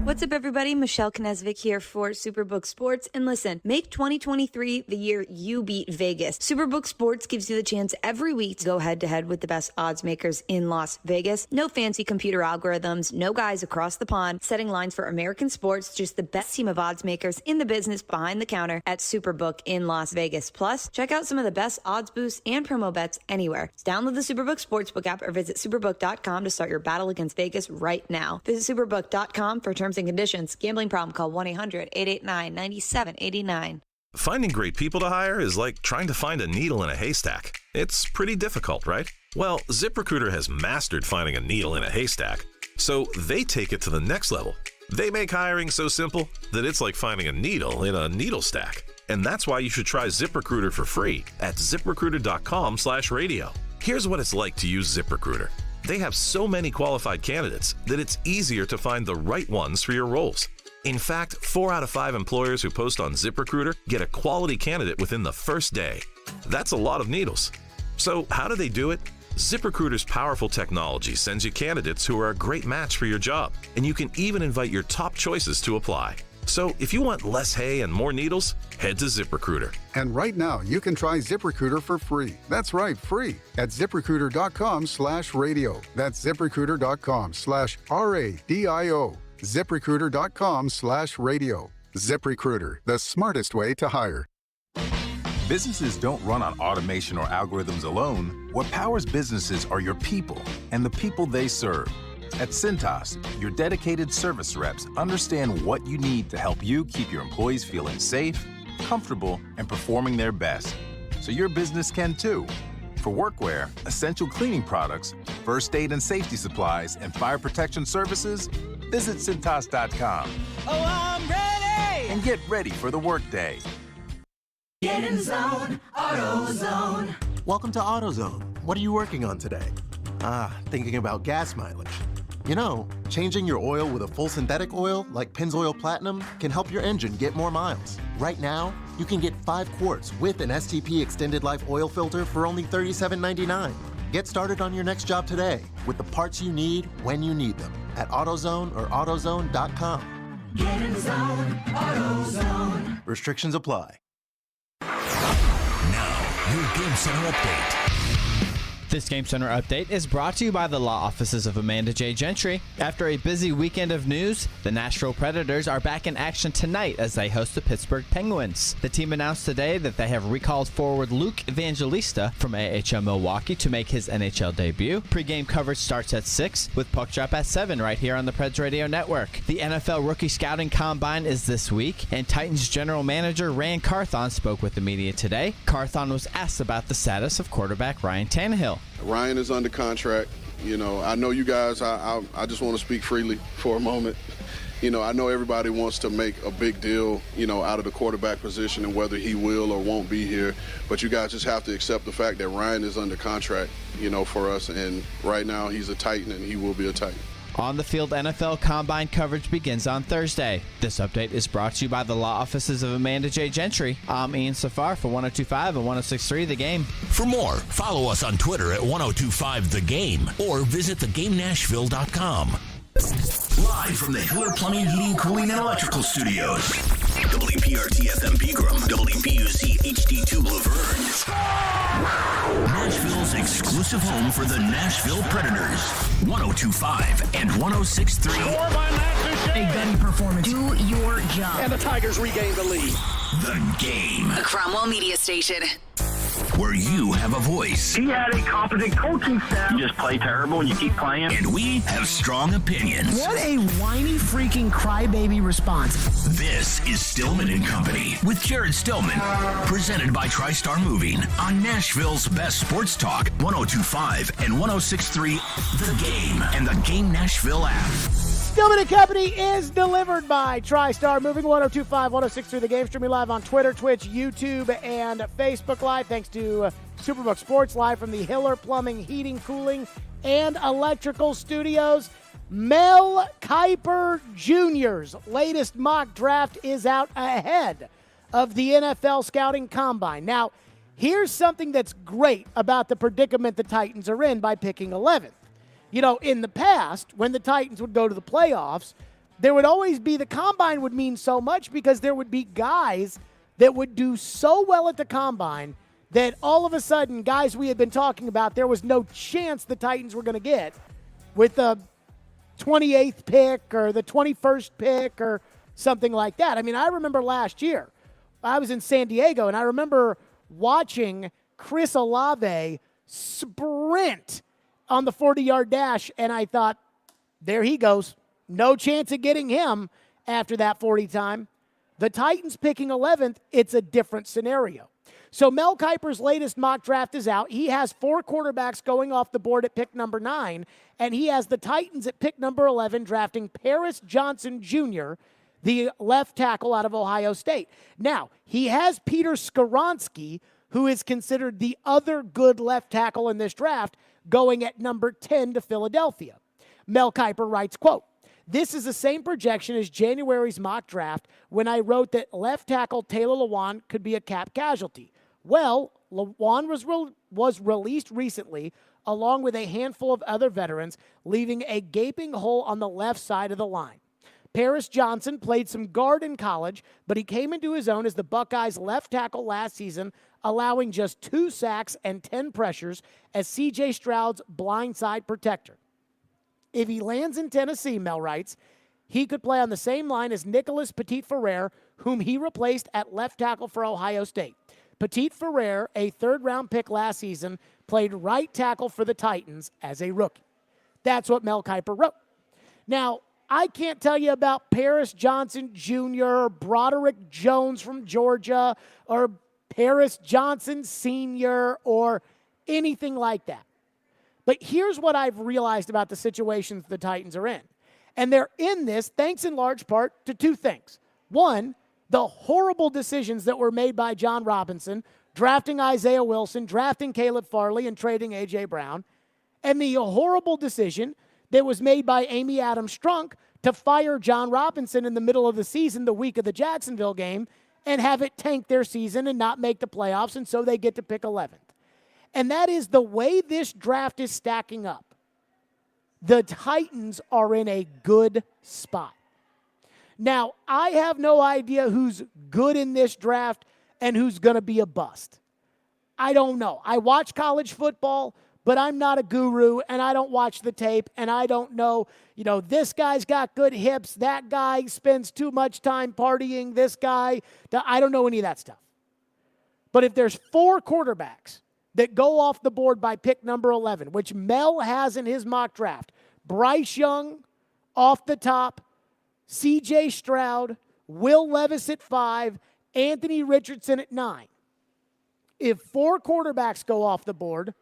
What's up, everybody? Michelle Knesvik here for Superbook Sports. And listen, make 2023 the year you beat Vegas. Superbook Sports gives you the chance every week to go head-to-head with the best odds makers in Las Vegas. No fancy computer algorithms, no guys across the pond setting lines for American sports, just the best team of odds makers in the business behind the counter at Superbook in Las Vegas. Plus, check out some of the best odds boosts and promo bets anywhere. Download the Superbook Sportsbook app or visit superbook.com to start your battle against Vegas right now. Visit superbook.com for terms and conditions. Gambling problem? Call 1-800-889-9789.
Finding great people to hire is like trying to find a needle in a haystack. It's pretty difficult, right? Well, ZipRecruiter has mastered finding a needle in a haystack, so they take it to the next level. They make hiring so simple that it's like finding a needle in a needle stack. And that's why you should try ZipRecruiter for free at ZipRecruiter.com/radio. Here's what it's like to use ZipRecruiter. They have so many qualified candidates that it's easier to find the right ones for your roles. In fact, 4 out of 5 employers who post on ZipRecruiter get a quality candidate within the first day. That's a lot of needles. So how do they do it? ZipRecruiter's powerful technology sends you candidates who are a great match for your job, and you can even invite your top choices to apply. So if you want less hay and more needles, head to ZipRecruiter.
And right now, you can try ZipRecruiter for free. That's right, free at ZipRecruiter.com/radio. That's ZipRecruiter.com/RADIO. ZipRecruiter.com/radio. ZipRecruiter, the smartest way to hire.
Businesses don't run on automation or algorithms alone. What powers businesses are your people and the people they serve. At Cintas, your dedicated service reps understand what you need to help you keep your employees feeling safe, comfortable, and performing their best. So your business can too. For workwear, essential cleaning products, first aid and safety supplies, and fire protection services, visit Cintas.com.
Oh, I'm ready!
And get ready for the workday.
Get in zone, AutoZone.
Welcome to AutoZone. What are you working on today? Thinking about gas mileage. You know, changing your oil with a full synthetic oil like Pennzoil Platinum can help your engine get more miles. Right now, you can get 5 quarts with an STP Extended Life oil filter for only $37.99. Get started on your next job today with the parts you need when you need them at AutoZone or AutoZone.com.
Get in zone, AutoZone.
Restrictions apply.
Now, your Game Center update.
This Game Center update is brought to you by the law offices of Amanda J. Gentry. After a busy weekend of news, the Nashville Predators are back in action tonight as they host the Pittsburgh Penguins. The team announced today that they have recalled forward Luke Evangelista from AHL Milwaukee to make his NHL debut. Pre-game coverage starts at 6 with puck drop at 7 right here on the Preds Radio Network. The NFL Rookie Scouting Combine is this week, and Titans general manager Rand Carthon spoke with the media today. Carthon was asked about the status of quarterback Ryan Tannehill.
Ryan is under contract. You know, I know you guys, I just want to speak freely for a moment. You know, I know everybody wants to make a big deal, out of the quarterback position and whether he will or won't be here. But you guys just have to accept the fact that Ryan is under contract, for us. And right now he's a Titan and he will be a Titan.
On the field, NFL Combine coverage begins on Thursday. This update is brought to you by the law offices of Amanda J. Gentry. I'm Ian Safar for 102.5 and 106.3 The Game.
For more, follow us on Twitter at 102.5 The Game or visit thegamenashville.com. Live from the Hiller Plumbing, Heating, Cooling, and Electrical Studios. WPRT-FM Pegram, WPUC HD2 Laverne. Nashville's exclusive home for the Nashville Predators. 102.5 and 106.3.
A gutty performance. Do your job.
And the Tigers regain the lead.
The Game.
A Cromwell media station.
Where you have a voice.
He had a competent coaching staff. You just play terrible and you keep playing.
And we have strong opinions.
What a whiny freaking crybaby response.
This is Stillman and Company with Jared Stillman. Presented by TriStar Moving on Nashville's best sports talk, 102.5 and 106.3 The Game and the Game Nashville app.
Stillman and Company is delivered by TriStar Moving, 102.5, 106.3 The Game. Streaming live on Twitter, Twitch, YouTube, and Facebook Live. Thanks to Superbook Sports, live from the Hiller Plumbing, Heating, Cooling, and Electrical Studios. Mel Kiper Jr.'s latest mock draft is out ahead of the NFL Scouting Combine. Now, here's something that's great about the predicament the Titans are in by picking 11th. In the past, when the Titans would go to the playoffs, there would always be the combine would mean so much because there would be guys that would do so well at the combine that all of a sudden, guys we had been talking about, there was no chance the Titans were going to get with the 28th pick or the 21st pick or something like that. I mean, I remember last year, I was in San Diego, and I remember watching Chris Olave sprint on the 40-yard dash, and I thought, there he goes. No chance of getting him after that 40 time. The Titans picking 11th, it's a different scenario. So Mel Kiper's latest mock draft is out. He has 4 quarterbacks going off the board at pick number 9, and he has the Titans at pick number 11 drafting Paris Johnson Jr., the left tackle out of Ohio State. Now, he has Peter Skoronski, who is considered the other good left tackle in this draft, going at number 10 to Philadelphia. Mel Kiper writes, quote, "This is the same projection as January's mock draft when I wrote that left tackle Taylor Lewan could be a cap casualty. Well, Lewan was released recently along with a handful of other veterans, leaving a gaping hole on the left side of the line. Paris Johnson played some guard in college, but he came into his own as the Buckeyes' left tackle last season, allowing just 2 sacks and 10 pressures as C.J. Stroud's blindside protector. If he lands in Tennessee," Mel writes, "he could play on the same line as Nicholas Petit-Ferrer, whom he replaced at left tackle for Ohio State. Petit-Ferrer, a third-round pick last season, played right tackle for the Titans as a rookie." That's what Mel Kiper wrote. Now, I can't tell you about Paris Johnson Jr. or Broderick Jones from Georgia or Paris Johnson Sr. or anything like that. But here's what I've realized about the situations the Titans are in. And they're in this thanks in large part to two things. One, the horrible decisions that were made by John Robinson, drafting Isaiah Wilson, drafting Caleb Farley, and trading A.J. Brown, and the horrible decision that was made by Amy Adams Strunk to fire John Robinson in the middle of the season, the week of the Jacksonville game, and have it tank their season and not make the playoffs, and so they get to pick 11th. And that is the way this draft is stacking up. The Titans are in a good spot. Now, I have no idea who's good in this draft and who's going to be a bust. I don't know. I watch college football, but I'm not a guru, and I don't watch the tape, and I don't know, this guy's got good hips, that guy spends too much time partying, this guy, I don't know any of that stuff. But if there's 4 quarterbacks that go off the board by pick number 11, which Mel has in his mock draft, Bryce Young off the top, C.J. Stroud, Will Levis at 5, Anthony Richardson at 9. If 4 quarterbacks go off the board,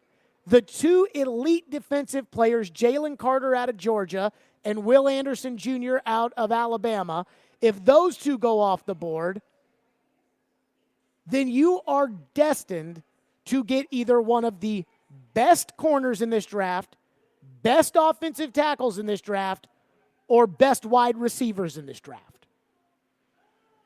the 2 elite defensive players, Jalen Carter out of Georgia and Will Anderson Jr. out of Alabama, if those 2 go off the board, then you are destined to get either one of the best corners in this draft, best offensive tackles in this draft, or best wide receivers in this draft.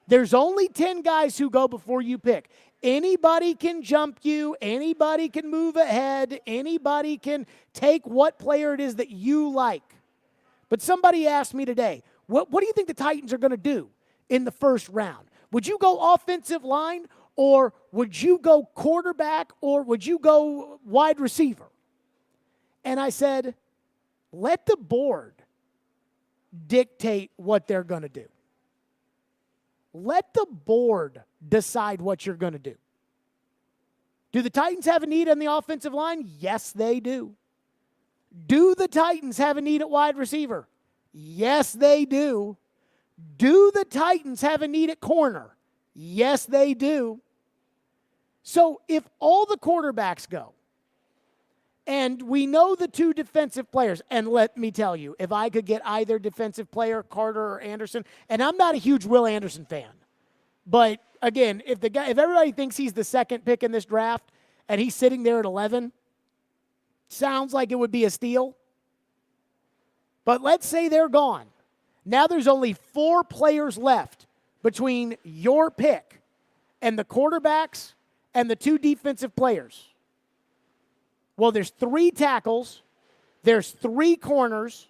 There's only 10 guys who go before you pick. Anybody can jump you. Anybody can move ahead. Anybody can take what player it is that you like. But somebody asked me today, what do you think the Titans are going to do in the first round? Would you go offensive line, or would you go quarterback, or would you go wide receiver? And I said, let the board dictate what they're going to do. Let the board decide what you're going to do. Do the Titans have a need on the offensive line? Yes, they do. Do the Titans have a need at wide receiver? Yes, they do. Do the Titans have a need at corner? Yes, they do. So if all the quarterbacks go, and we know the 2 defensive players, and let me tell you, if I could get either defensive player, Carter or Anderson, and I'm not a huge Will Anderson fan, but again, if everybody thinks he's the second pick in this draft and he's sitting there at 11, sounds like it would be a steal. But let's say they're gone. Now there's only 4 players left between your pick and the quarterbacks and the 2 defensive players. Well, there's 3 tackles, there's 3 corners,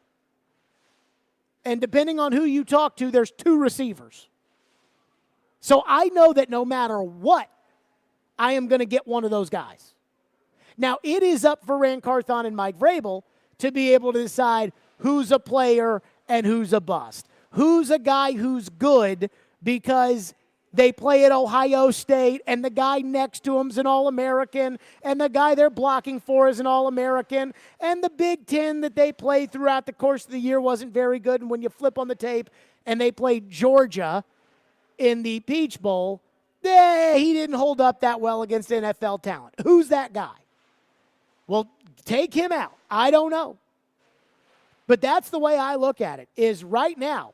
and depending on who you talk to, there's 2 receivers. So I know that no matter what, I am going to get one of those guys. Now, it is up for Rand Carthon and Mike Vrabel to be able to decide who's a player and who's a bust. Who's a guy who's good because they play at Ohio State, and the guy next to him's an All-American, and the guy they're blocking for is an All-American, and the Big Ten that they played throughout the course of the year wasn't very good, and when you flip on the tape and they played Georgia in the Peach Bowl, he didn't hold up that well against NFL talent. Who's that guy? Well, take him out. I don't know. But that's the way I look at it, is right now,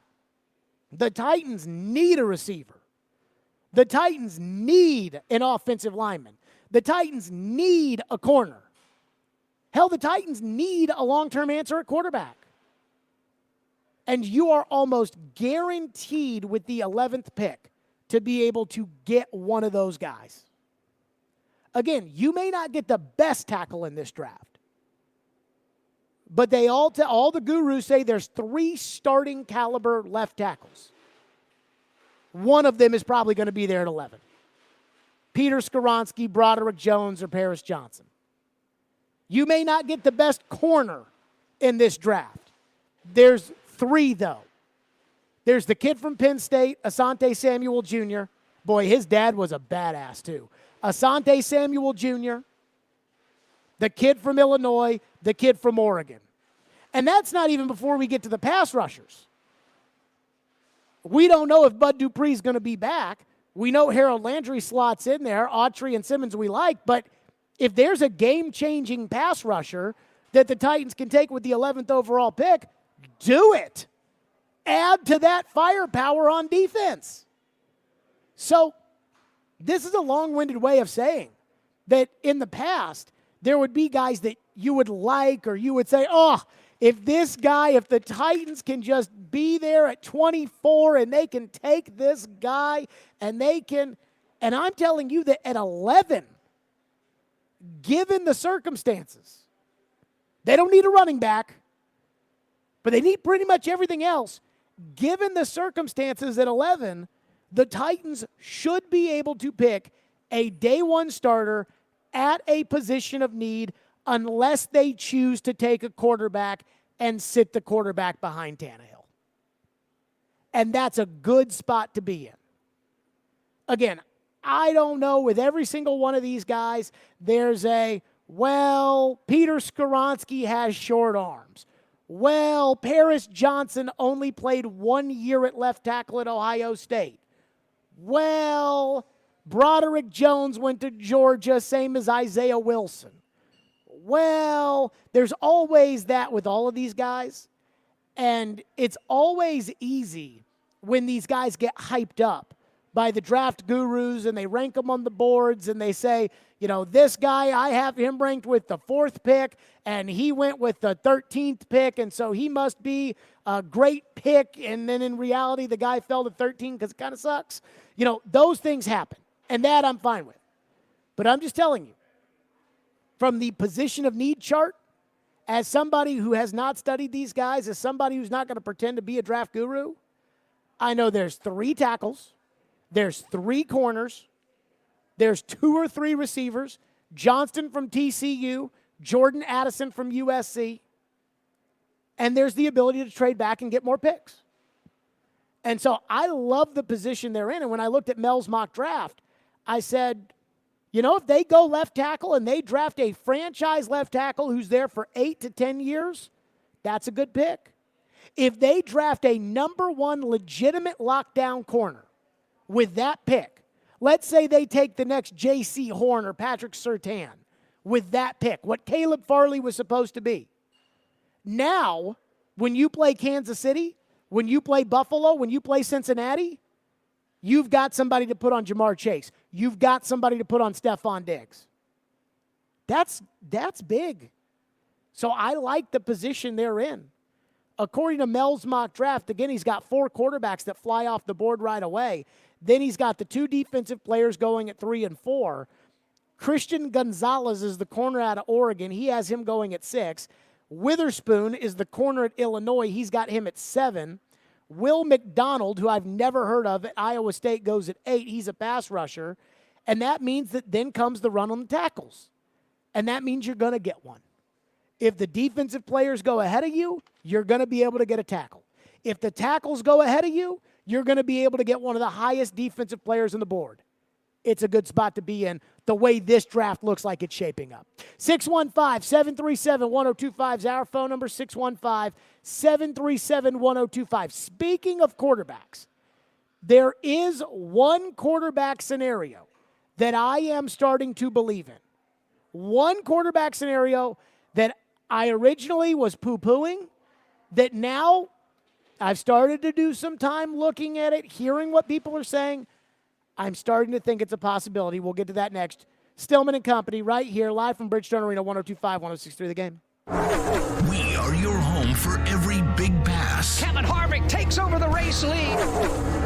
the Titans need a receiver. The Titans need an offensive lineman. The Titans need a corner. Hell, the Titans need a long-term answer at quarterback. And you are almost guaranteed with the 11th pick to be able to get one of those guys. Again, you may not get the best tackle in this draft, but they all the gurus say there's 3 starting caliber left tackles. One of them is probably going to be there at 11. Peter Skoronski, Broderick Jones, or Paris Johnson. You may not get the best corner in this draft. There's 3, though. There's the kid from Penn State, Asante Samuel Jr. Boy, his dad was a badass, too. Asante Samuel Jr., the kid from Illinois, the kid from Oregon. And that's not even before we get to the pass rushers. We don't know if Bud Dupree's going to be back. We know Harold Landry slots in there. Autry and Simmons we like. But if there's a game-changing pass rusher that the Titans can take with the 11th overall pick, do it. Add to that firepower on defense. So this is a long-winded way of saying that in the past, there would be guys that you would like, or you would say, oh, if the Titans can just be there at 24 and they can take this guy and I'm telling you that at 11, given the circumstances, they don't need a running back, but they need pretty much everything else. Given the circumstances at 11, the Titans should be able to pick a day one starter at a position of need unless they choose to take a quarterback and sit the quarterback behind Tannehill. And that's a good spot to be in. Again, I don't know with every single one of these guys, there's Peter Skoronski has short arms. Well, Paris Johnson only played 1 year at left tackle at Ohio State. Well, Broderick Jones went to Georgia, same as Isaiah Wilson. Well, there's always that with all of these guys. And it's always easy when these guys get hyped up by the draft gurus and they rank them on the boards and they say, this guy, I have him ranked with the 4th pick and he went with the 13th pick, and so he must be a great pick. And then in reality, the guy fell to 13 because it kind of sucks. Those things happen, and that I'm fine with. But I'm just telling you, from the position of need chart, as somebody who has not studied these guys, as somebody who's not going to pretend to be a draft guru, I know there's 3 tackles, there's 3 corners, there's 2 or 3 receivers, Johnston from TCU, Jordan Addison from USC, and there's the ability to trade back and get more picks. And so I love the position they're in. And when I looked at Mel's mock draft, I said, if they go left tackle and they draft a franchise left tackle who's there for 8 to 10 years, that's a good pick. If they draft a number 1 legitimate lockdown corner with that pick, let's say they take the next J.C. Horn or Patrick Surtain with that pick, what Caleb Farley was supposed to be. Now, when you play Kansas City, when you play Buffalo, when you play Cincinnati, you've got somebody to put on Jamar Chase. You've got somebody to put on Stephon Diggs. That's big. So I like the position they're in. According to Mel's mock draft, again, he's got 4 quarterbacks that fly off the board right away. Then he's got the 2 defensive players going at 3 and 4. Christian Gonzalez is the corner out of Oregon. He has him going at 6. Witherspoon is the corner at Illinois. He's got him at 7. Will McDonald, who I've never heard of at Iowa State, goes at 8. He's a pass rusher. And that means that then comes the run on the tackles. And that means you're going to get one. If the defensive players go ahead of you, you're going to be able to get a tackle. If the tackles go ahead of you, you're going to be able to get one of the highest defensive players on the board. It's a good spot to be in the way this draft looks like it's shaping up. 615-737-1025 is our phone number, 615-737-1025. Speaking of quarterbacks, there is one quarterback scenario that I am starting to believe in. One quarterback scenario that I originally was poo-pooing, that now I've started to do some time looking at it, hearing what people are saying. I'm starting to think it's a possibility. We'll get to that next. Stillman and Company right here, live from Bridgestone Arena, 102.5, 106.3 The Game.
We are your home for every big pass.
Kevin Harvick takes over the race lead.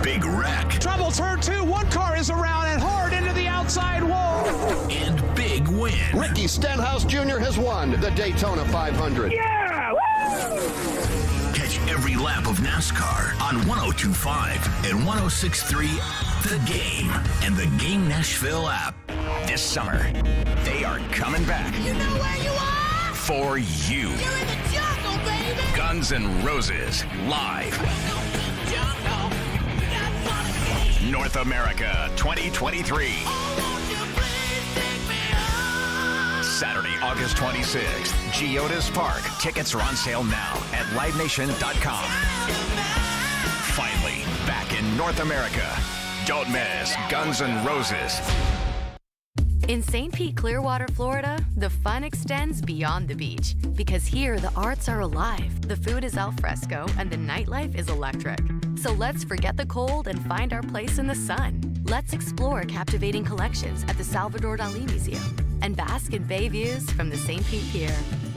Big wreck.
Trouble turn 2. One car is around and hard into the outside wall.
And big win.
Ricky Stenhouse Jr. has won the Daytona 500.
Yeah! Woo!
Catch every lap of NASCAR on 102.5 and 106.3 The Game and the Game Nashville app.
This summer, they are coming back.
You know where you are?
For you.
You're in the jungle, baby.
Guns N' Roses, live. North America 2023. Saturday, August 26th, Geodis Park. Tickets are on sale now at livenation.com. Finally, back in North America. Don't miss Guns N' Roses.
In St. Pete, Clearwater, Florida, the fun extends beyond the beach because here the arts are alive, the food is al fresco, and the nightlife is electric. So let's forget the cold and find our place in the sun. Let's explore captivating collections at the Salvador Dali Museum and bask in bay views from the St. Pete Pier.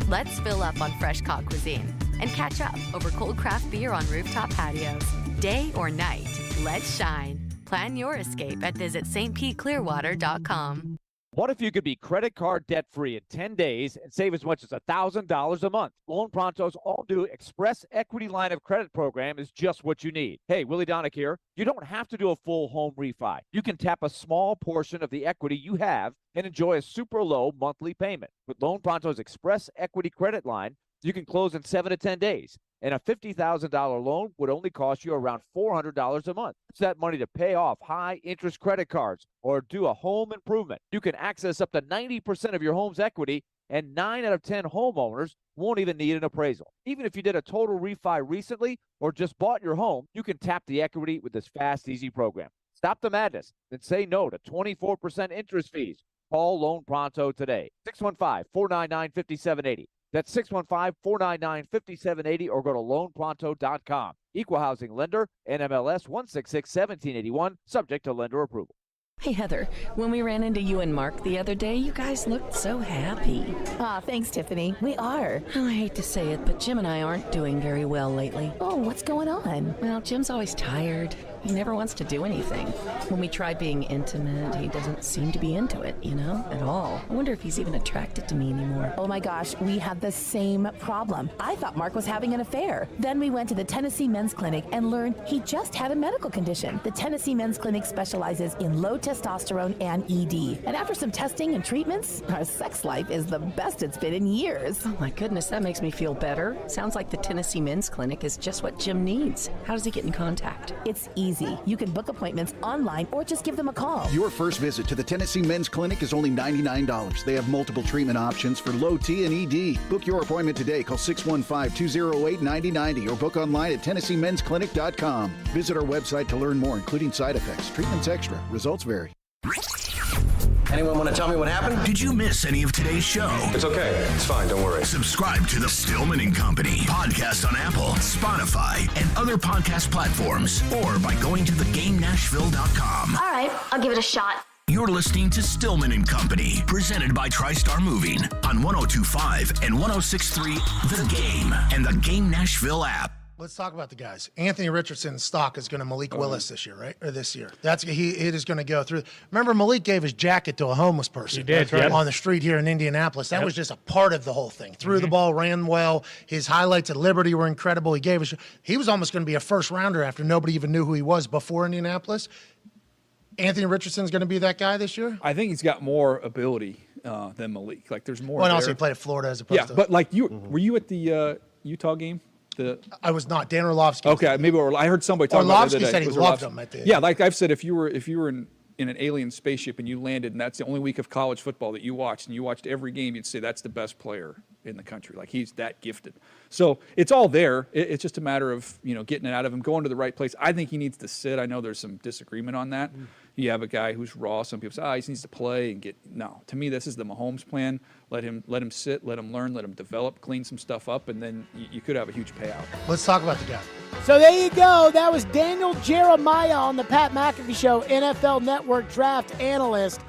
Let's fill up on fresh caught cuisine and catch up over cold craft beer on rooftop patios. Day or night, let's shine. Plan your escape at visitstpeteclearwater.com.
What if you could be credit card debt-free in 10 days and save as much as $1,000 a month? Loan Pronto's all-new Express Equity Line of Credit program is just what you need. Hey, Willie Donick here. You don't have to do a full home refi. You can tap a small portion of the equity you have and enjoy a super low monthly payment. With Loan Pronto's Express Equity Credit Line, you can close in 7 to 10 days. And a $50,000 loan would only cost you around $400 a month. Use that money to pay off high-interest credit cards or do a home improvement. You can access up to 90% of your home's equity, and 9 out of 10 homeowners won't even need an appraisal. Even if you did a total refi recently or just bought your home, you can tap the equity with this fast, easy program. Stop the madness and say no to 24% interest fees. Call Loan Pronto today. 615-499-5780. That's 615-499-5780 or go to loanpronto.com. Equal housing lender, NMLS 166-1781, subject to lender approval.
Hey, Heather, when we ran into you and Mark the other day, you guys looked so happy.
Thanks, Tiffany. We are.
Well, I hate to say it, but Jim and I aren't doing very well lately.
Oh, what's going on?
Well, Jim's always tired. He never wants to do anything. When we try being intimate, he doesn't seem to be into it, at all. I wonder if he's even attracted to me anymore.
Oh my gosh, we had the same problem. I thought Mark was having an affair. Then we went to the Tennessee Men's Clinic and learned he just had a medical condition. The Tennessee Men's Clinic specializes in low testosterone and ED. And after some testing and treatments, our sex life is the best it's been in years.
Oh my goodness, that makes me feel better. Sounds like the Tennessee Men's Clinic is just what Jim needs. How does he get in contact?
It's easy. You can book appointments online or just give them a call.
Your first visit to the Tennessee Men's Clinic is only $99. They have multiple treatment options for low T and ED. Book your appointment today. Call 615-208-9090 or book online at TennesseeMen'sClinic.com. Visit our website to learn more, including side effects. Treatments extra. Results vary.
Anyone want to tell me what happened?
Did you miss any of today's show?
It's okay. It's fine. Don't worry.
Subscribe to the Stillman and Company podcast on Apple, Spotify, and other podcast platforms, or by going to theGameNashville.com.
All right, I'll give it a shot.
You're listening to Stillman and Company, presented by TriStar Moving on 102.5 and 106.3 The Game and the Game Nashville app.
Let's talk about the guys. Anthony Richardson's stock is going to Malik Willis this year, right? Or this year. It is going to go through. Remember, Malik gave his jacket to a homeless person.
He did, right?
On the street here in Indianapolis. That was just a part of the whole thing. Threw the ball, ran well. His highlights at Liberty were incredible. He was almost going to be a first rounder after nobody even knew who he was before Indianapolis. Anthony Richardson's going to be that guy this year?
I think he's got more ability than Malik. Like, there's more.
Well, and also he played at Florida as opposed to.
Yeah, but like were you at the Utah game?
I was not. Dan Orlovsky.
Okay, maybe I heard somebody talk about it.
Orlovsky said he loved him at the.
Yeah, like I've said, if you were in an alien spaceship and you landed, and that's the only week of college football that you watched, and you watched every game, you'd say that's the best player in the country. Like, he's that gifted. So it's all there. It's just a matter of getting it out of him, going to the right place. I think he needs to sit. I know there's some disagreement on that. You have a guy who's raw. Some people say, he needs to play and get. No, to me, this is the Mahomes plan. Let him sit, let him learn, let him develop, clean some stuff up, and then you could have a huge payout.
Let's talk about the guy.
So there you go. That was Daniel Jeremiah on the Pat McAfee Show, NFL Network draft analyst.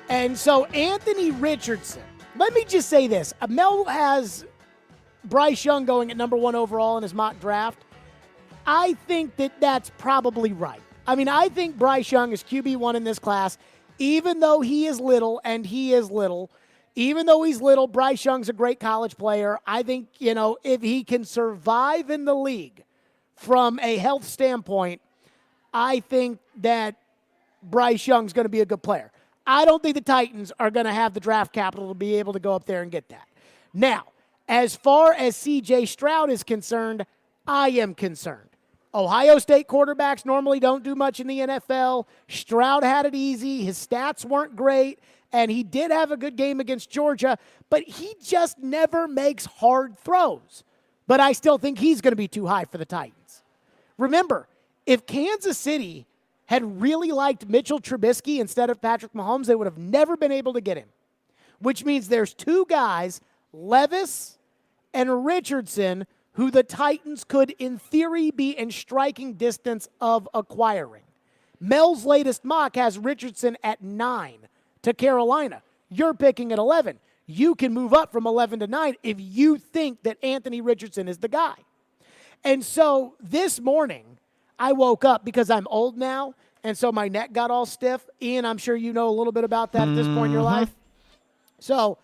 And so Anthony Richardson, let me just say this. Mel has Bryce Young going at number 1 overall in his mock draft. I think that's probably right. I mean, I think Bryce Young is QB1 in this class, even though he is little, and he is little. Even though he's little, Bryce Young's a great college player. I think, if he can survive in the league from a health standpoint, I think that Bryce Young's going to be a good player. I don't think the Titans are going to have the draft capital to be able to go up there and get that. Now, as far as C.J. Stroud is concerned, I am concerned. Ohio State quarterbacks normally don't do much in the NFL. Stroud had it easy. His stats weren't great, and he did have a good game against Georgia, but he just never makes hard throws. But I still think he's going to be too high for the Titans. Remember, if Kansas City had really liked Mitchell Trubisky instead of Patrick Mahomes, they would have never been able to get him, which means there's two guys, Levis and Richardson, who the Titans could, in theory, be in striking distance of acquiring. Mel's latest mock has Richardson at 9 to Carolina. You're picking at 11. You can move up from 11 to 9 if you think that Anthony Richardson is the guy. And so this morning, I woke up because I'm old now, and so my neck got all stiff. Ian, I'm sure you know a little bit about that at this point in your life. So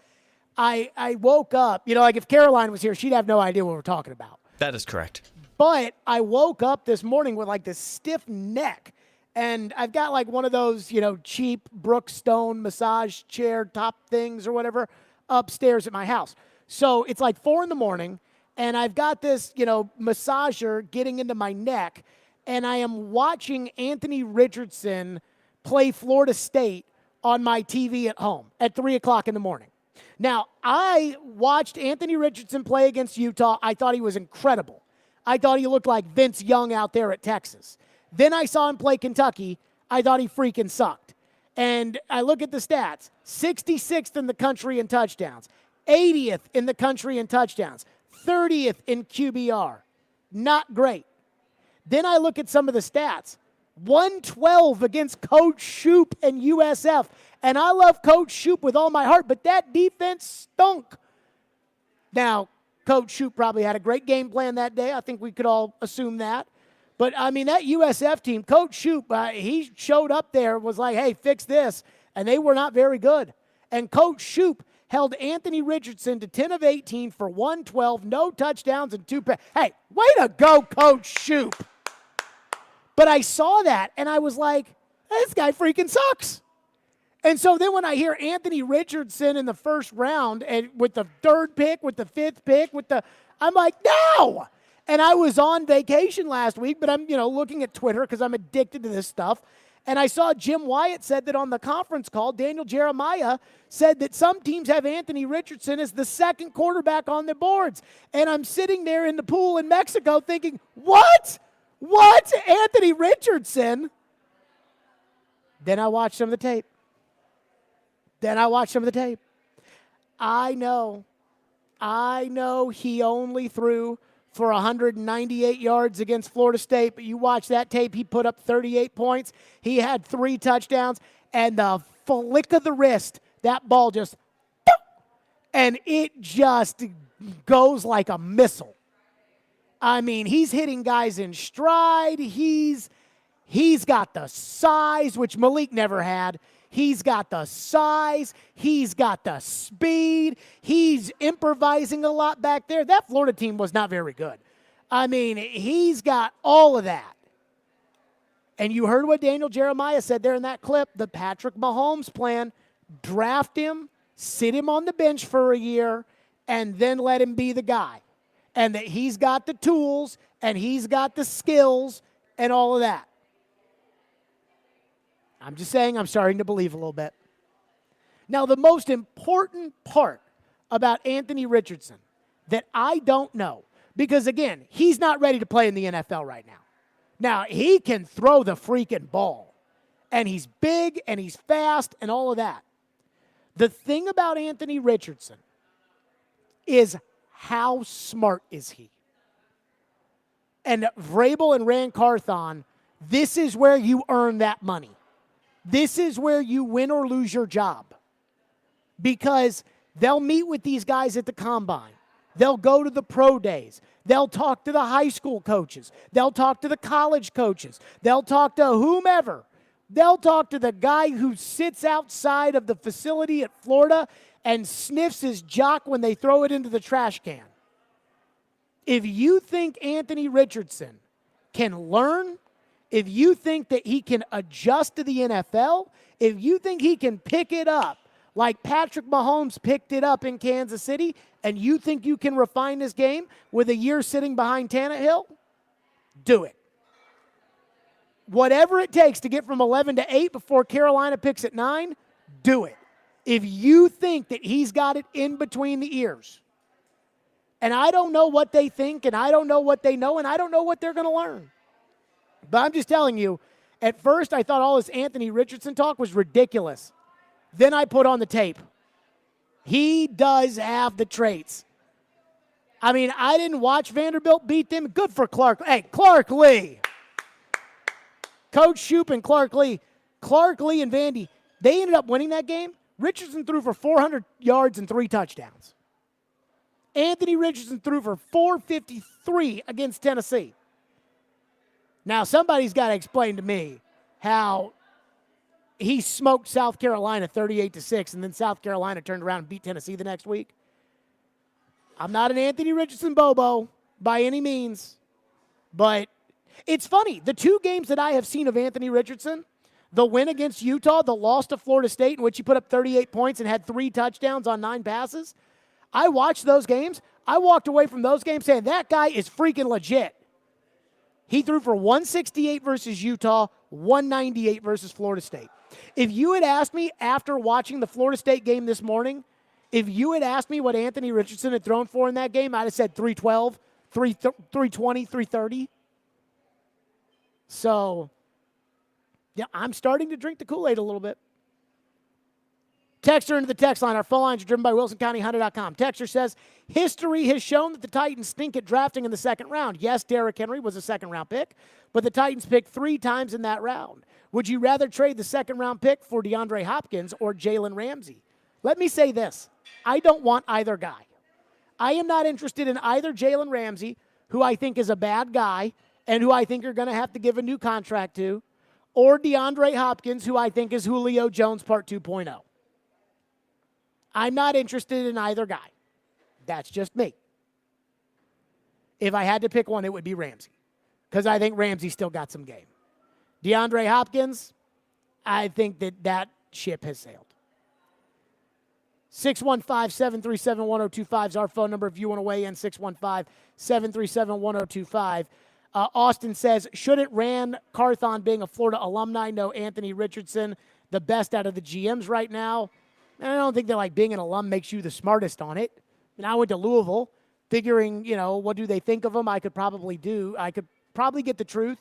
I woke up, like if Caroline was here, she'd have no idea what we're talking about.
That is correct.
But I woke up this morning with like this stiff neck, and I've got like one of those, cheap Brookstone massage chair top things or whatever upstairs at my house. So it's like 4 a.m, and I've got this, massager getting into my neck, and I am watching Anthony Richardson play Florida State on my TV at home at 3 o'clock in the morning. Now, I watched Anthony Richardson play against Utah. I thought he was incredible. I thought he looked like Vince Young out there at Texas. Then I saw him play Kentucky. I thought he freaking sucked. And I look at the stats. 66th in the country in touchdowns. 80th in the country in touchdowns. 30th in QBR. Not great. Then I look at some of the stats. 112 against Coach Shoop and USF. And I love Coach Shoop with all my heart, but that defense stunk. Now, Coach Shoop probably had a great game plan that day. I think we could all assume that. But, that USF team, Coach Shoop, he showed up there, was like, hey, fix this. And they were not very good. And Coach Shoop held Anthony Richardson to 10 of 18 for 112, no touchdowns and 2 passes. Hey, way to go, Coach Shoop. But I saw that, and I was like, this guy freaking sucks. And so then when I hear Anthony Richardson in the first round, and with the 3rd pick, with the 5th pick, I'm like, no! And I was on vacation last week, but I'm, looking at Twitter because I'm addicted to this stuff. And I saw Jim Wyatt said that on the conference call, Daniel Jeremiah said that some teams have Anthony Richardson as the 2nd quarterback on the boards. And I'm sitting there in the pool in Mexico thinking, what? What? Anthony Richardson? Then I watched some of the tape. I know he only threw for 198 yards against Florida State, but you watch that tape, he put up 38 points. He had 3 touchdowns, and the flick of the wrist, that ball just, and it just goes like a missile. He's hitting guys in stride. He's got the size, which Malik never had. He's got the size. He's got the speed. He's improvising a lot back there. That Florida team was not very good. He's got all of that. And you heard what Daniel Jeremiah said there in that clip, the Patrick Mahomes plan. Draft him, sit him on the bench for a year, and then let him be the guy. And that he's got the tools, and he's got the skills, and all of that. I'm just saying I'm starting to believe a little bit. Now, the most important part about Anthony Richardson that I don't know, because, again, he's not ready to play in the NFL right now. Now, he can throw the freaking ball, and he's big, and he's fast, and all of that. The thing about Anthony Richardson is how smart is he? And Vrabel and Rand Carthon, this is where you earn that money. This is where you win or lose your job, because they'll meet with these guys at the combine. They'll go to the pro days. They'll talk to the high school coaches. They'll talk to the college coaches. They'll talk to whomever. They'll talk to the guy who sits outside of the facility at Florida and sniffs his jock when they throw it into the trash can. If you think Anthony Richardson can learn, if you think that he can adjust to the NFL, if you think he can pick it up like Patrick Mahomes picked it up in Kansas City, and you think you can refine this game with a year sitting behind Tannehill, do it. whatever it takes to get from 11 to 8 before Carolina picks at 9, do it. If you think that he's got it in between the ears, and I don't know what they think, and I don't know what they know, and I don't know what they're going to learn. But I'm just telling you, at first I thought all this Anthony Richardson talk was ridiculous. Then I put on the tape. He does have the traits. I mean, I didn't watch Vanderbilt beat them. Good for Clark. Hey, Clark Lee. Coach Shoup and Clark Lee. Clark Lee and Vandy, they ended up winning that game. Richardson threw for 400 yards and 3 touchdowns. Anthony Richardson threw for 453 against Tennessee. Now, somebody's got to explain to me how he smoked South Carolina 38-6, and then South Carolina turned around and beat Tennessee the next week. I'm not an Anthony Richardson bobo by any means, but it's funny. The 2 games that I have seen of Anthony Richardson, the win against Utah, the loss to Florida State in which he put up 38 points and had 3 touchdowns on 9 passes, I watched those games. I walked away from those games saying that guy is freaking legit. He threw for 168 versus Utah, 198 versus Florida State. If you had asked me after watching the Florida State game this morning, if you had asked me what Anthony Richardson had thrown for in that game, I'd have said 312, 320, 330. So, yeah, I'm starting to drink the Kool-Aid a little bit. Texter into the text line. Our phone lines are driven by WilsonCountyHunter.com. Texter says, history has shown that the Titans stink at drafting in the second round. Yes, Derrick Henry was a second-round pick, but the Titans picked 3 times in that round. Would you rather trade the second-round pick for DeAndre Hopkins or Jalen Ramsey? Let me say this. I don't want either guy. I am not interested in either Jalen Ramsey, who I think is a bad guy and who I think you're going to have to give a new contract to, or DeAndre Hopkins, who I think is Julio Jones Part 2.0. I'm not interested in either guy. That's just me. If I had to pick one, it would be Ramsey, because I think Ramsey still got some game. DeAndre Hopkins, I think that ship has sailed. 615-737-1025 is our phone number if you want to weigh in, 615-737-1025. Austin says, shouldn't Ran Carthon, being a Florida alumni, know Anthony Richardson, the best out of the GMs right now? And I don't think that being an alum makes you the smartest on it. And I went to Louisville figuring, what do they think of him? I could probably get the truth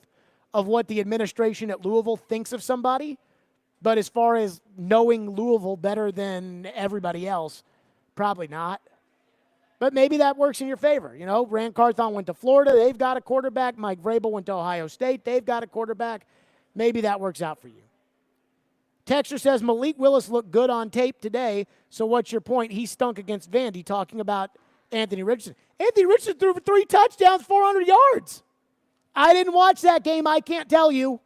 of what the administration at Louisville thinks of somebody. But as far as knowing Louisville better than everybody else, probably not. But maybe that works in your favor. Ran Carthon went to Florida. They've got a quarterback. Mike Vrabel went to Ohio State. They've got a quarterback. Maybe that works out for you. Texter says, Malik Willis looked good on tape today, so what's your point? He stunk against Vandy, talking about Anthony Richardson. Anthony Richardson threw for 3 touchdowns, 400 yards. I didn't watch that game. I can't tell you.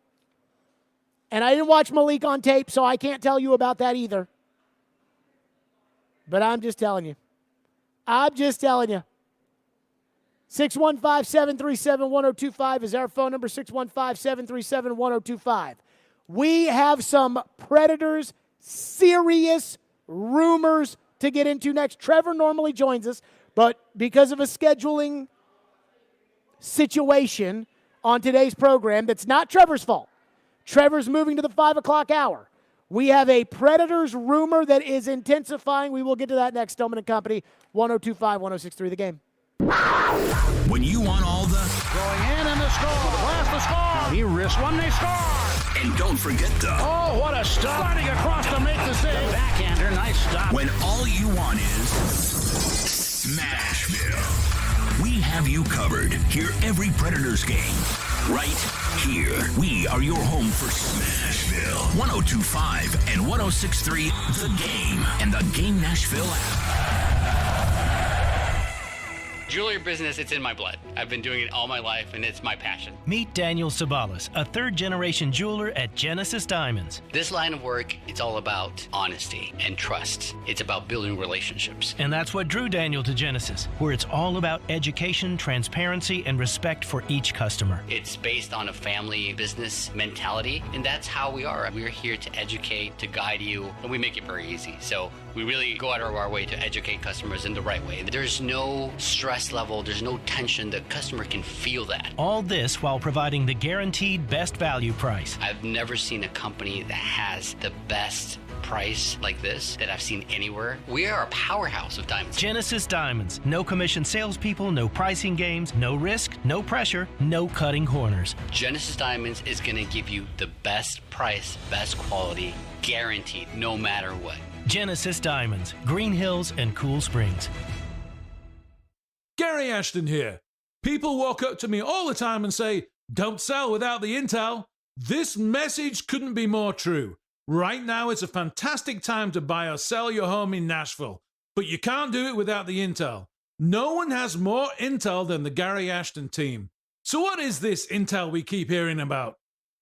And I didn't watch Malik on tape, so I can't tell you about that either. But I'm just telling you. 615-737-1025 is our phone number, 615-737-1025. We have some Predators serious rumors to get into next. Trevor normally joins us, but because of a scheduling situation on today's program, that's not Trevor's fault. Trevor's moving to the 5 o'clock hour. We have a Predators rumor that is intensifying. We will get to that next. Stillman and Company, 102.5, 106.3 The Game.
When you want all the...
Going in and the score. Blast the score. He wrist one, they score.
And don't forget the...
Oh, what a stop. Sliding across to make the save. The backhander, nice stop.
When all you want is... Smashville. We have you covered. Hear every Predators game. Right here. We are your home for Smashville. 102.5 and 106.3 The Game. And the Game Nashville app.
Jewelry business, it's in my blood. I've been doing it all my life, and it's my passion.
Meet Daniel Sabalas, a third-generation jeweler at Genesis Diamonds.
This line of work, it's all about honesty and trust. It's about building relationships.
And that's what drew Daniel to Genesis, where it's all about education, transparency, and respect for each customer.
It's based on a family business mentality, and that's how we are. We're here to educate, to guide you, and we make it very easy. So we really go out of our way to educate customers in the right way. There's no stress stress level, there's no tension. The customer can feel that.
All this while providing the guaranteed best value price.
I've never seen a company that has the best price like this that I've seen anywhere. We are a powerhouse of diamonds.
Genesis Diamonds. No commission salespeople, no pricing games, no risk, no pressure, no cutting corners.
Genesis Diamonds is going to give you the best price, best quality, guaranteed, no matter what.
Genesis Diamonds, Green Hills and Cool Springs.
Gary Ashton here. People walk up to me all the time and say, don't sell without the intel. This message couldn't be more true. Right now, it's a fantastic time to buy or sell your home in Nashville, but you can't do it without the intel. No one has more intel than the Gary Ashton team. So what is this intel we keep hearing about?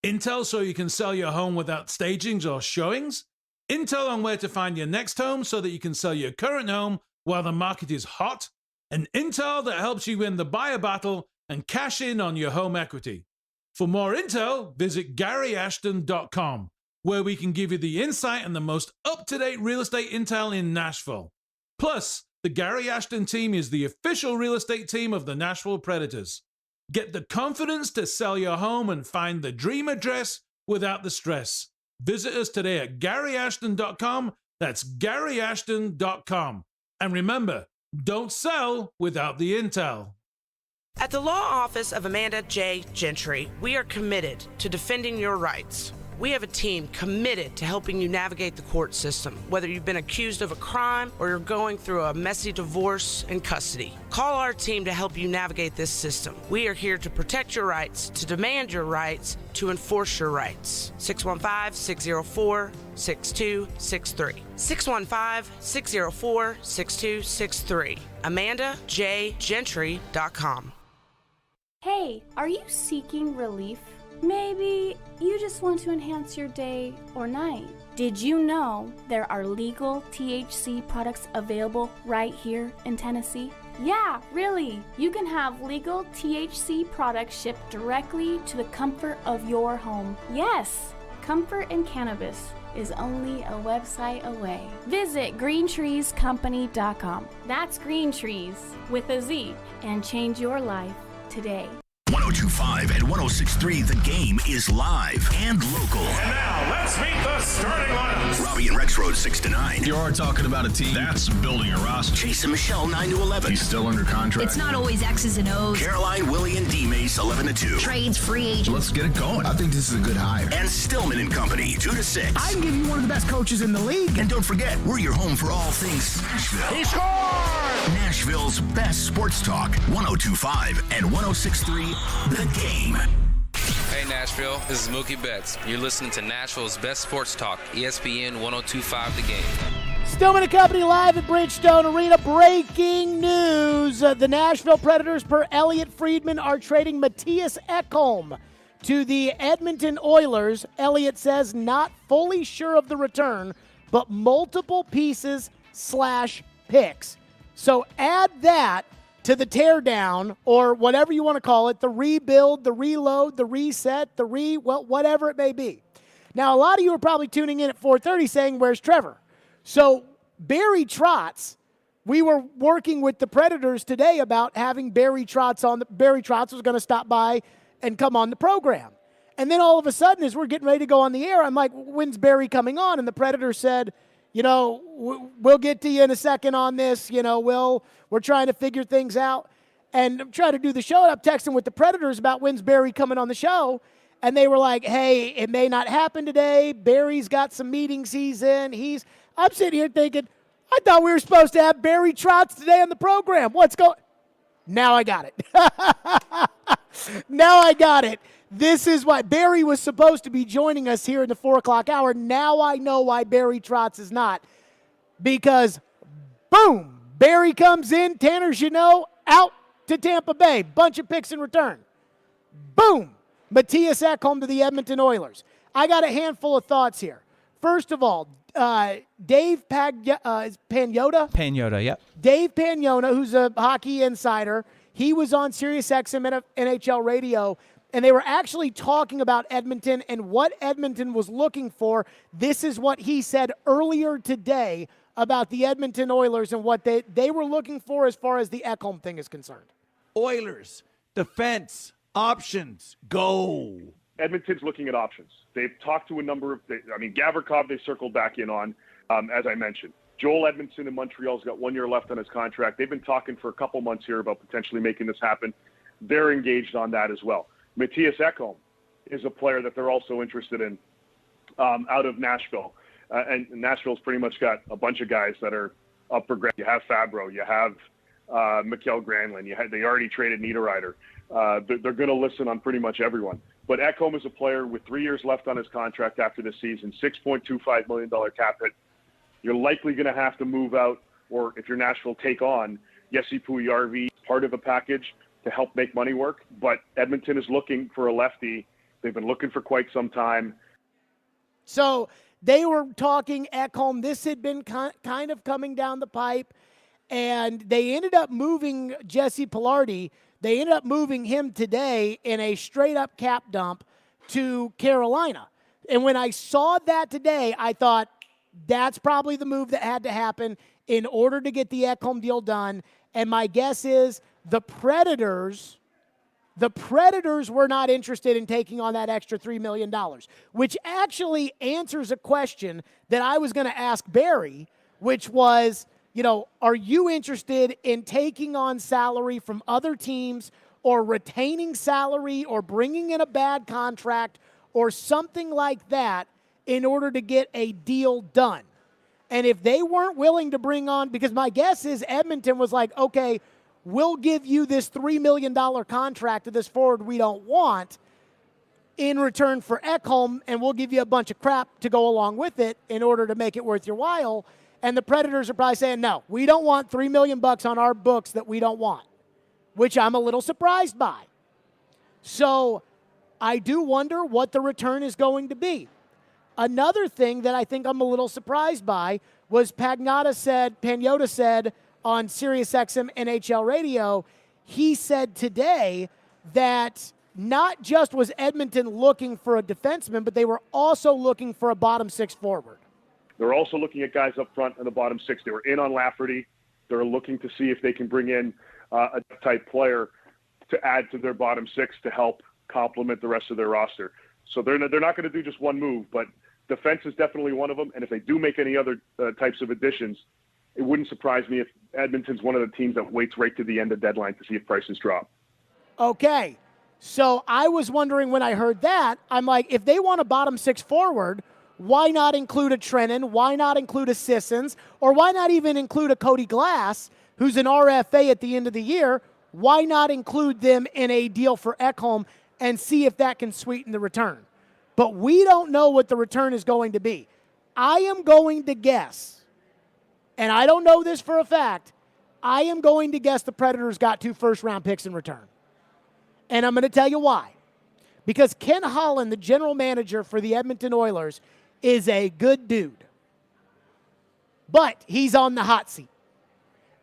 Intel so you can sell your home without stagings or showings? Intel on where to find your next home so that you can sell your current home while the market is hot? And intel that helps you win the buyer battle and cash in on your home equity. For more intel, visit GaryAshton.com. where we can give you the insight and the most up-to-date real estate intel in Nashville. Plus, the Gary Ashton team is the official real estate team of the Nashville Predators. Get the confidence to sell your home and find the dream address without the stress. Visit us today at GaryAshton.com. That's GaryAshton.com. And remember, don't sell without the intel.
At the law office of Amanda J. Gentry, we are committed to defending your rights. We have a team committed to helping you navigate the court system, whether you've been accused of a crime or you're going through a messy divorce and custody. Call our team to help you navigate this system. We are here to protect your rights, to demand your rights, to enforce your rights. 615-604-6263. 615-604-6263. AmandaJGentry.com.
Hey, are you seeking relief? Maybe you just want to enhance your day or night. Did you know there are legal THC products available right here in Tennessee? Yeah, really. You can have legal THC products shipped directly to the comfort of your home. Yes, comfort in cannabis is only a website away. Visit greentreescompany.com. That's Green Trees with a Z, and change your life today.
102.5 and 106.3, The Game is live and local.
And now, let's meet the starting lineups.
Robbie and Rex Road 6 to 9.
You are talking about a team that's building a roster.
Chase and Michelle 9 to 11.
He's still under contract.
It's not always X's and O's.
Caroline, Willie, and D Mace 11 to 2.
Trades, free agents.
Let's get it going. I think this is a good hire.
And Stillman and Company 2 to 6.
I can give you one of the best coaches in the league.
And don't forget, we're your home for all things Nashville.
He scored!
Nashville's best sports talk. 102.5 and 106.3, The Game.
Hey Nashville, this is Mookie Betts. You're listening to Nashville's best sports talk, ESPN 102.5 The Game.
Stillman and Company live at Bridgestone Arena. Breaking news. The Nashville Predators, per Elliot Friedman, are trading Matthias Ekholm to the Edmonton Oilers. Elliot says not fully sure of the return, but multiple pieces / picks. So add that to the teardown, or whatever you want to call it, the rebuild, the reload, the reset, whatever it may be. Now, a lot of you are probably tuning in at 4:30 saying, where's Trevor? So Barry Trotz, we were working with the Predators today about having Barry Trotz on. Barry Trotz was going to stop by and come on the program. And then all of a sudden, as we're getting ready to go on the air, I'm like, when's Barry coming on? And the Predators said, we'll get to you in a second on this. We're trying to figure things out. And I'm trying to do the show, and I'm texting with the Predators about when's Barry coming on the show. And they were like, hey, it may not happen today. Barry's got some meetings he's in. I'm sitting here thinking, I thought we were supposed to have Barry Trotz today on the program. What's going? Now I got it. Now I got it. This is why Barry was supposed to be joining us here in the 4 o'clock hour. Now I know why Barry Trotz is not. Because, boom, Barry comes in, Tanner Jeannot out to Tampa Bay. Bunch of picks in return. Boom, Matthias Ekholm to the Edmonton Oilers. I got a handful of thoughts here. First of all, Dave Pagnotta?
Pagnotta, yep.
Dave Pagnotta, who's a hockey insider, he was on SiriusXM NHL Radio, and they were actually talking about Edmonton and what Edmonton was looking for. This is what he said earlier today about the Edmonton Oilers and what they were looking for as far as the Ekholm thing is concerned.
Oilers, defense, options, go.
Edmonton's looking at options. They've talked to a number of, Gavrikov they circled back in on, as I mentioned. Joel Edmondson in Montreal's got 1 year left on his contract. They've been talking for a couple months here about potentially making this happen. They're engaged on that as well. Matthias Ekholm is a player that they're also interested in out of Nashville. And Nashville's pretty much got a bunch of guys that are up for grabs. You have Fabro, you have Mikael Granlund, they already traded Niederreiter. They're going to listen on pretty much everyone. But Ekholm is a player with 3 years left on his contract after this season, $6.25 million cap hit. You're likely going to have to move out, or if you're Nashville, take on Jesse Puljujärvi, part of a package to help make money work. But Edmonton is looking for a lefty. They've been looking for quite some time.
So they were talking Ekholm. This had been kind of coming down the pipe, and they ended up moving Jesse Puljujärvi. They ended up moving him today in a straight-up cap dump to Carolina. And when I saw that today, I thought that's probably the move that had to happen in order to get the Ekholm deal done. And my guess is the Predators were not interested in taking on that extra $3 million, which actually answers a question that I was going to ask Barry, which was, are you interested in taking on salary from other teams or retaining salary or bringing in a bad contract or something like that in order to get a deal done? And if they weren't willing to bring on, because my guess is Edmonton was like, okay, we'll give you this $3 million contract to this forward we don't want in return for Ekholm, and we'll give you a bunch of crap to go along with it in order to make it worth your while. And the Predators are probably saying, no, we don't want $3 million on our books that we don't want, which I'm a little surprised by. So I do wonder what the return is going to be. Another thing that I think I'm a little surprised by was Pagnotta said on SiriusXM NHL Radio, he said today that not just was Edmonton looking for a defenseman, but they were also looking for a bottom six forward.
They're also looking at guys up front in the bottom six. They were in on Lafferty. They're looking to see if they can bring in a type player to add to their bottom six to help complement the rest of their roster. So they're not going to do just one move, but defense is definitely one of them. And if they do make any other types of additions, it wouldn't surprise me if Edmonton's one of the teams that waits right to the end of deadline to see if prices drop.
Okay. So I was wondering when I heard that, I'm like, if they want a bottom six forward, why not include a Trennan? Why not include a Sissons? Or why not even include a Cody Glass, who's an RFA at the end of the year? Why not include them in a deal for Ekholm and see if that can sweeten the return? But we don't know what the return is going to be. I am going to guess, and I don't know this for a fact, I am going to guess the Predators got 2 first-round picks in return. And I'm going to tell you why. Because Ken Holland, the general manager for the Edmonton Oilers, is a good dude. But he's on the hot seat.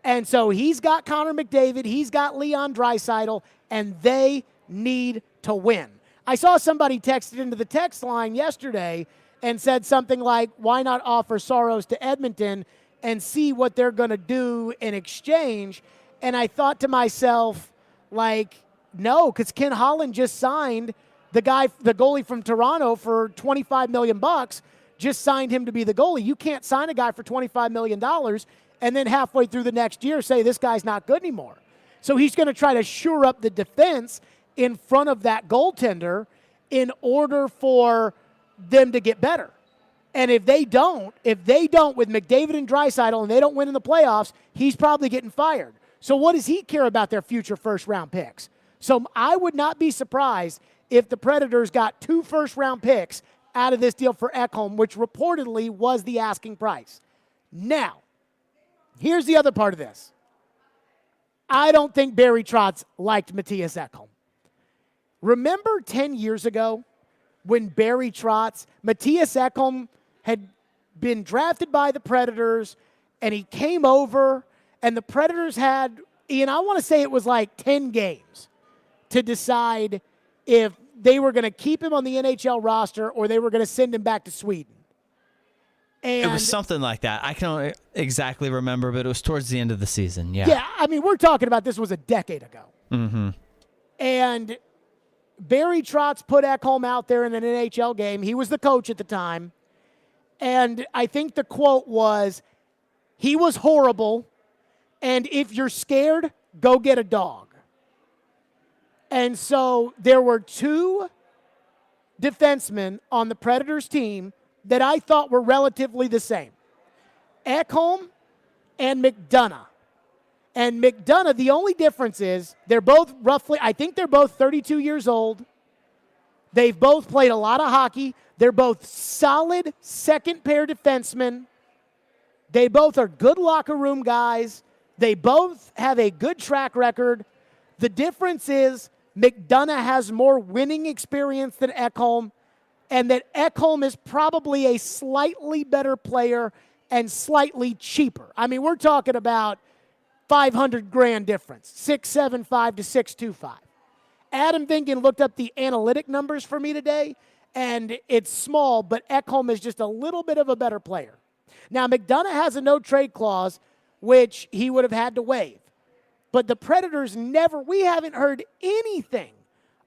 And so he's got Connor McDavid, he's got Leon Draisaitl, and they need to win. I saw somebody texted into the text line yesterday and said something like, why not offer Saros to Edmonton and see what they're going to do in exchange? And I thought to myself, like, no, because Ken Holland just signed the goalie from Toronto for $25 million, just signed him to be the goalie. You can't sign a guy for $25 million and then halfway through the next year say this guy's not good anymore. So he's going to try to shore up the defense in front of that goaltender in order for them to get better. And if they don't with McDavid and Draisaitl and they don't win in the playoffs, he's probably getting fired. So what does he care about their future first-round picks? So I would not be surprised if the Predators got 2 first-round picks out of this deal for Ekholm, which reportedly was the asking price. Now, here's the other part of this. I don't think Barry Trotz liked Matthias Ekholm. Remember 10 years ago when Barry Trotz, Matthias Ekholm had been drafted by the Predators, and he came over, and the Predators had, Ian, I want to say it was like 10 games to decide if they were going to keep him on the NHL roster or they were going to send him back to Sweden. And
it was something like that. I can't exactly remember, but it was towards the end of the season. Yeah.
Yeah, I mean, we're talking about this was a decade ago.
Mm-hmm.
And Barry Trotz put Ekholm out there in an NHL game. He was the coach at the time. And I think the quote was, he was horrible, and if you're scared, go get a dog. And so there were two defensemen on the Predators team that I thought were relatively the same. Ekholm and McDonough. And McDonough, the only difference is they're both roughly, I think they're both 32 years old. They've both played a lot of hockey. They're both solid second-pair defensemen. They both are good locker room guys. They both have a good track record. The difference is McDonough has more winning experience than Ekholm, and that Ekholm is probably a slightly better player and slightly cheaper. I mean, we're talking about $500,000 difference, 675 to 625. Adam Vingan looked up the analytic numbers for me today, and it's small, but Ekholm is just a little bit of a better player. Now, McDonough has a no-trade clause, which he would have had to waive. But the Predators we haven't heard anything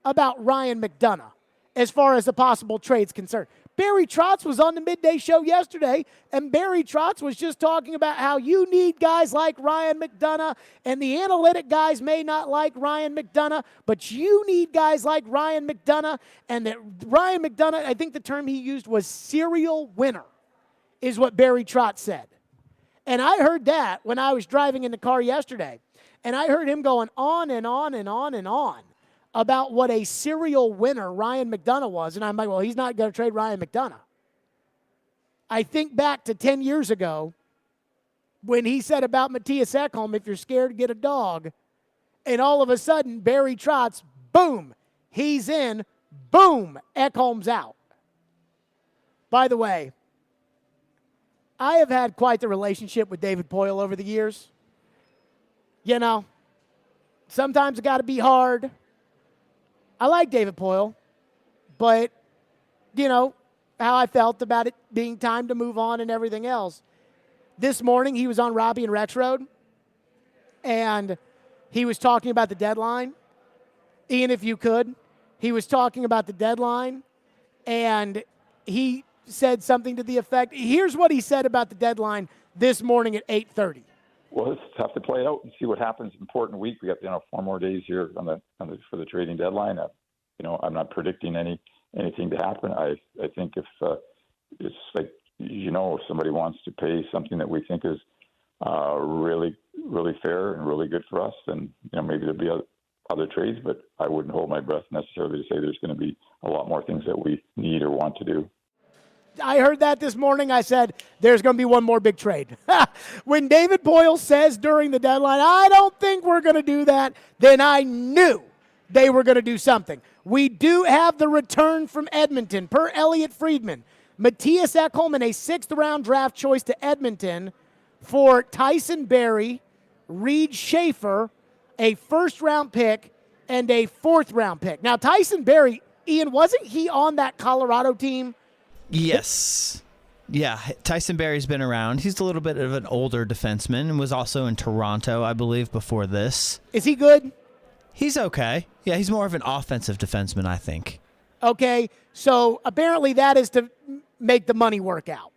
about Ryan McDonough as far as the possible trade's concerned. Barry Trotz was on the midday show yesterday, and Barry Trotz was just talking about how you need guys like Ryan McDonough, and the analytic guys may not like Ryan McDonough, but you need guys like Ryan McDonough, and that Ryan McDonough, I think the term he used was serial winner, is what Barry Trotz said. And I heard that when I was driving in the car yesterday, and I heard him going on and on and on and on about what a serial winner Ryan McDonough was. And I'm like, well, he's not going to trade Ryan McDonough. I think back to 10 years ago when he said about Matthias Ekholm, if you're scared, get a dog. And all of a sudden, Barry Trotz, boom, he's in, boom, Ekholm's out. By the way, I have had quite the relationship with David Poile over the years. You know, sometimes it got to be hard. I like David Poile, but, you know, how I felt about it being time to move on and everything else. This morning, he was on Robbie and Rex Road, and he was talking about the deadline. Ian, if you could, he was talking about the deadline, and he said something to the effect, here's what he said about the deadline this morning at 8:30.
Well, let's have to play it out and see what happens. Important week. We got 4 more days here for the trading deadline. I'm not predicting anything to happen. I think if it's like if somebody wants to pay something that we think is really really fair and really good for us, then maybe there'll be other trades. But I wouldn't hold my breath necessarily to say there's going to be a lot more things that we need or want to do.
I heard that this morning. I said, there's going to be one more big trade. When David Poile says during the deadline, I don't think we're going to do that, then I knew they were going to do something. We do have the return from Edmonton, per Elliot Friedman. Matthias Ekholm and a 6th-round draft choice to Edmonton for Tyson Barrie, Reed Schaefer, a 1st-round pick, and a 4th-round pick. Now, Tyson Barrie, Ian, wasn't he on that Colorado team?
Yes. Yeah, Tyson Barrie's been around. He's a little bit of an older defenseman and was also in Toronto, I believe, before this.
Is he good?
He's okay. Yeah, he's more of an offensive defenseman, I think.
Okay, so apparently that is to make the money work out.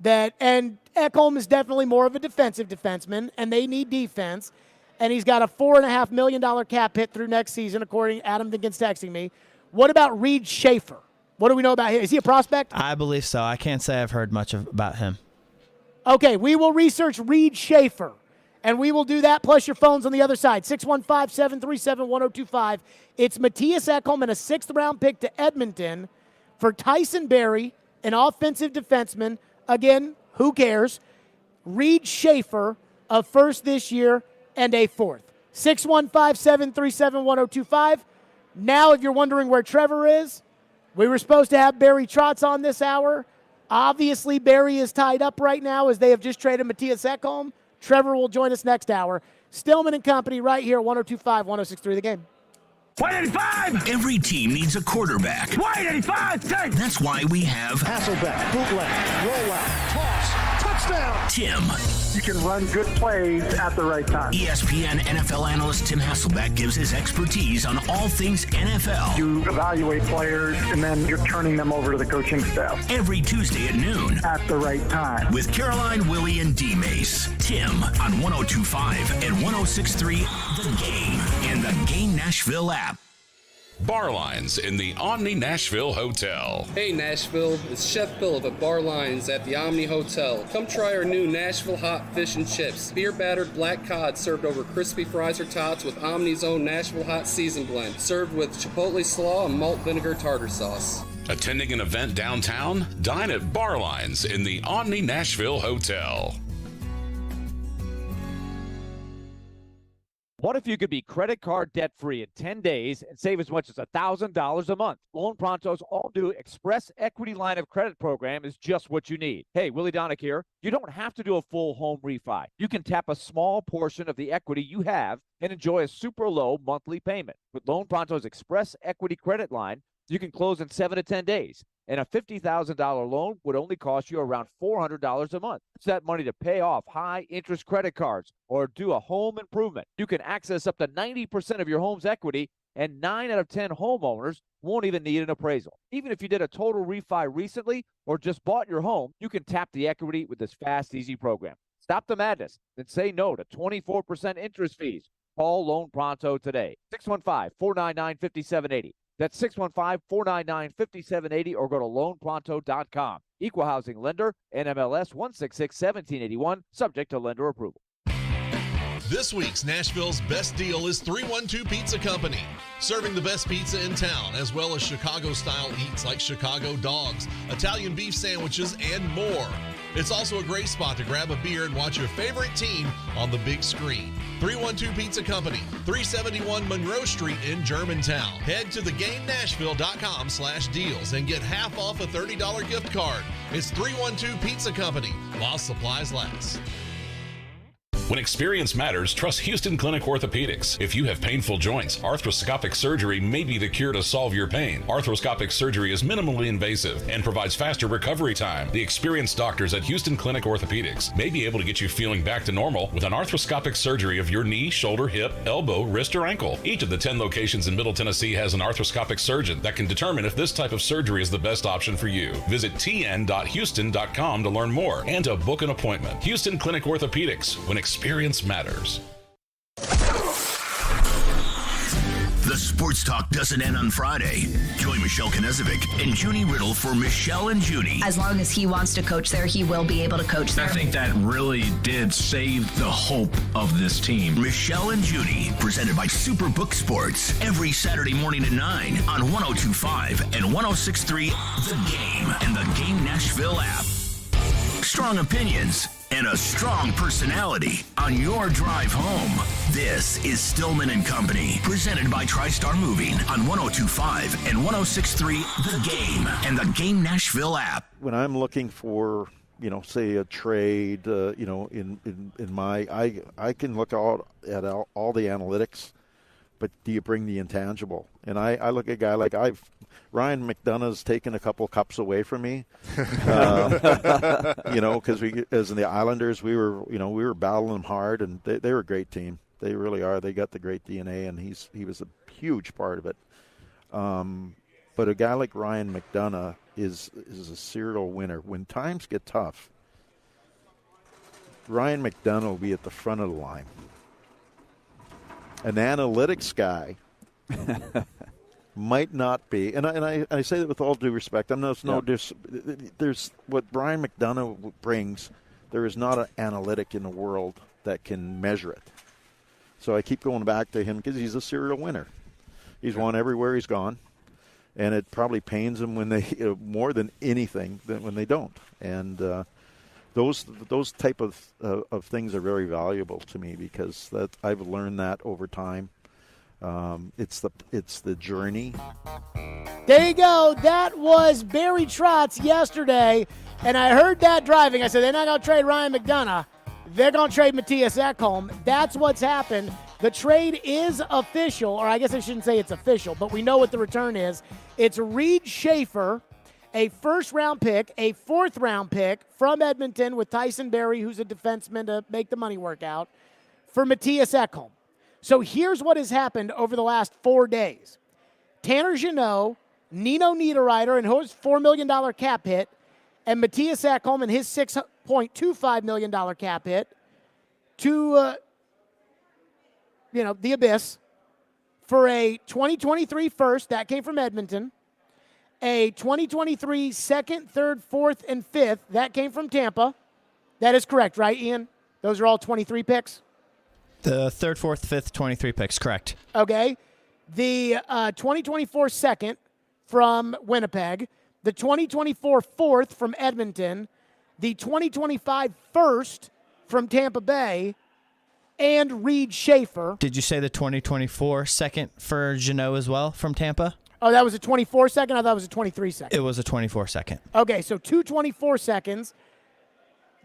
And Ekholm is definitely more of a defensive defenseman, and they need defense. And he's got a $4.5 million cap hit through next season, according to Adam Vingan's texting me. What about Reed Schaefer? What do we know about him? Is he a prospect?
I believe so. I can't say I've heard much about him.
Okay, we will research Reed Schaefer, and we will do that, plus your phones on the other side, 615-737-1025. It's Matthias Ekholm and a 6th-round pick to Edmonton for Tyson Barrie, an offensive defenseman. Again, who cares? Reed Schaefer, a 1st this year and a 4th. 615-737-1025. Now, if you're wondering where Trevor is, we were supposed to have Barry Trotz on this hour. Obviously, Barry is tied up right now as they have just traded Matthias Ekholm. Trevor will join us next hour. Stillman and Company right here, 102.5, 106.3 The Game.
White 85! Every team needs a quarterback.
White 85! Take!
That's why we have
Hasselbeck, bootleg, rollout, toss. Touchdown.
Tim.
You can run good plays at the right time.
ESPN NFL analyst Tim Hasselbeck gives his expertise on all things NFL.
You evaluate players, and then you're turning them over to the coaching staff.
Every Tuesday at noon.
At the right time.
With Caroline, Willie, and D-Mace. Tim on 102.5 and 106.3 The Game and the Game Nashville app.
Bar Lines in the Omni Nashville Hotel.
Hey Nashville, it's Chef Philip at Bar Lines at the Omni Hotel. Come try our new Nashville hot fish and chips. Beer battered black cod served over crispy fries or tots with Omni's own Nashville hot season blend. Served with chipotle slaw and malt vinegar tartar sauce.
Attending an event downtown? Dine at Bar Lines in the Omni Nashville Hotel.
What if you could be credit card debt-free in 10 days and save as much as $1,000 a month? Loan Pronto's all-new Express Equity Line of Credit program is just what you need. Hey, Willie Donick here. You don't have to do a full home refi. You can tap a small portion of the equity you have and enjoy a super low monthly payment. With Loan Pronto's Express Equity Credit Line, you can close in 7 to 10 days. And a $50,000 loan would only cost you around $400 a month. Use that money to pay off high-interest credit cards or do a home improvement. You can access up to 90% of your home's equity, and 9 out of 10 homeowners won't even need an appraisal. Even if you did a total refi recently or just bought your home, you can tap the equity with this fast, easy program. Stop the madness and say no to 24% interest fees. Call Loan Pronto today. 615-499-5780. That's 615-499-5780 or go to loanpronto.com. Equal housing lender, NMLS 166-1781, subject to lender approval.
This week's Nashville's best deal is 312 Pizza Company, serving the best pizza in town, as well as Chicago-style eats like Chicago dogs, Italian beef sandwiches, and more. It's also a great spot to grab a beer and watch your favorite team on the big screen. 312 Pizza Company, 371 Monroe Street in Germantown. Head to theGameNashville.com/deals and get half off a $30 gift card. It's 312 Pizza Company, while supplies last.
When experience matters, trust Houston Clinic Orthopedics. If you have painful joints, arthroscopic surgery may be the cure to solve your pain. Arthroscopic surgery is minimally invasive and provides faster recovery time. The experienced doctors at Houston Clinic Orthopedics may be able to get you feeling back to normal with an arthroscopic surgery of your knee, shoulder, hip, elbow, wrist, or ankle. Each of the 10 locations in Middle Tennessee has an arthroscopic surgeon that can determine if this type of surgery is the best option for you. Visit tn.houston.com to learn more and to book an appointment. Houston Clinic Orthopedics, when experience matters.
The sports talk doesn't end on Friday. Join Michelle Knezovic and Junie Riddle for Michelle and Junie.
As long as he wants to coach there, he will be able to coach there.
I think that really did save the hope of this team.
Michelle and Junie, presented by Superbook Sports, every Saturday morning at 9 on 102.5 and 106.3 The Game and the Game Nashville app. Strong opinions and a strong personality on your drive home. This is Stillman and Company, presented by TriStar Moving on 102.5 and 106.3 The Game and the Game Nashville app.
When I'm looking for, say a trade, in my, I can look at all the analytics, but do you bring the intangible? And I look at a guy like Ryan McDonough's taken a couple cups away from me, because as in the Islanders, we were battling them hard, and they were a great team. They really are. They got the great DNA, and he was a huge part of it. But a guy like Ryan McDonough is a serial winner. When times get tough, Ryan McDonough will be at the front of the line. An analytics guy might not be, and I say that with all due respect. There's what Brian McDonough brings. There is not an analytic in the world that can measure it. So I keep going back to him because he's a serial winner. He's won everywhere he's gone, and it probably pains him when they more than anything than when they don't. And those type of things are very valuable to me because I've learned that over time. It's the journey.
There you go. That was Barry Trotz yesterday, and I heard that driving. I said, they're not going to trade Ryan McDonough. They're going to trade Matthias Ekholm. That's what's happened. The trade is official, or I guess I shouldn't say it's official, but we know what the return is. It's Reed Schaefer a first-round pick, a fourth-round pick from Edmonton with Tyson Barrie, who's a defenseman to make the money work out, for Matthias Ekholm. So here's what has happened over the last 4 days. Tanner Jeannot, Nino Niederreiter, and his $4 million cap hit, and Matthias Ekholm and his $6.25 million cap hit to, the abyss for a 2023 first. That came from Edmonton. A 2023 second, third, fourth, and fifth. That came from Tampa. That is correct, right, Ian? Those are all 23 picks?
The third, fourth, fifth, 23 picks, correct.
Okay. The 2024 second from Winnipeg. The 2024 fourth from Edmonton. The 2025 first from Tampa Bay. And Reed Schaefer.
Did you say the 2024 second for Jeannot as well from Tampa?
Oh, that was a 24 second? I thought it was a 23 second.
It was a 24 second.
Okay, so 2 24 seconds.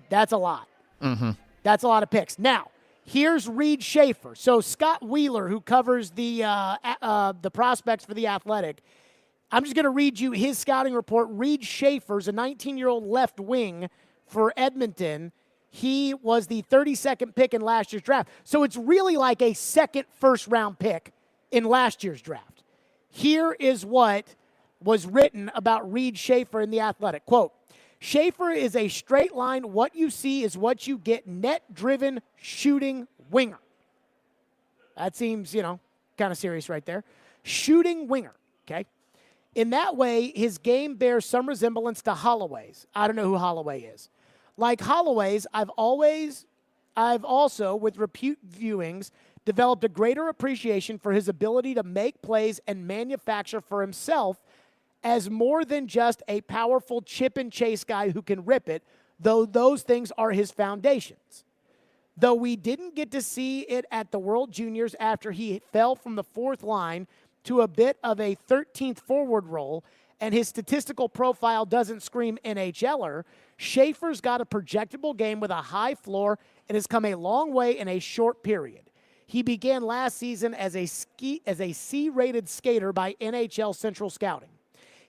That's a lot.
Mm-hmm.
That's a lot of picks. Now, here's Reed Schaefer. So Scott Wheeler, who covers the prospects for The Athletic, I'm just going to read you his scouting report. Reed Schaefer's a 19-year-old left wing for Edmonton. He was the 32nd pick in last year's draft. So it's really like a second first-round pick in last year's draft. Here is what was written about Reed Schaefer in The Athletic. Quote, Schaefer is a straight line, what you see is what you get, net-driven shooting winger. That seems, kind of serious right there. Shooting winger, okay? In that way, his game bears some resemblance to Holloway's. I don't know who Holloway is. Like Holloway's, I've also, with repeat viewings, developed a greater appreciation for his ability to make plays and manufacture for himself as more than just a powerful chip and chase guy who can rip it, though those things are his foundations. Though we didn't get to see it at the World Juniors after he fell from the fourth line to a bit of a 13th forward role, and his statistical profile doesn't scream NHLer, Schaefer's got a projectable game with a high floor and has come a long way in a short period. He began last season as a C-rated skater by NHL Central Scouting.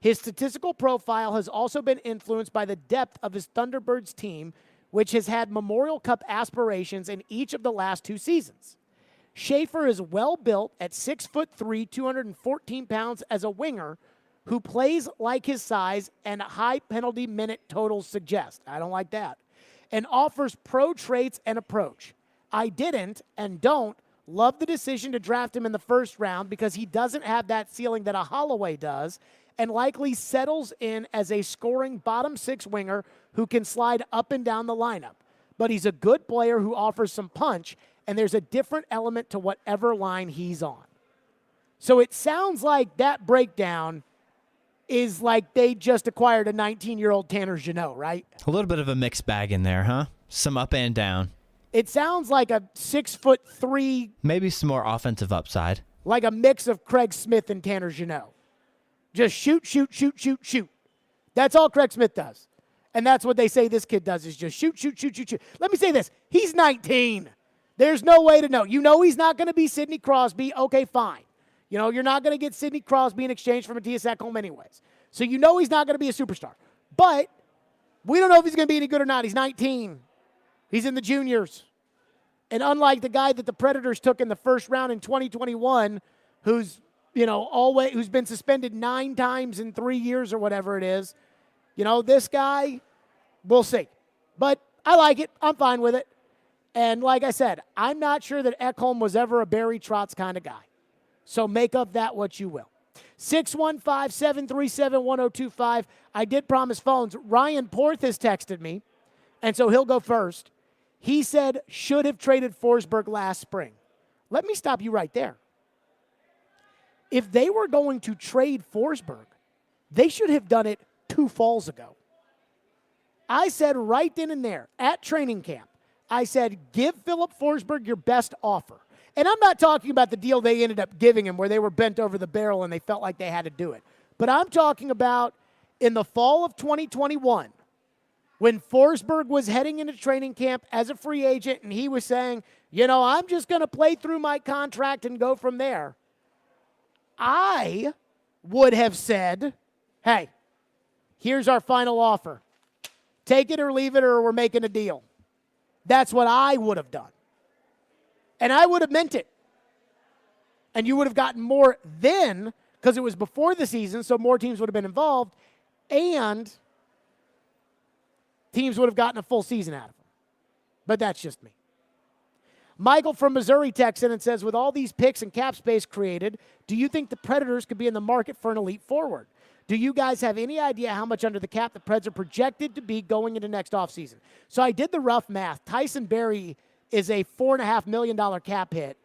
His statistical profile has also been influenced by the depth of his Thunderbirds team, which has had Memorial Cup aspirations in each of the last 2 seasons. Schaefer is well built at 6'3", 214 pounds as a winger who plays like his size and high penalty minute totals suggest. I don't like that. And offers pro traits and approach. I didn't and don't love the decision to draft him in the first round because he doesn't have that ceiling that a Holloway does and likely settles in as a scoring bottom 6 winger who can slide up and down the lineup. But he's a good player who offers some punch, and there's a different element to whatever line he's on. So it sounds like that breakdown is like they just acquired a 19-year-old Tanner Jeannot, right?
A little bit of a mixed bag in there, huh? Some up and down.
It sounds like a 6'3",
maybe some more offensive upside.
Like a mix of Craig Smith and Tanner Jeannot. Just shoot, shoot, shoot, shoot, shoot. That's all Craig Smith does. And that's what they say this kid does is just shoot, shoot, shoot, shoot, shoot. Let me say this. He's 19. There's no way to know. You know he's not going to be Sidney Crosby. Okay, fine. You're not going to get Sidney Crosby in exchange for Matthias Ekholm anyways. So you know he's not going to be a superstar. But we don't know if he's going to be any good or not. He's 19. He's in the juniors. And unlike the guy that the Predators took in the first round in 2021, who's been suspended 9 times in 3 years or whatever it is, this guy, we'll see. But I like it. I'm fine with it. And like I said, I'm not sure that Ekholm was ever a Barry Trotz kind of guy. So make of that what you will. 615-737-1025. I did promise phones. Ryan Porth has texted me, and so he'll go first. He said, should have traded Forsberg last spring. Let me stop you right there. If they were going to trade Forsberg, they should have done it 2 falls ago. I said right then and there at training camp, I said, give Philip Forsberg your best offer. And I'm not talking about the deal they ended up giving him where they were bent over the barrel and they felt like they had to do it. But I'm talking about in the fall of 2021, when Forsberg was heading into training camp as a free agent and he was saying, I'm just going to play through my contract and go from there. I would have said, hey, Here's our final offer. Take it or leave it, or we're making a deal. That's what I would have done. And I would have meant it. And you would have gotten more then, because it was before the season, so more teams would have been involved, and teams would have gotten a full season out of them. But that's just me. Michael from Missouri texts in and says, with all these picks and cap space created, do you think the Predators could be in the market for an elite forward? Do you guys have any idea how much under the cap the Preds are projected to be going into next offseason? So I did the rough math. Tyson Barrie is a $4.5 million cap hit,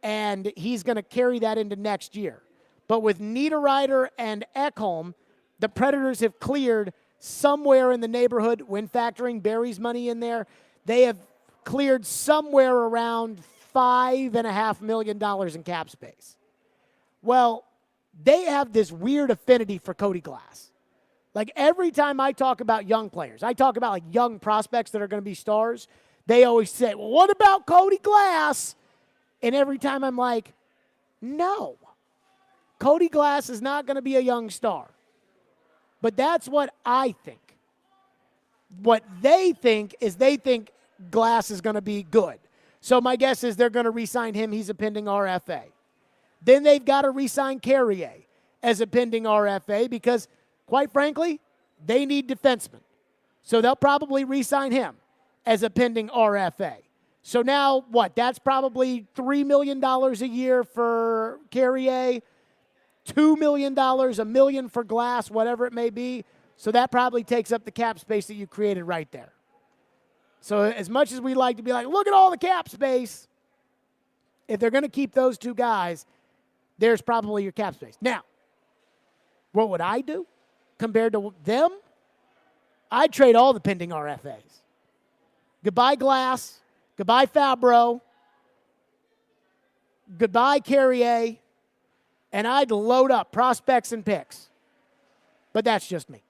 and he's going to carry that into next year. But with Niederreiter and Ekholm, the Predators have cleared somewhere in the neighborhood, when factoring Barrie's money in there, they have cleared somewhere around $5.5 million in cap space. Well, they have this weird affinity for Cody Glass. Like every time I talk about young players, I talk about like young prospects that are going to be stars, they always say, well, what about Cody Glass? And every time I'm like, no. Cody Glass is not going to be a young star. But that's what I think. What they think is they think Glass is going to be good. So my guess is they're going to re-sign him. He's a pending RFA. Then they've got to re-sign Carrier as a pending RFA because, quite frankly, they need defensemen. So they'll probably re-sign him as a pending RFA. So now, what? That's probably $3 million a year for Carrier, $2 million, $1 million for Glass, whatever it may be. So that probably takes up the cap space that you created right there. So as much as we like to be like, look at all the cap space, if they're going to keep those two guys, there's probably your cap space. Now, what would I do compared to them? I'd trade all the pending RFAs. Goodbye Glass. Goodbye Fabro. Goodbye Carrier. And I'd load up prospects and picks. But that's just me.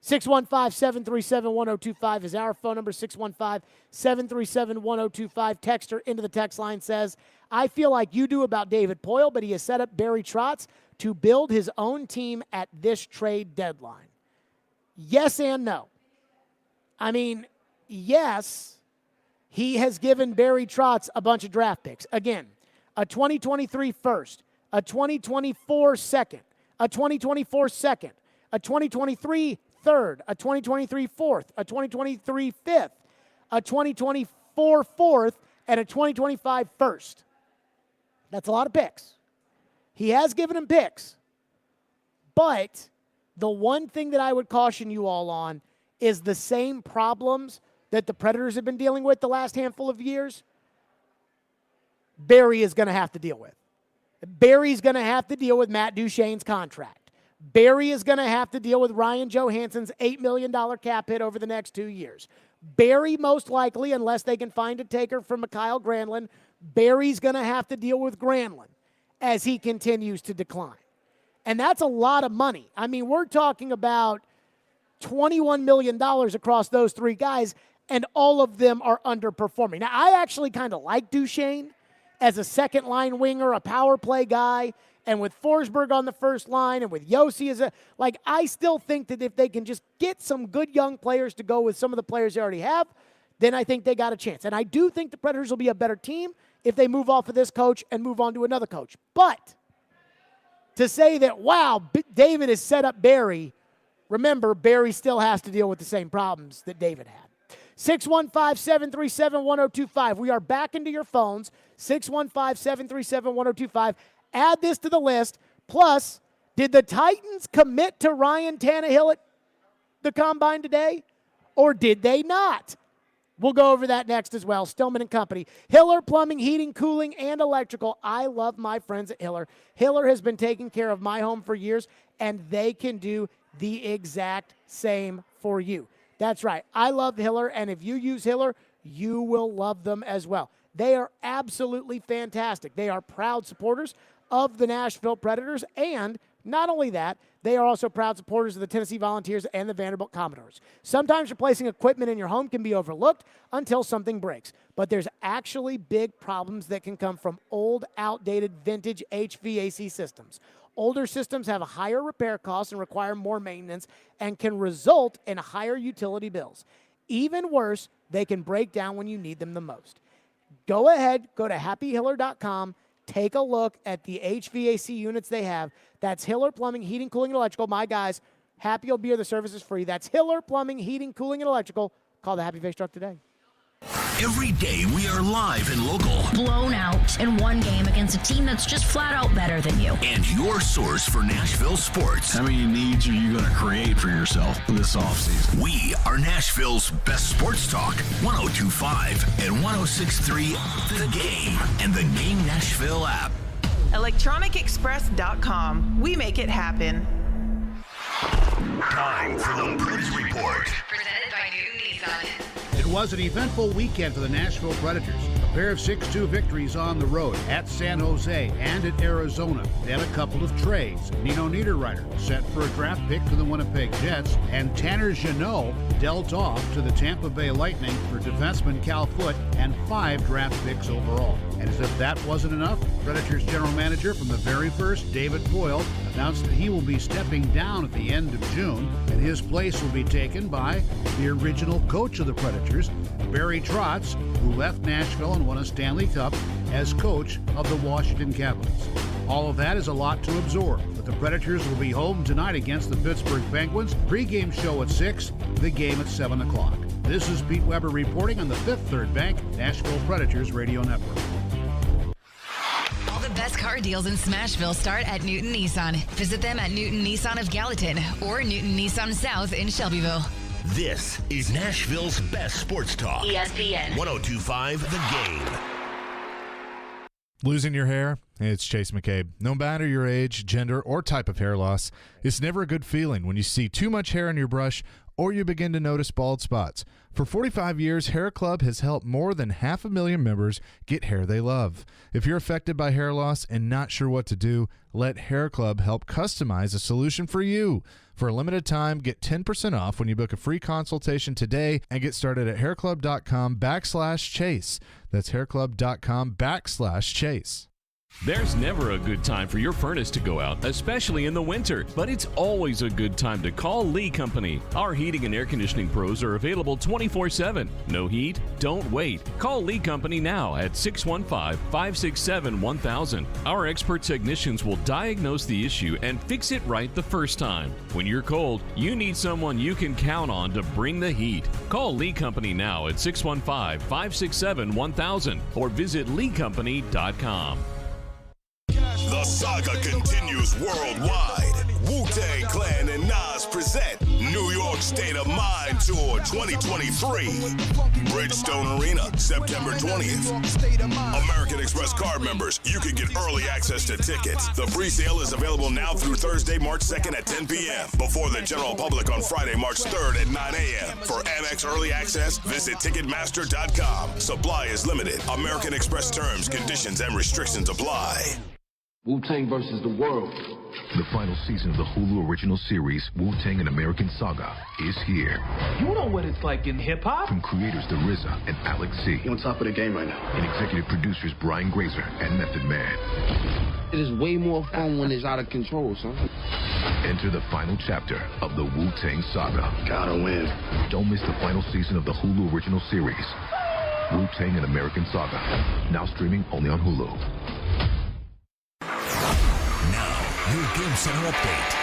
615-737-1025 is our phone number, 615-737-1025. Texter into the text line says, I feel like you do about David Poile, but he has set up Barry Trotz to build his own team at this trade deadline. Yes and no. I mean, yes, he has given Barry Trotz a bunch of draft picks. Again, a 2023 first, a 2024 second, a 2024 second, a 2023 third, a 2023 fourth, a 2023 fifth, a 2024 fourth, and a 2025 first. That's a lot of picks. He has given him picks. But the one thing that I would caution you all on is the same problems that the Predators have been dealing with the last handful of years, Barry is going to have to deal with. Barry's going to have to deal with Matt Duchene's contract. Barry is going to have to deal with Ryan Johansson's $8 million cap hit over the next 2 years. Barry, most likely, unless they can find a taker for Mikhail Granlund, Barry's going to have to deal with Granlund as he continues to decline. And that's a lot of money. I mean, we're talking about $21 million across those three guys, and all of them are underperforming. Now, I actually kind of like Duchene as a second-line winger, a power play guy, and with Forsberg on the first line and with Yossi as I still think that if they can just get some good young players to go with some of the players they already have, then I think they got a chance. And I do think the Predators will be a better team if they move off of this coach and move on to another coach. But to say that, wow, David has set up Barry, remember, Barry still has to deal with the same problems that David had. 615-737-1025. We are back into your phones, 615-737-1025. Add this to the list. Plus, did the Titans commit to Ryan Tannehill at the Combine today? Or did they not? We'll go over that next as well. Stillman and Company. Hiller Plumbing, Heating, Cooling, and Electrical. I love my friends at Hiller. Hiller has been taking care of my home for years, and they can do the exact same for you. That's right. I love Hiller, and if you use Hiller, you will love them as well. They are absolutely fantastic. They are proud supporters of the Nashville Predators, and not only that, they are also proud supporters of the Tennessee Volunteers and the Vanderbilt Commodores. Sometimes replacing equipment in your home can be overlooked until something breaks, but there's actually big problems that can come from old, outdated, vintage HVAC systems. Older systems have a higher repair costs and require more maintenance and can result in higher utility bills. Even worse, they can break down when you need them the most. Go ahead, go to happyhiller.com, take a look at the HVAC units they have. That's Hiller Plumbing, Heating, Cooling, and Electrical. My guys, Happy will be here. The service is free. That's Hiller Plumbing, Heating, Cooling, and Electrical. Call the Happy Face Truck today.
Every day we are live and local.
Blown out in one game against a team that's just flat out better than you.
And your source for Nashville sports.
How many needs are you going to create for yourself this offseason?
We are Nashville's best sports talk. 102.5 and 106.3 The Game and the Game Nashville app.
ElectronicExpress.com. We make it happen.
Time for the Preds Report.
Presented by Newton Nissan.
It was an eventful weekend for the Nashville Predators. A pair of 6-2 victories on the road at San Jose and at Arizona. They had a couple of trades. Nino Niederreiter set for a draft pick to the Winnipeg Jets, and Tanner Jeannot dealt off to the Tampa Bay Lightning for defenseman Cal Foote and 5 draft picks overall. And as if that wasn't enough, Predators general manager from the very first, David Poile, announced that he will be stepping down at the end of June, and his place will be taken by the original coach of the Predators, Barry Trotz, who left Nashville and won a Stanley Cup as coach of the Washington Capitals. All of that is a lot to absorb, but the Predators will be home tonight against the Pittsburgh Penguins. Pre-game show at 6, the game at 7 o'clock. This is Pete Weber reporting on the Fifth Third Bank Nashville Predators Radio Network.
All the best car deals in Smashville start at Newton Nissan. Visit them at Newton Nissan of Gallatin or Newton Nissan South in Shelbyville.
This is Nashville's best sports talk.
ESPN
102.5 The Game.
Losing your hair? It's Chase McCabe. No matter your age, gender, or type of hair loss, it's never a good feeling when you see too much hair in your brush or you begin to notice bald spots. For 45 years, Hair Club has helped more than 500,000 members get hair they love. If you're affected by hair loss and not sure what to do, let Hair Club help customize a solution for you. For a limited time, get 10% off when you book a free consultation today and get started at hairclub.com/chase. That's hairclub.com/chase.
There's never a good time for your furnace to go out, especially in the winter, but it's always a good time to call Lee Company. Our heating and air conditioning pros are available 24/7. No heat? Don't wait. Call Lee Company now at 615-567-1000. Our expert technicians will diagnose the issue and fix it right the first time. When you're cold, you need someone you can count on to bring the heat. Call Lee Company now at 615-567-1000 or visit leecompany.com.
The saga continues worldwide. Wu-Tang Clan and Nas present New York State of Mind Tour 2023. Bridgestone Arena, September 20th. American Express card members, you can get early access to tickets. The pre-sale is available now through Thursday, March 2nd at 10 p.m. Before the general public on Friday, March 3rd at 9 a.m. For Amex early access, visit Ticketmaster.com. Supply is limited. American Express terms, conditions, and restrictions apply.
Wu-Tang versus the world.
The final season of the Hulu original series, Wu-Tang: An American Saga, is here.
You know what it's like in hip-hop.
From creators The RZA and Alex C.
You're on top of the game right now.
And executive producers Brian Grazer and Method Man.
It is way more fun when it's out of control, son.
Enter the final chapter of the Wu-Tang Saga.
Gotta win.
Don't miss the final season of the Hulu original series, Wu-Tang: An American Saga. Now streaming only on Hulu.
Your Game Center update.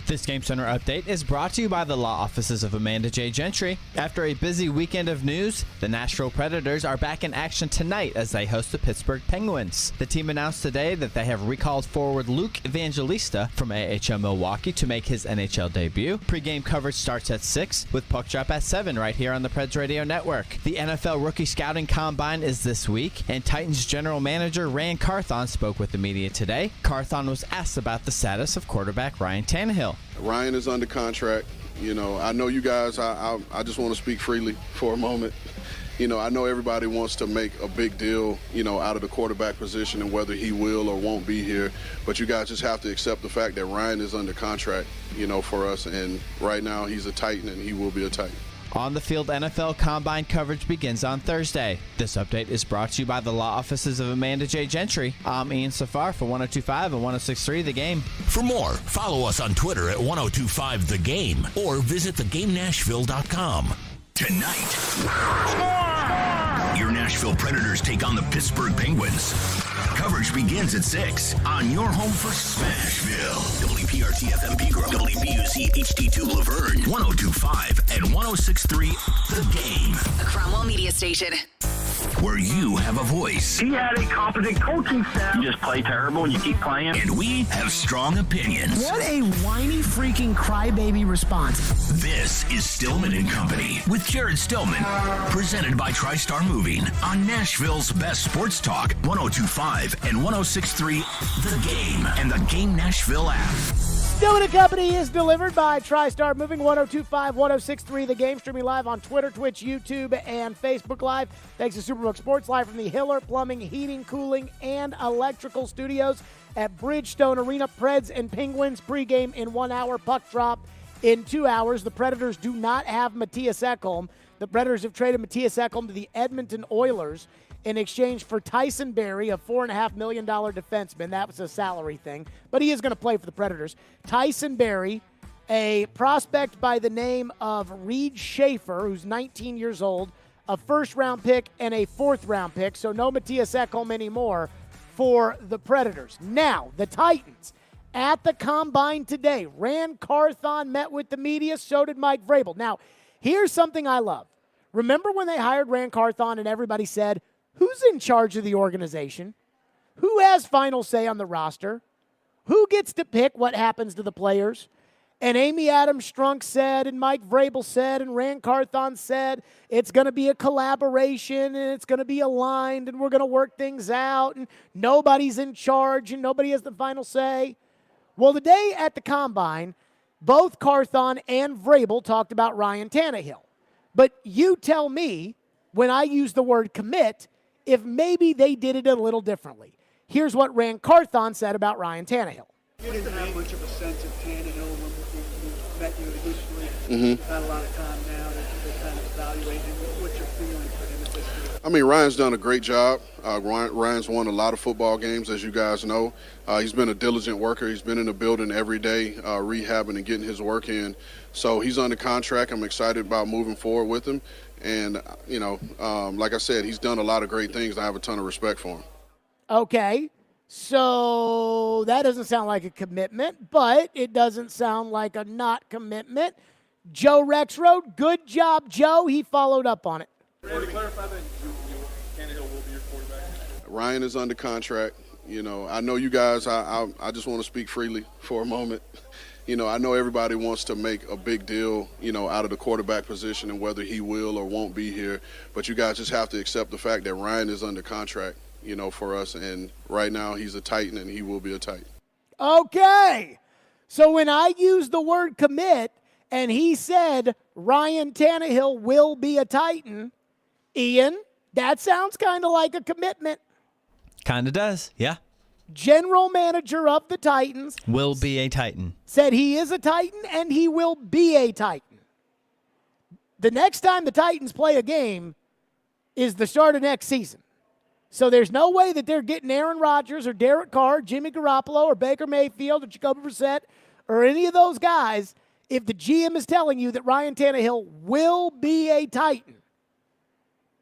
This Game Center update is brought to you by the law offices of Amanda J. Gentry. After a busy weekend of news, the Nashville Predators are back in action tonight as they host the Pittsburgh Penguins. The team announced today that they have recalled forward Luke Evangelista from AHL Milwaukee to make his NHL debut. Pre-game coverage starts at 6 with puck drop at 7 right here on the Preds Radio Network. The NFL Rookie Scouting Combine is this week, and Titans general manager Rand Carthon spoke with the media today. Carthon was asked about the status of quarterback Ryan Tannehill.
Ryan is under contract. You know, I know you guys, I just want to speak freely for a moment. You know, I know everybody wants to make a big deal, you know, out of the quarterback position and whether he will or won't be here. But you guys just have to accept the fact that Ryan is under contract, you know, for us. And right now he's a Titan and he will be a Titan.
On-the-field NFL Combine coverage begins on Thursday. This update is brought to you by the law offices of Amanda J. Gentry. I'm Ian Safar for 102.5 and 106.3 The Game.
For more, follow us on Twitter at 1025 The Game or visit thegamenashville.com. Tonight, your Nashville Predators take on the Pittsburgh Penguins. Coverage begins at 6 on your home for Smashville. WPRT FM Pegram, WBUC HD2 Laverne, 102.5 and 106.3 The Game.
A Cromwell Media Station.
Where you have a voice.
He had a competent coaching staff. You just play terrible and you keep playing.
And we have strong opinions.
What a whiny freaking crybaby response.
This is Stillman and Company with Jared Stillman. Presented by TriStar Moving on Nashville's best sports talk, 102.5 and 106.3 The Game and the Game Nashville app.
Stillman and Company is delivered by TriStar Moving, 102.5, 106.3 The Game, streaming live on Twitter, Twitch, YouTube, and Facebook Live. Thanks to Superbook Sports, live from the Hiller Plumbing, Heating, Cooling, and Electrical Studios at Bridgestone Arena. Preds and Penguins pregame in 1 hour, puck drop in 2 hours. The Predators do not have Matthias Ekholm. The Predators have traded Matthias Ekholm to the Edmonton Oilers in exchange for Tyson Barrie, a $4.5 million defenseman. That was a salary thing, but he is going to play for the Predators. Tyson Barrie, a prospect by the name of Reed Schaefer, who's 19 years old, a first-round pick and a fourth-round pick, so no Matthias Ekholm anymore for the Predators. Now, the Titans, at the Combine today, Rand Carthon met with the media, so did Mike Vrabel. Now, here's something I love. Remember when they hired Rand Carthon and everybody said, who's in charge of the organization? Who has final say on the roster? Who gets to pick what happens to the players? And Amy Adams Strunk said, and Mike Vrabel said, and Rand Carthon said, it's going to be a collaboration, and it's going to be aligned, and we're going to work things out, and nobody's in charge, and nobody has the final say. Well, today at the Combine, both Carthon and Vrabel talked about Ryan Tannehill. But you tell me, when I use the word commit, if maybe they did it a little differently. Here's what Rand Carthon said about Ryan Tannehill.
You didn't have much of a sense of Tannehill when we met you initially. Not a lot of time now to kind of evaluate him. What's your feeling for him at this stage?
I mean, Ryan's done a great job. Ryan's won a lot of football games, as you guys know. He's been a diligent worker. He's been in the building every day, rehabbing and getting his work in. So he's under contract. I'm excited about moving forward with him. And, you know, like I said, he's done a lot of great things. I have a ton of respect for him.
Okay, so that doesn't sound like a commitment, but it doesn't sound like a not commitment. Joe Rexroad, good job, Joe. He followed up on it.
To clarify that Tannehill will be your quarterback.
Ryan is under contract. You know, I know you guys, I just want to speak freely for a moment. You know, I know everybody wants to make a big deal, you know, out of the quarterback position and whether he will or won't be here. But you guys just have to accept the fact that Ryan is under contract, you know, for us. And right now he's a Titan and he will be a Titan.
Okay. So when I use the word commit and he said Ryan Tannehill will be a Titan, Ian, that sounds kind of like a commitment.
Kind of does, yeah.
General manager of the Titans
will be a Titan.
Said he is a Titan and he will be a Titan. The next time the Titans play a game is the start of next season. So there's no way that they're getting Aaron Rodgers or Derek Carr, Jimmy Garoppolo or Baker Mayfield or Jacoby Brissett or any of those guys if the GM is telling you that Ryan Tannehill will be a Titan.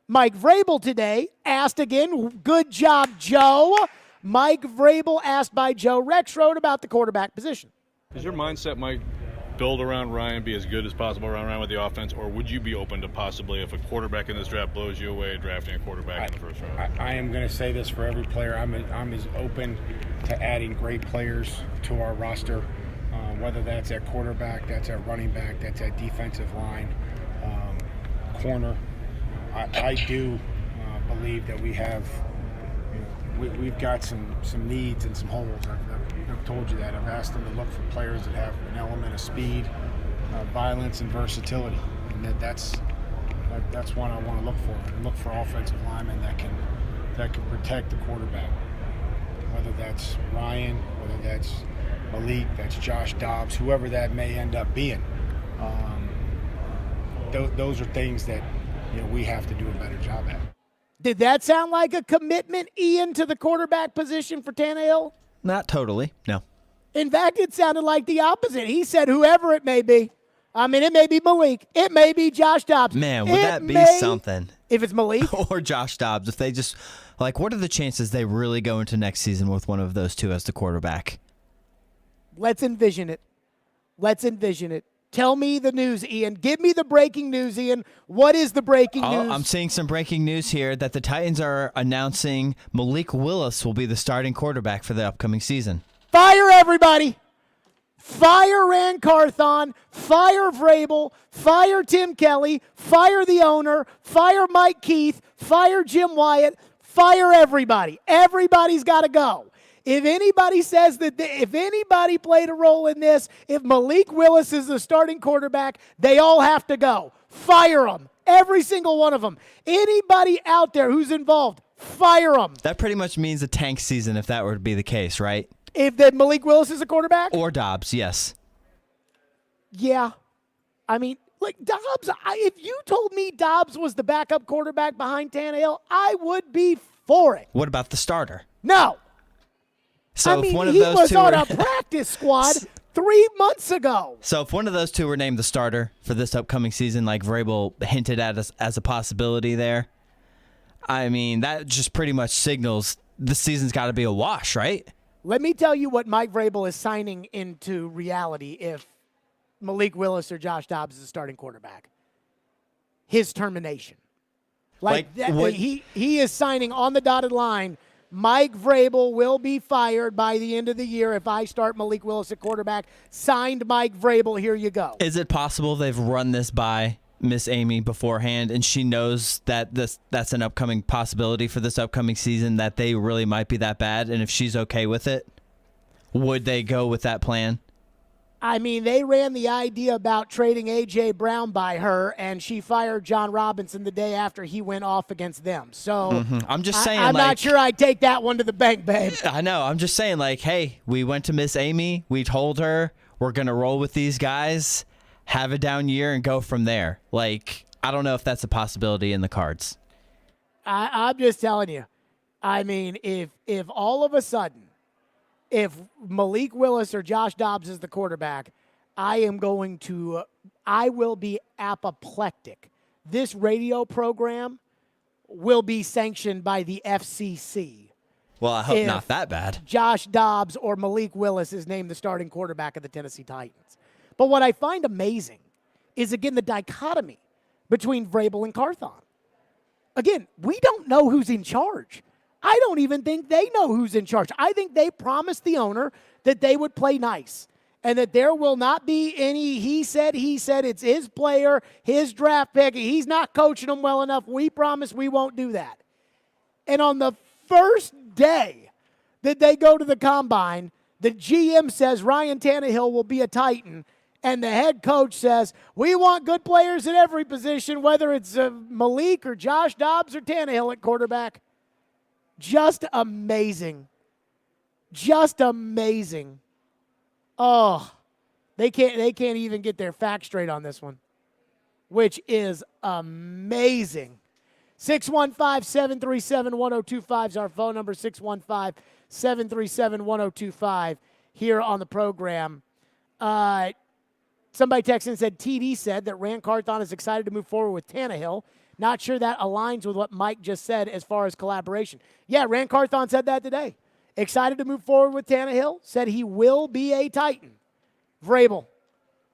Mike Vrabel today asked again, good job, Joe. Mike Vrabel asked by Joe Rexroad about the quarterback position.
Is your mindset, Mike, build around Ryan, be as good as possible around Ryan with the offense, or would you be open to possibly, if a quarterback in this draft blows you away, drafting a quarterback in the first round?
I am going to say this for every player. I'm as open to adding great players to our roster, whether that's at quarterback, that's at running back, that's at defensive line, corner. I do believe that we have we've got some needs and some holes. I've told you that. I've asked them to look for players that have an element of speed, violence, and versatility. And that's one I want to look for. And look for offensive linemen that can protect the quarterback. Whether that's Ryan, whether that's Malik, that's Josh Dobbs, whoever that may end up being. those are things that we have to do a better job at.
Did that sound like a commitment, Ian, to the quarterback position for Tannehill?
Not totally, no.
In fact, it sounded like the opposite. He said whoever it may be. I mean, it may be Malik. It may be Josh Dobbs.
Man, would that be something?
If it's Malik.
Or Josh Dobbs. If they just, what are the chances they really go into next season with one of those two as the quarterback?
Let's envision it. Tell me the news, Ian. Give me the breaking news, Ian. What is the breaking news?
I'm seeing some breaking news here that the Titans are announcing Malik Willis will be the starting quarterback for the upcoming season.
Fire everybody. Fire Rand Carthon, fire Vrabel, fire Tim Kelly, fire the owner, fire Mike Keith, fire Jim Wyatt, fire everybody. Everybody's got to go. If anybody says that, if anybody played a role in this, if Malik Willis is the starting quarterback, they all have to go. Fire them. Every single one of them. Anybody out there who's involved, fire them.
That pretty much means a tank season if that were to be the case, right?
If that Malik Willis is a quarterback?
Or Dobbs, yes.
Yeah. I mean, Dobbs, if you told me Dobbs was the backup quarterback behind Tannehill, I would be for it.
What about the starter?
No.
So
he
if one of those
was
two
on a practice squad 3 months ago.
So if one of those two were named the starter for this upcoming season, like Vrabel hinted at as a possibility there, I mean, that just pretty much signals the season's got to be a wash, right?
Let me tell you what Mike Vrabel is signing into reality if Malik Willis or Josh Dobbs is the starting quarterback. His termination. He is signing on the dotted line. Mike Vrabel will be fired by the end of the year if I start Malik Willis at quarterback. Signed Mike Vrabel. Here you go.
Is it possible they've run this by Miss Amy beforehand and she knows that that's an upcoming possibility for this upcoming season, that they really might be that bad, and if she's okay with it, would they go with that plan?
I mean, they ran the idea about trading A.J. Brown by her, and she fired John Robinson the day after he went off against them. So
I'm just saying,
I'm not sure I'd take that one to the bank, babe.
I know. I'm just saying, hey, we went to Miss Amy. We told her we're going to roll with these guys, have a down year, and go from there. I don't know if that's a possibility in the cards.
I'm just telling you. I mean, if all of a sudden, if Malik Willis or Josh Dobbs is the quarterback, I will be apoplectic. This radio program will be sanctioned by the FCC.
Well, I hope not that bad.
Josh Dobbs or Malik Willis is named the starting quarterback of the Tennessee Titans. But what I find amazing is, again, the dichotomy between Vrabel and Carthon. Again, we don't know who's in charge. I don't even think they know who's in charge. I think they promised the owner that they would play nice and that there will not be any he said. It's his player, his draft pick. He's not coaching them well enough. We promise we won't do that. And on the first day that they go to the combine, the GM says Ryan Tannehill will be a Titan, and the head coach says, we want good players at every position, whether it's Malik or Josh Dobbs or Tannehill at quarterback. Just amazing. Just amazing. Oh, they can't even get their facts straight on this one, which is amazing. 615-737-1025 is our phone number, 615-737-1025 here on the program. Somebody texted and said, TD said that Rand Carthon is excited to move forward with Tannehill. Not sure that aligns with what Mike just said as far as collaboration. Yeah, Rand Carthon said that today. Excited to move forward with Tannehill. Said he will be a Titan. Vrabel.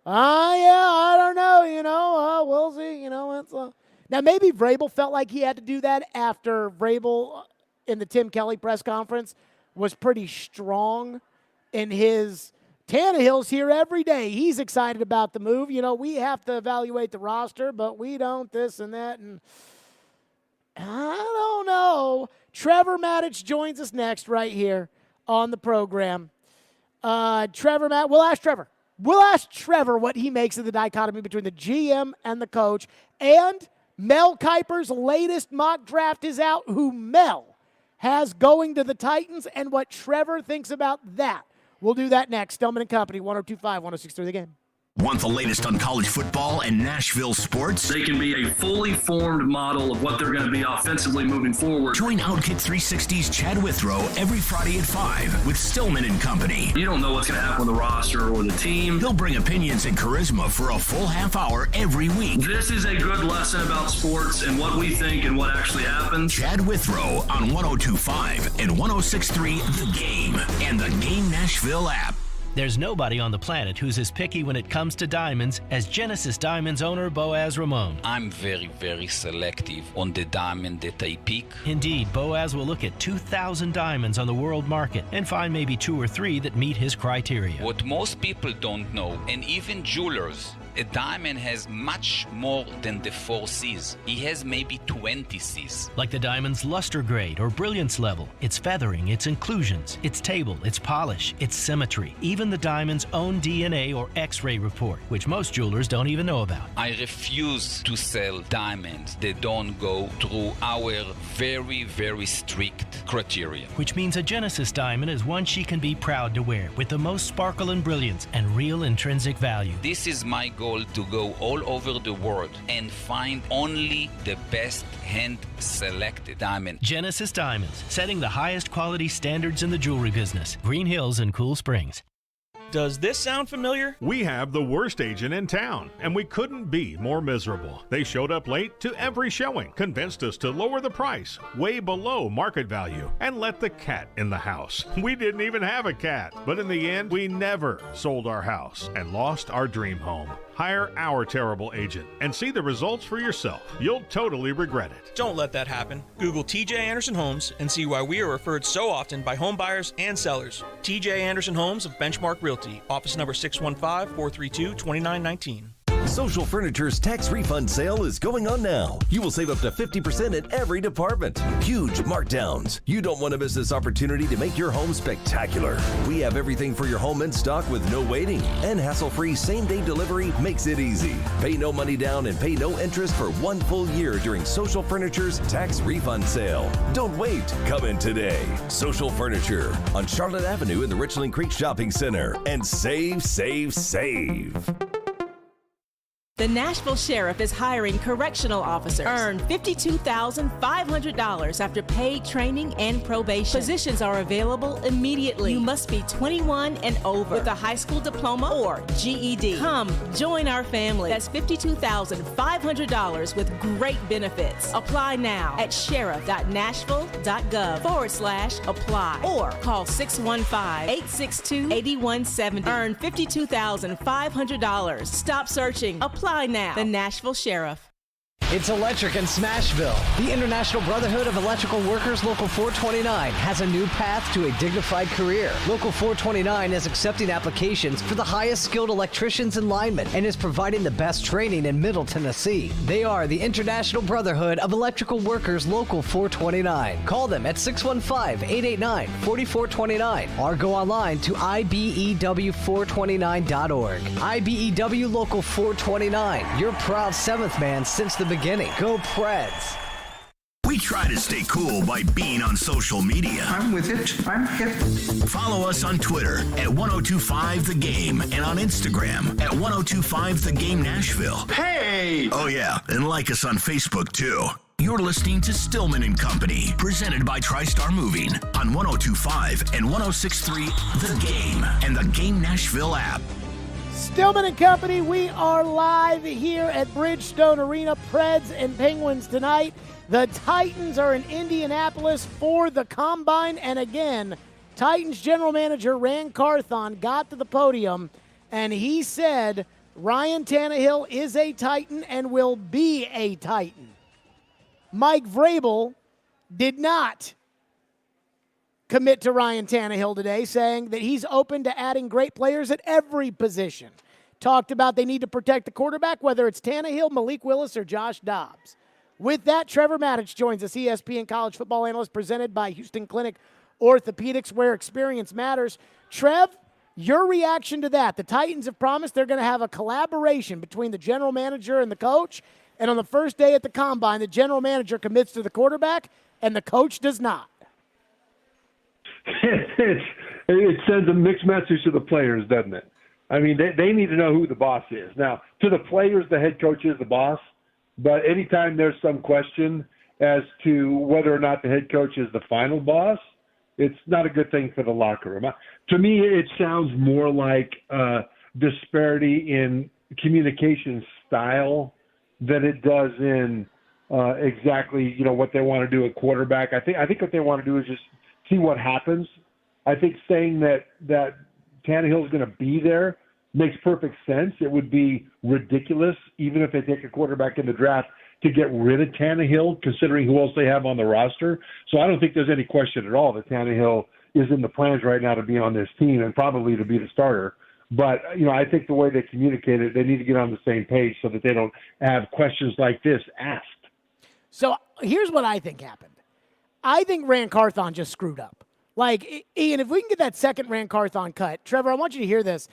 I don't know. We'll see. It's now maybe Vrabel felt like he had to do that after Vrabel in the Tim Kelly press conference was pretty strong in his Tannehill's here every day. He's excited about the move. We have to evaluate the roster, but we don't this and that. And I don't know. Trevor Maddich joins us next right here on the program. We'll ask Trevor. We'll ask Trevor what he makes of the dichotomy between the GM and the coach. And Mel Kiper's latest mock draft is out, who Mel has going to the Titans, and what Trevor thinks about that. We'll do that next. Stillman and Company, 102.5, 106.3 The Game.
Want the latest on college football and Nashville sports?
They can be a fully formed model of what they're going to be offensively moving forward.
Join Outkick 360's Chad Withrow every Friday at 5 with Stillman and Company.
You don't know what's going to happen with the roster or the team.
He'll bring opinions and charisma for a full half hour every week.
This is a good lesson about sports and what we think and what actually happens.
Chad Withrow on 102.5 and 106.3 The Game and the Game Nashville app.
There's nobody on the planet who's as picky when it comes to diamonds as Genesis Diamonds owner Boaz Ramon.
I'm very, very selective on the diamond that I pick.
Indeed, Boaz will look at 2,000 diamonds on the world market and find maybe 2 or 3 that meet his criteria.
What most people don't know, and even jewelers, a diamond has much more than the 4 C's. He has maybe 20 C's.
Like the diamond's luster grade or brilliance level, its feathering, its inclusions, its table, its polish, its symmetry, even the diamond's own DNA or X-ray report, which most jewelers don't even know about.
I refuse to sell diamonds that don't go through our very, very strict criteria.
Which means a Genesis diamond is one she can be proud to wear, with the most sparkle and brilliance and real intrinsic value.
This is my goal, to go all over the world and find only the best hand-selected diamond.
Genesis Diamonds, setting the highest quality standards in the jewelry business. Green Hills and Cool Springs.
Does this sound familiar?
We have the worst agent in town, and we couldn't be more miserable. They showed up late to every showing, convinced us to lower the price way below market value, and let the cat in the house. We didn't even have a cat, but in the end, we never sold our house and lost our dream home. Hire our terrible agent and see the results for yourself. You'll totally regret it.
Don't let that happen. Google TJ Anderson Homes and see why we are referred so often by home buyers and sellers. TJ Anderson Homes of Benchmark Realty, office number 615-432-2919.
Social Furniture's tax refund sale is going on now. You will save up to 50% in every department. Huge markdowns. You don't want to miss this opportunity to make your home spectacular. We have everything for your home in stock with no waiting. And hassle-free same-day delivery makes it easy. Pay no money down and pay no interest for 1 full year during Social Furniture's tax refund sale. Don't wait. Come in today. Social Furniture on Charlotte Avenue in the Richland Creek Shopping Center. And save, save, save.
The Nashville Sheriff is hiring correctional officers. Earn $52,500 after paid training and probation. Positions are available immediately. You must be 21 and over with a high school diploma or GED. Come, join our family. That's $52,500 with great benefits. Apply now at sheriff.nashville.gov/apply or call 615-862-8170. Earn $52,500. Stop searching. Apply now. The Nashville Sheriff.
It's electric in Smashville. The International Brotherhood of Electrical Workers Local 429 has a new path to a dignified career. Local 429 is accepting applications for the highest skilled electricians and linemen and is providing the best training in Middle Tennessee. They are the International Brotherhood of Electrical Workers Local 429. Call them at 615-889-4429 or go online to ibew429.org. IBEW Local 429, your proud seventh man since the beginning. Go Preds.
We try to stay cool by being on social media.
I'm with it. I'm hip.
Follow us on Twitter at 1025 The Game and on Instagram at 1025 The Game Nashville.
Hey!
Oh, yeah. And like us on Facebook, too. You're listening to Stillman and Company, presented by TriStar Moving on 1025 and 1063 The Game and the Game Nashville app.
Stillman and Company, we are live here at Bridgestone Arena. Preds and Penguins tonight. The Titans are in Indianapolis for the Combine. And again, Titans general manager Rand Carthon got to the podium, and he said Ryan Tannehill is a Titan and will be a Titan. Mike Vrabel did not commit to Ryan Tannehill today, saying that he's open to adding great players at every position. Talked about they need to protect the quarterback, whether it's Tannehill, Malik Willis, or Josh Dobbs. With that, Trevor Maddich joins us, ESPN college football analyst, presented by Houston Clinic Orthopedics, where experience matters. Trev, your reaction to that? The Titans have promised they're going to have a collaboration between the general manager and the coach, and on the first day at the Combine, the general manager commits to the quarterback, and the coach does not.
It sends a mixed message to the players, doesn't it?
I mean, they need to know who the boss is. Now, to the players, the head coach is the boss, but anytime there's some question as to whether or not the head coach is the final boss, it's not a good thing for the locker room. To me, it sounds more like disparity in communication style than it does in exactly, what they want to do at quarterback. I think what they want to do is just see what happens. I think saying that Tannehill is going to be there makes perfect sense. It would be ridiculous, even if they take a quarterback in the draft, to get rid of Tannehill, considering who else they have on the roster. So I don't think there's any question at all that Tannehill is in the plans right now to be on this team and probably to be the starter. But, I think the way they communicate it, they need to get on the same page so that they don't have questions like this asked.
So here's what I think happened. I think Rand Carthon just screwed up. Like, Ian, if we can get that second Rand Carthon cut, Trevor, I want you to hear this.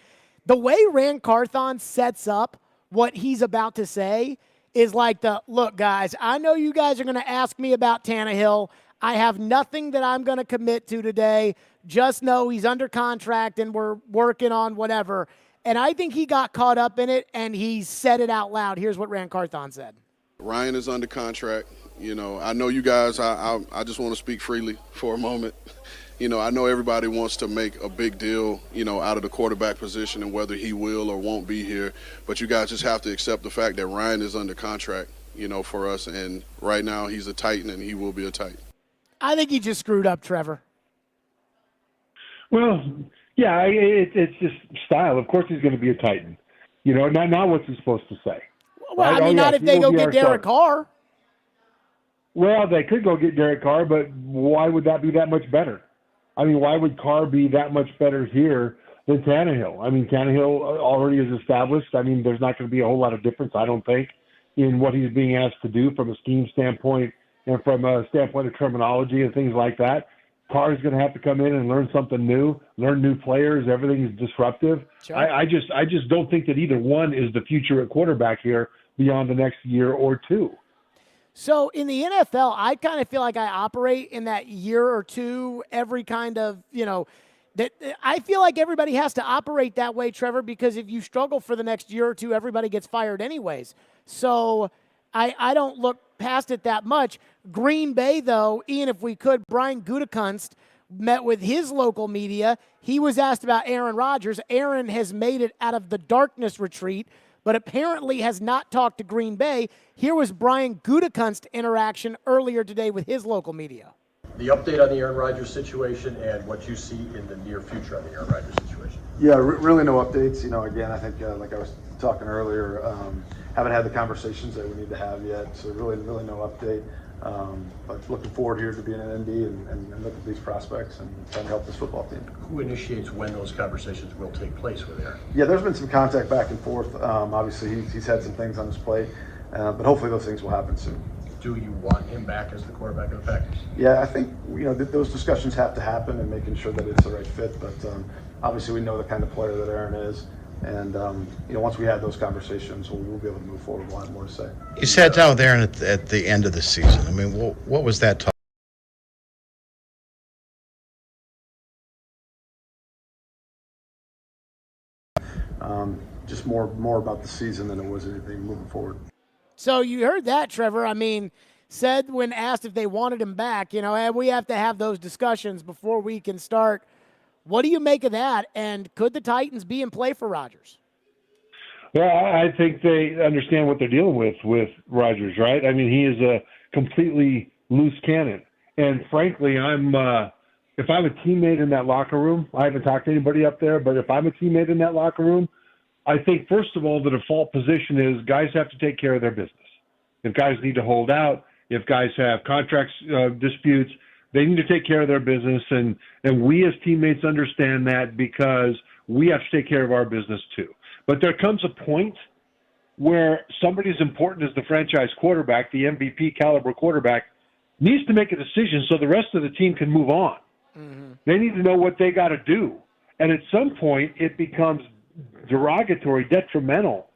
The way Rand Carthon sets up what he's about to say is like look, guys, I know you guys are going to ask me about Tannehill. I have nothing that I'm going to commit to today. Just know he's under contract and we're working on whatever. And I think he got caught up in it and he said it out loud. Here's what Rand Carthon said.
Ryan is under contract. I know you guys, I just want to speak freely for a moment. I know everybody wants to make a big deal, out of the quarterback position and whether he will or won't be here. But you guys just have to accept the fact that Ryan is under contract, for us. And right now he's a Titan and he will be a Titan.
I think he just screwed up, Trevor.
Well, yeah, it's just style. Of course he's going to be a Titan. Not what's he supposed to say.
Well,
right?
I mean, not if they go get Derek Carr.
Well, they could go get Derek Carr, but why would that be that much better? I mean, why would Carr be that much better here than Tannehill? I mean, Tannehill already is established. I mean, there's not going to be a whole lot of difference, I don't think, in what he's being asked to do from a scheme standpoint and from a standpoint of terminology and things like that. Carr is going to have to come in and learn something new, learn new players. Everything is disruptive. Sure. I just don't think that either one is the future at quarterback here beyond the next year or two.
So in the NFL, I kind of feel like I operate in that year or two, every kind of, that I feel like everybody has to operate that way, Trevor, because if you struggle for the next year or two, everybody gets fired anyways. So I don't look past it that much. Green Bay, though, Ian, if we could, Brian Gutekunst met with his local media. He was asked about Aaron Rodgers. Aaron has made it out of the darkness retreat, but apparently has not talked to Green Bay. Here was Brian Gutekunst's interaction earlier today with his local media.
The update on the Aaron Rodgers situation and what you see in the near future on the Aaron Rodgers situation.
Yeah, really no updates. Again, I think like I was talking earlier, haven't had the conversations that we need to have yet, so really no update. But looking forward here to being an ND and look at these prospects and trying to help this football team.
Who initiates when those conversations will take place with Aaron?
Yeah, there's been some contact back and forth. Obviously, he's had some things on his plate, but hopefully those things will happen soon.
Do you want him back as the quarterback of the Packers?
Yeah, I think those discussions have to happen and making sure that it's the right fit. But obviously, we know the kind of player that Aaron is. And, once we have those conversations, we'll be able to move forward. We'll have more to say.
You sat down with Aaron at the end of the season. I mean, what was that talk?
Just more about the season than it was anything moving forward.
So you heard that, Trevor. I mean, said when asked if they wanted him back, and we have to have those discussions before we can start. What do you make of that? And could the Titans be in play for Rodgers?
Well, I think they understand what they're dealing with Rodgers, right? I mean, he is a completely loose cannon. And frankly, if I'm a teammate in that locker room, I haven't talked to anybody up there, but if I'm a teammate in that locker room, I think, first of all, the default position is guys have to take care of their business. If guys need to hold out, if guys have contracts disputes, they need to take care of their business, and we as teammates understand that because we have to take care of our business too. But there comes a point where somebody as important as the franchise quarterback, the MVP caliber quarterback, needs to make a decision so the rest of the team can move on. Mm-hmm. They need to know what they got to do. And at some point, it becomes derogatory, detrimental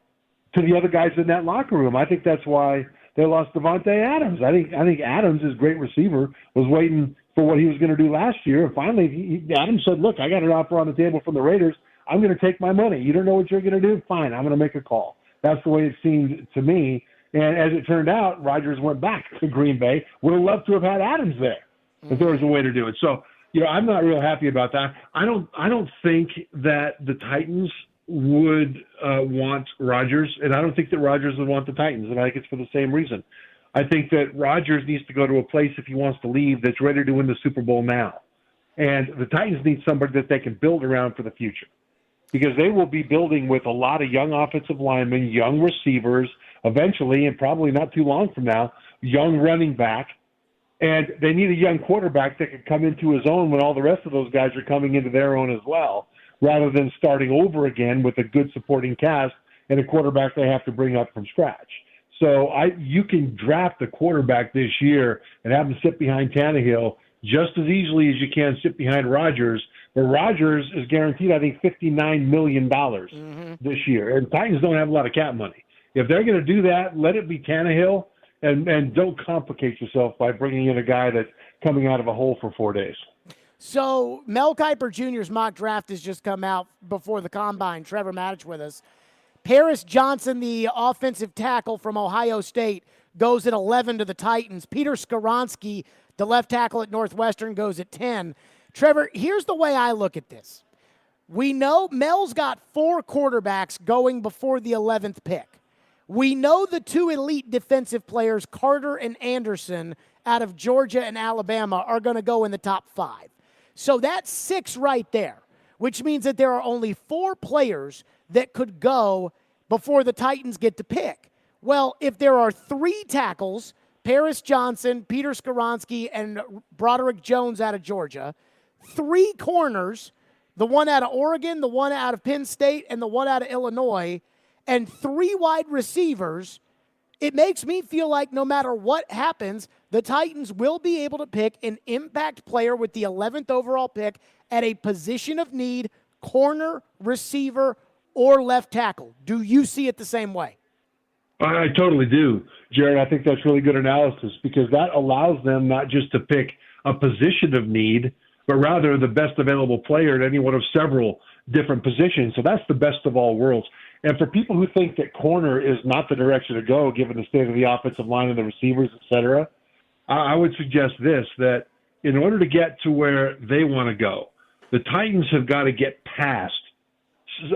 to the other guys in that locker room. I think that's why they lost Devontae Adams. I think Adams, is a great receiver, was waiting for what he was going to do last year. And finally, Adams said, look, I got an offer on the table from the Raiders. I'm going to take my money. You don't know what you're going to do? Fine, I'm going to make a call. That's the way it seemed to me. And as it turned out, Rodgers went back to Green Bay. Would have loved to have had Adams there if there was a way to do it. So, I'm not real happy about that. I don't think that the Titans would want Rodgers, and I don't think that Rodgers would want the Titans, and I think it's for the same reason. I think that Rodgers needs to go to a place, if he wants to leave, that's ready to win the Super Bowl now. And the Titans need somebody that they can build around for the future, because they will be building with a lot of young offensive linemen, young receivers, eventually, and probably not too long from now, young running back. And they need a young quarterback that can come into his own when all the rest of those guys are coming into their own as well, rather than starting over again with a good supporting cast and a quarterback they have to bring up from scratch. So you can draft a quarterback this year and have him sit behind Tannehill just as easily as you can sit behind Rodgers. But Rodgers is guaranteed, I think, $59 million this year. And Titans don't have a lot of cap money. If they're going to do that, let it be Tannehill, and don't complicate yourself by bringing in a guy that's coming out of a hole for 4 days.
So Mel Kiper Jr.'s mock draft has just come out before the Combine. Trevor Maddich with us. Paris Johnson, the offensive tackle from Ohio State, goes at 11 to the Titans. Peter Skoronski, the left tackle at Northwestern, goes at 10. Trevor, here's the way I look at this. We know Mel's got 4 quarterbacks going before the 11th pick. We know the 2 elite defensive players, Carter and Anderson, out of Georgia and Alabama, are going to go in the top 5. So that's 6 right there, which means that there are only 4 players that could go before the Titans get to pick. Well, if there are 3 tackles, Paris Johnson, Peter Skoronski, and Broderick Jones out of Georgia, 3 corners, the one out of Oregon, the one out of Penn State, and the one out of Illinois, and 3 wide receivers, it makes me feel like no matter what happens, the Titans will be able to pick an impact player with the 11th overall pick at a position of need, corner, receiver, or left tackle. Do you see it the same way?
I totally do, Jared. I think that's really good analysis, because that allows them not just to pick a position of need, but rather the best available player at any one of several different positions. So that's the best of all worlds. And for people who think that corner is not the direction to go, given the state of the offensive line and the receivers, et cetera, I would suggest this, that in order to get to where they want to go, the Titans have got to get past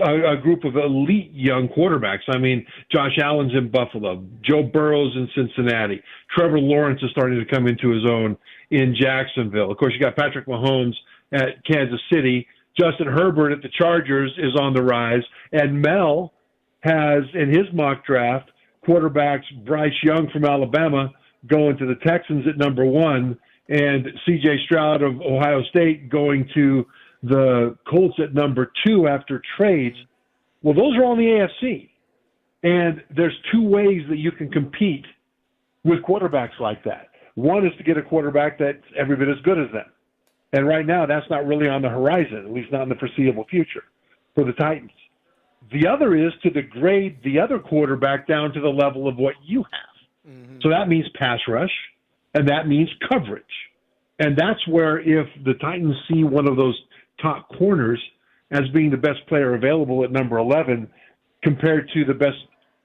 a group of elite young quarterbacks. I mean, Josh Allen's in Buffalo, Joe Burrow's in Cincinnati, Trevor Lawrence is starting to come into his own in Jacksonville. Of course, you got Patrick Mahomes at Kansas City. Justin Herbert at the Chargers is on the rise, and Mel has, in his mock draft, quarterbacks Bryce Young from Alabama going to the Texans at number 1, and C.J. Stroud of Ohio State going to the Colts at number 2 after trades. Well, those are all in the AFC, and there's 2 ways that you can compete with quarterbacks like that. One is to get a quarterback that's every bit as good as them. And right now, that's not really on the horizon, at least not in the foreseeable future for the Titans. The other is to degrade the other quarterback down to the level of what you have. So that means pass rush, and that means coverage. And that's where, if the Titans see one of those top corners as being the best player available at number 11 compared to the best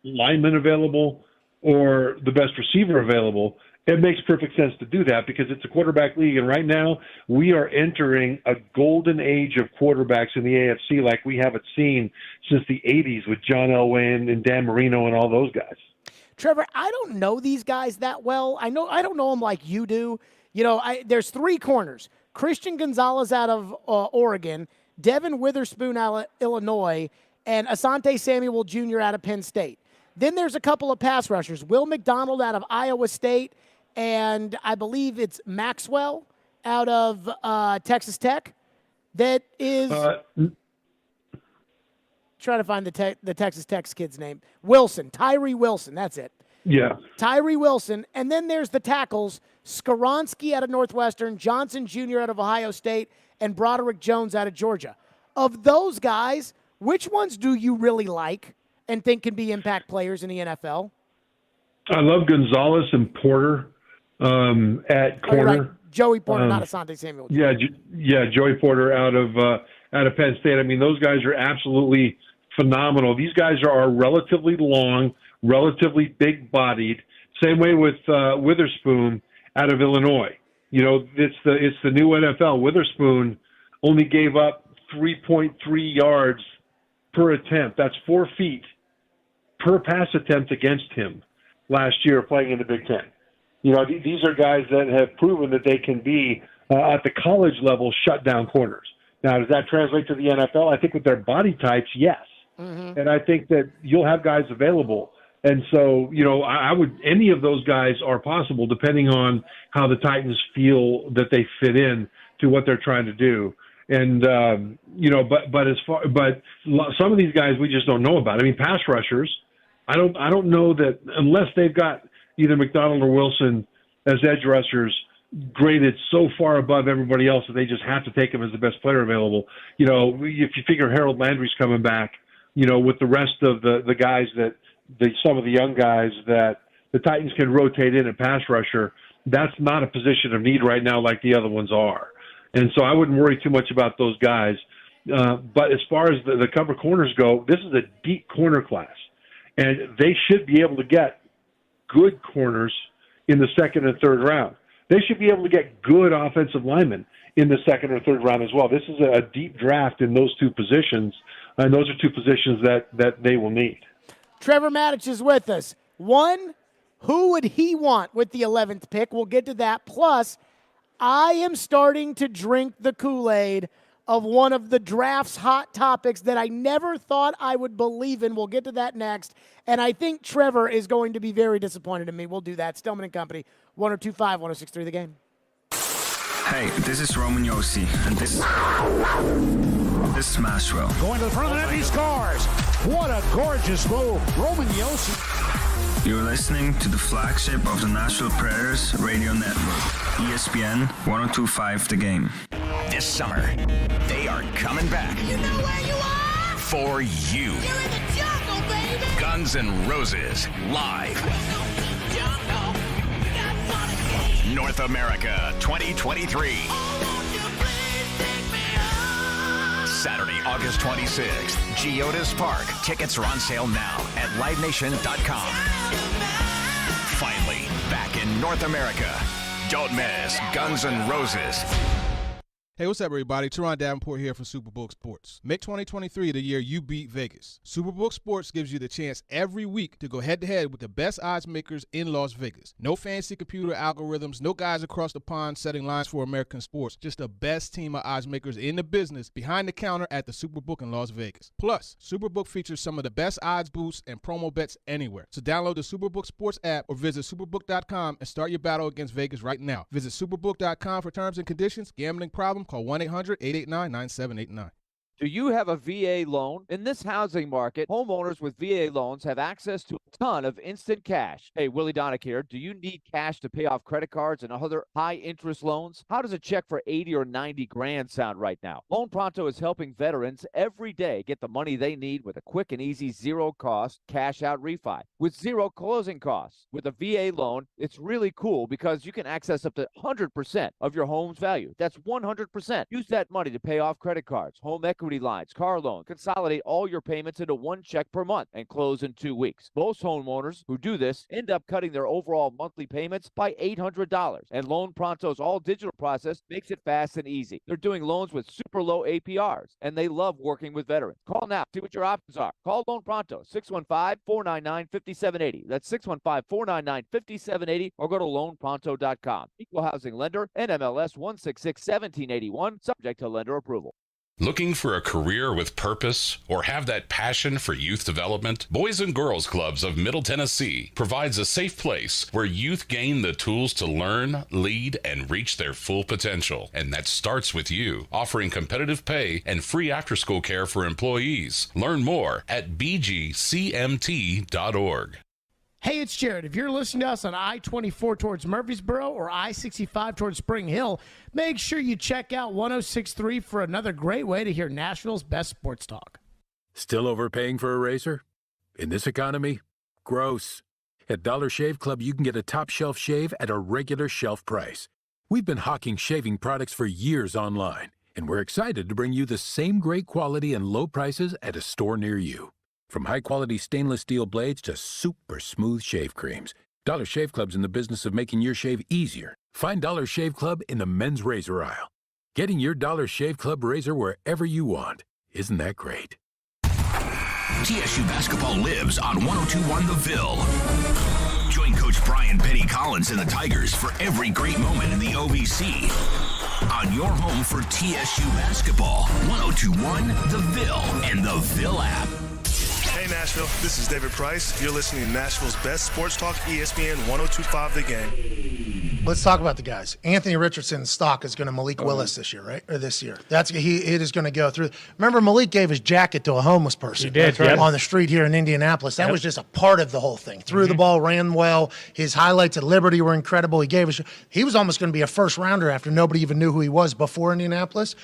lineman available or the best receiver available, it makes perfect sense to do that, because it's a quarterback league. And right now we are entering a golden age of quarterbacks in the AFC like we haven't seen since the 80s with John Elway and Dan Marino and all those guys.
Trevor, I don't know these guys that well. I don't know them like you do. There's 3 corners. Christian Gonzalez out of Oregon, Devin Witherspoon out of Illinois, and Asante Samuel Jr. out of Penn State. Then there's a couple of pass rushers. Will McDonald out of Iowa State, and I believe it's Maxwell out of Texas Tech. That is trying to find the Texas Tech kid's name. Tyree Wilson, that's it.
Yeah.
Tyree Wilson. And then there's the tackles, Skoronski out of Northwestern, Johnson Jr. out of Ohio State, and Broderick Jones out of Georgia. Of those guys, which ones do you really like and think can be impact players in the NFL?
I love Gonzalez and Porter at corner.
Right. Joey Porter, not Asante Samuel.
Yeah, Joey Porter out of out of Penn State. I mean, those guys are absolutely phenomenal. These guys are relatively long, relatively big-bodied. Same way with Witherspoon out of Illinois. You know, it's the new NFL. Witherspoon only gave up 3.3 yards per attempt. That's 4 feet per pass attempt against him last year playing in the Big Ten. You know, these are guys that have proven that they can be, at the college level, shut down corners. Now, does that translate to the NFL? I think with their body types, yes. Mm-hmm. And I think that you'll have guys available. And so, you know, I would, any of those guys are possible depending on how the Titans feel that they fit in to what they're trying to do. And, you know, but some of these guys we just don't know about. I mean, pass rushers, I don't know that unless they've got either McDonald or Wilson as edge rushers graded so far above everybody else that they just have to take him as the best player available. You know, if you figure Harold Landry's coming back, you know, with the rest of the guys that some of the young guys that the Titans can rotate in at pass rusher, that's not a position of need right now like the other ones are. And so I wouldn't worry too much about those guys. But as far as the cover corners go, this is a deep corner class. And they should be able to get good corners in the second and third round. They should be able to get good offensive linemen in the second or third round as well. This is a deep draft in those two positions, and those are two positions that they will need.
Trevor Maddich is with us. One, who would he want with the 11th pick? We'll get to that. Plus, I am starting to drink the Kool-Aid of one of the draft's hot topics that I never thought I would believe in. We'll get to that next. And I think Trevor is going to be very disappointed in me. We'll do that. Stillman and Company, 102.5, 106.3 The Game.
Hey, this is Roman Yossi, and this is Smashville.
Going to the front of the net, he scores. What a gorgeous move. Roman Yossi.
You're listening to the flagship of the Nashville Predators radio network, ESPN 102.5 The Game.
This summer, they are coming back.
You know where you are?
For you.
You're in the jungle, baby.
Guns N' Roses, live. North America 2023. Saturday, August 26th, Geodis Park. Tickets are on sale now at livenation.com. Finally, back in North America. Don't miss Guns N' Roses.
Hey, what's up, everybody? Teron Davenport here from Superbook Sports. Make 2023 the year you beat Vegas. Superbook Sports gives you the chance every week to go head-to-head with the best odds makers in Las Vegas. No fancy computer algorithms, no guys across the pond setting lines for American sports. Just the best team of odds makers in the business behind the counter at the Superbook in Las Vegas. Plus, Superbook features some of the best odds boosts and promo bets anywhere. So download the Superbook Sports app or visit superbook.com and start your battle against Vegas right now. Visit superbook.com for terms and conditions. Gambling problem? Call 1-800-889-9789.
Do you have a VA loan? In this housing market, homeowners with VA loans have access to a ton of instant cash. Hey, Willie Donick here. Do you need cash to pay off credit cards and other high-interest loans? How does a check for 80 or 90 grand sound right now? Loan Pronto is helping veterans every day get the money they need with a quick and easy zero-cost cash-out refi with zero closing costs. With a VA loan, it's really cool because you can access up to 100% of your home's value. That's 100%. Use that money to pay off credit cards, home equity lines, car loan, consolidate all your payments into one check per month and close in 2 weeks. Most homeowners who do this end up cutting their overall monthly payments by $800. And Loan Pronto's all-digital process makes it fast and easy. They're doing loans with super low APRs, and they love working with veterans. Call now. See what your options are. Call Loan Pronto, 615-499-5780. That's 615-499-5780, or go to loanpronto.com. Equal housing lender, NMLS 166-1781, subject to lender approval.
Looking for a career with purpose or have that passion for youth development? Boys and Girls Clubs of Middle Tennessee provides a safe place where youth gain the tools to learn, lead, and reach their full potential. And that starts with you, offering competitive pay and free after-school care for employees. Learn more at bgcmt.org.
Hey, it's Jared. If you're listening to us on I-24 towards Murfreesboro or I-65 towards Spring Hill, make sure you check out 106.3 for another great way to hear Nashville's best sports talk.
Still overpaying for a razor? In this economy? Gross. At Dollar Shave Club, you can get a top shelf shave at a regular shelf price. We've been hawking shaving products for years online, And we're excited to bring you the same great quality and low prices at a store near you. From high-quality stainless steel blades to super smooth shave creams, Dollar Shave Club's in the business of making your shave easier. Find Dollar Shave Club in the men's razor aisle. Getting your Dollar Shave Club razor wherever you want. Isn't that great?
TSU basketball lives on 102.1 The Ville. Join Coach Brian Penny Collins and the Tigers for every great moment in the OVC. On your home for TSU basketball, 102.1 The Ville and the Ville app.
Hey Nashville, this is David Price. You're listening to Nashville's best sports talk, ESPN 102.5 The Game.
Let's talk about the guys. Anthony Richardson's stock is going to Malik Willis this year, right? Or this year. It is going to go through. Remember, Malik gave his jacket to a homeless person.
He did,
right? On the street here in Indianapolis. That was just a part of the whole thing. Threw the ball, ran well. His highlights at Liberty were incredible. He was almost going to be a first rounder after nobody even knew who he was before Indianapolis.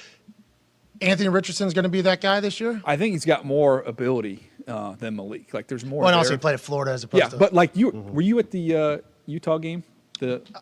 Anthony Richardson's going to be that guy this year?
I think he's got more ability than Malik. Like, there's more.
Well, and also he played at Florida as opposed to.
Yeah, but like were you at the Utah game?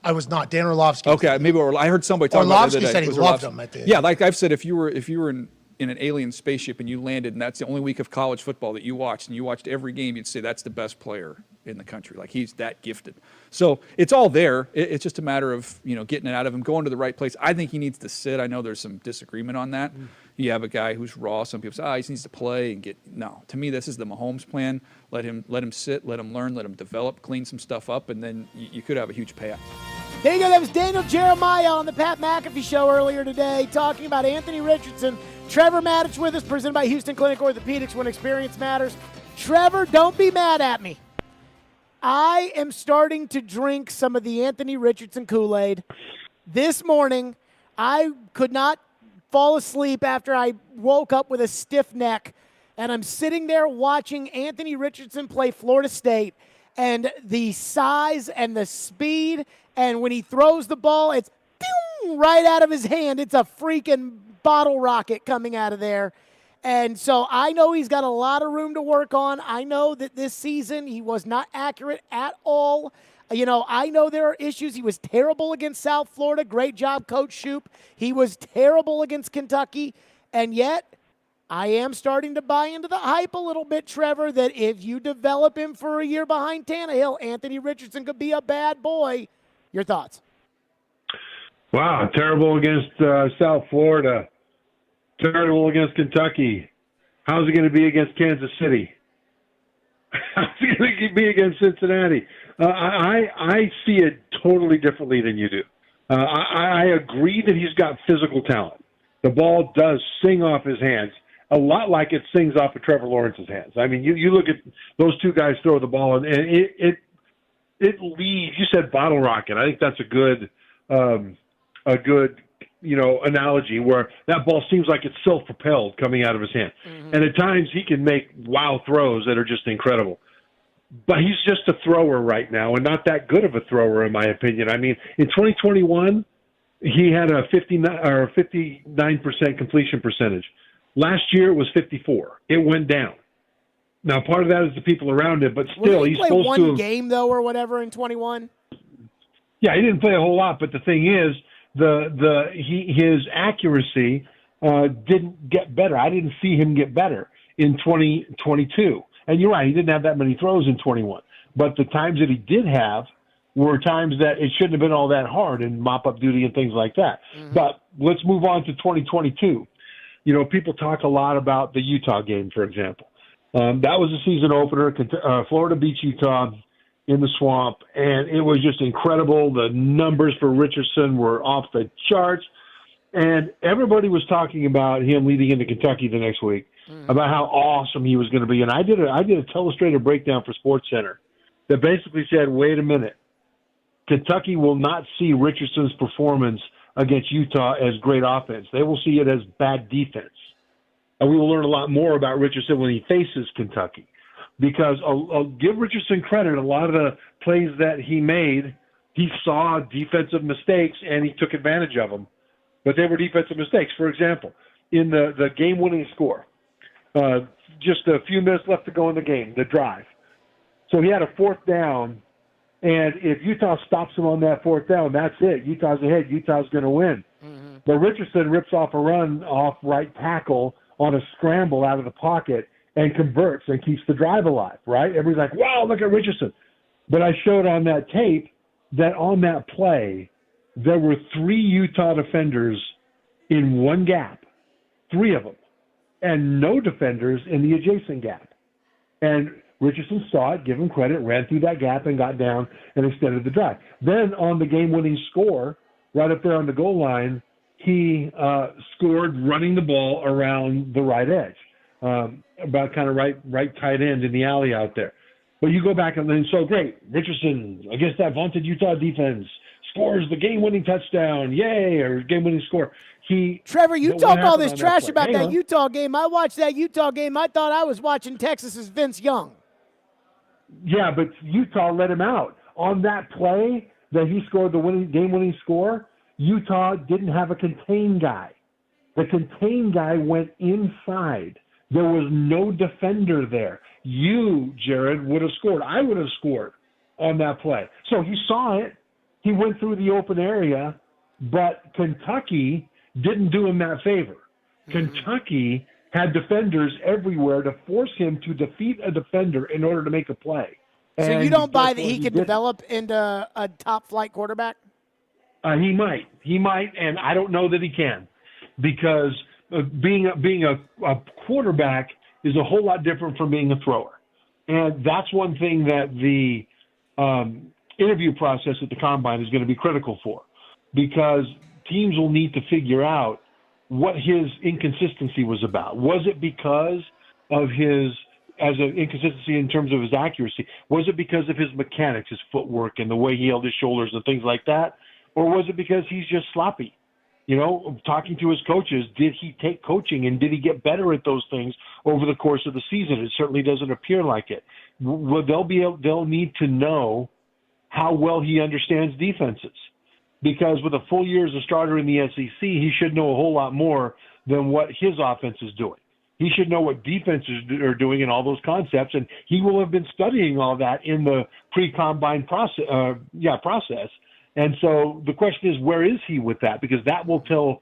I was not. Dan Orlovsky.
Okay, maybe I heard somebody talk about it.
Orlovsky said he loved him at the.
Yeah, like I've said, if you were in an alien spaceship and you landed, and that's the only week of college football that you watched, and you watched every game, you'd say that's the best player in the country. Like, he's that gifted. So it's all there. It's just a matter of getting it out of him, going to the right place. I think he needs to sit. I know there's some disagreement on that. You have a guy who's raw. Some people say, he needs to play and get. No, to me, this is the Mahomes plan. Let him sit, let him learn, let him develop, clean some stuff up, and then you could have a huge payout.
There you go. That was Daniel Jeremiah on the Pat McAfee Show earlier today, talking about Anthony Richardson. Trevor Maddich with us, presented by Houston Clinic Orthopedics, when experience matters. Trevor, don't be mad at me. I am starting to drink some of the Anthony Richardson Kool-Aid. This morning, I could not fall asleep after I woke up with a stiff neck, and I'm sitting there watching Anthony Richardson play Florida State, and the size and the speed, and when he throws the ball, it's right out of his hand. It's a freaking bottle rocket coming out of there. And so I know he's got a lot of room to work on. I know that this season he was not accurate at all. I know there are issues. He was terrible against South Florida. Great job, Coach Shoop. He was terrible against Kentucky. And yet, I am starting to buy into the hype a little bit, Trevor, that if you develop him for a year behind Tannehill, Anthony Richardson could be a bad boy. Your thoughts?
Wow, terrible against South Florida. Terrible against Kentucky. How's it going to be against Kansas City? How's it going to be against Cincinnati? I see it totally differently than you do. I agree that he's got physical talent. The ball does sing off his hands, a lot like it sings off of Trevor Lawrence's hands. I mean, you look at those two guys throw the ball, and it leaves. You said bottle rocket. I think that's a good analogy where that ball seems like it's self-propelled coming out of his hand. And at times he can make wow throws that are just incredible. But he's just a thrower right now and not that good of a thrower, in my opinion. I mean, in 2021, he had a 59% completion percentage. Last year it was 54. It went down. Now, part of that is the people around him, but still, he's supposed to.
One game, though, or whatever in 21?
Yeah, he didn't play a whole lot, but the thing is, his accuracy didn't get better. I didn't see him get better in 2022. And you're right, he didn't have that many throws in 21. But the times that he did have were times that it shouldn't have been all that hard in mop-up duty and things like that. But let's move on to 2022. People talk a lot about the Utah game, for example. That was a season opener. Florida beat Utah in the Swamp, and it was just incredible. The numbers for Richardson were off the charts, and everybody was talking about him leading into Kentucky the next week, about how awesome he was going to be. And I did a telestrator breakdown for SportsCenter that basically said, wait a minute, Kentucky will not see Richardson's performance against Utah as great offense. They will see it as bad defense. And we will learn a lot more about Richardson when he faces Kentucky. Because I'll give Richardson credit. A lot of the plays that he made, he saw defensive mistakes, and he took advantage of them. But they were defensive mistakes. For example, in the game-winning score, just a few minutes left to go in the game, the drive. So he had a fourth down, And if Utah stops them on that fourth down, that's it. Utah's ahead. Utah's going to win. But Richardson rips off a run off right tackle on a scramble out of the pocket and converts and keeps the drive alive, right? Everybody's like, wow, look at Richardson. But I showed on that tape that on that play, there were 3 Utah defenders in one gap, 3 of them, and no defenders in the adjacent gap. And Richardson saw it, give him credit, ran through that gap and got down and extended the drive. Then on the game-winning score, right up there on the goal line, he scored running the ball around the right edge, about kind of right tight end in the alley out there. But you go back and then, so great, Richardson against that vaunted Utah defense scores the game-winning touchdown, yay, or game-winning score.
Trevor, you talk all this trash about that Utah game. I watched that Utah game. I thought I was watching Texas's Vince Young.
Yeah, but Utah let him out. On that play that he scored the game-winning score, Utah didn't have a contain guy. The contain guy went inside. There was no defender there. You, Jared, would have scored. I would have scored on that play. So he saw it. He went through the open area, but Kentucky didn't do him that favor. Kentucky had defenders everywhere to force him to defeat a defender in order to make a play.
So you don't buy that he can develop into a top-flight quarterback?
He might, and I don't know that he can, because being a quarterback is a whole lot different from being a thrower. And that's one thing that the interview process at the Combine is going to be critical for, because teams will need to figure out what his inconsistency was about. Was it because of his inconsistency in terms of his accuracy? Was it because of his mechanics, his footwork, and the way he held his shoulders and things like that? Or was it because he's just sloppy? You know, talking to his coaches, did he take coaching and did he get better at those things over the course of the season? It certainly doesn't appear like it. Well, they'll need to know how well he understands defenses, because with a full year as a starter in the SEC, he should know a whole lot more than what his offense is doing. He should know what defenses are doing and all those concepts, and he will have been studying all that in the pre-combine process. And so the question is, where is he with that? Because that will tell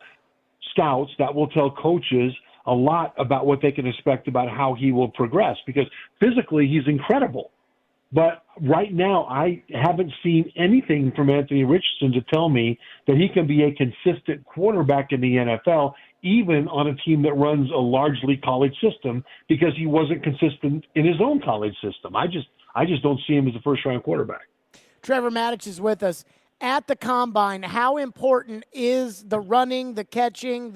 scouts, that will tell coaches a lot about what they can expect about how he will progress, because physically he's incredible. But right now, I haven't seen anything from Anthony Richardson to tell me that he can be a consistent quarterback in the NFL, even on a team that runs a largely college system, because he wasn't consistent in his own college system. I just don't see him as a first-round quarterback.
Trevor Maddich is with us. At the Combine, how important is the running, the catching,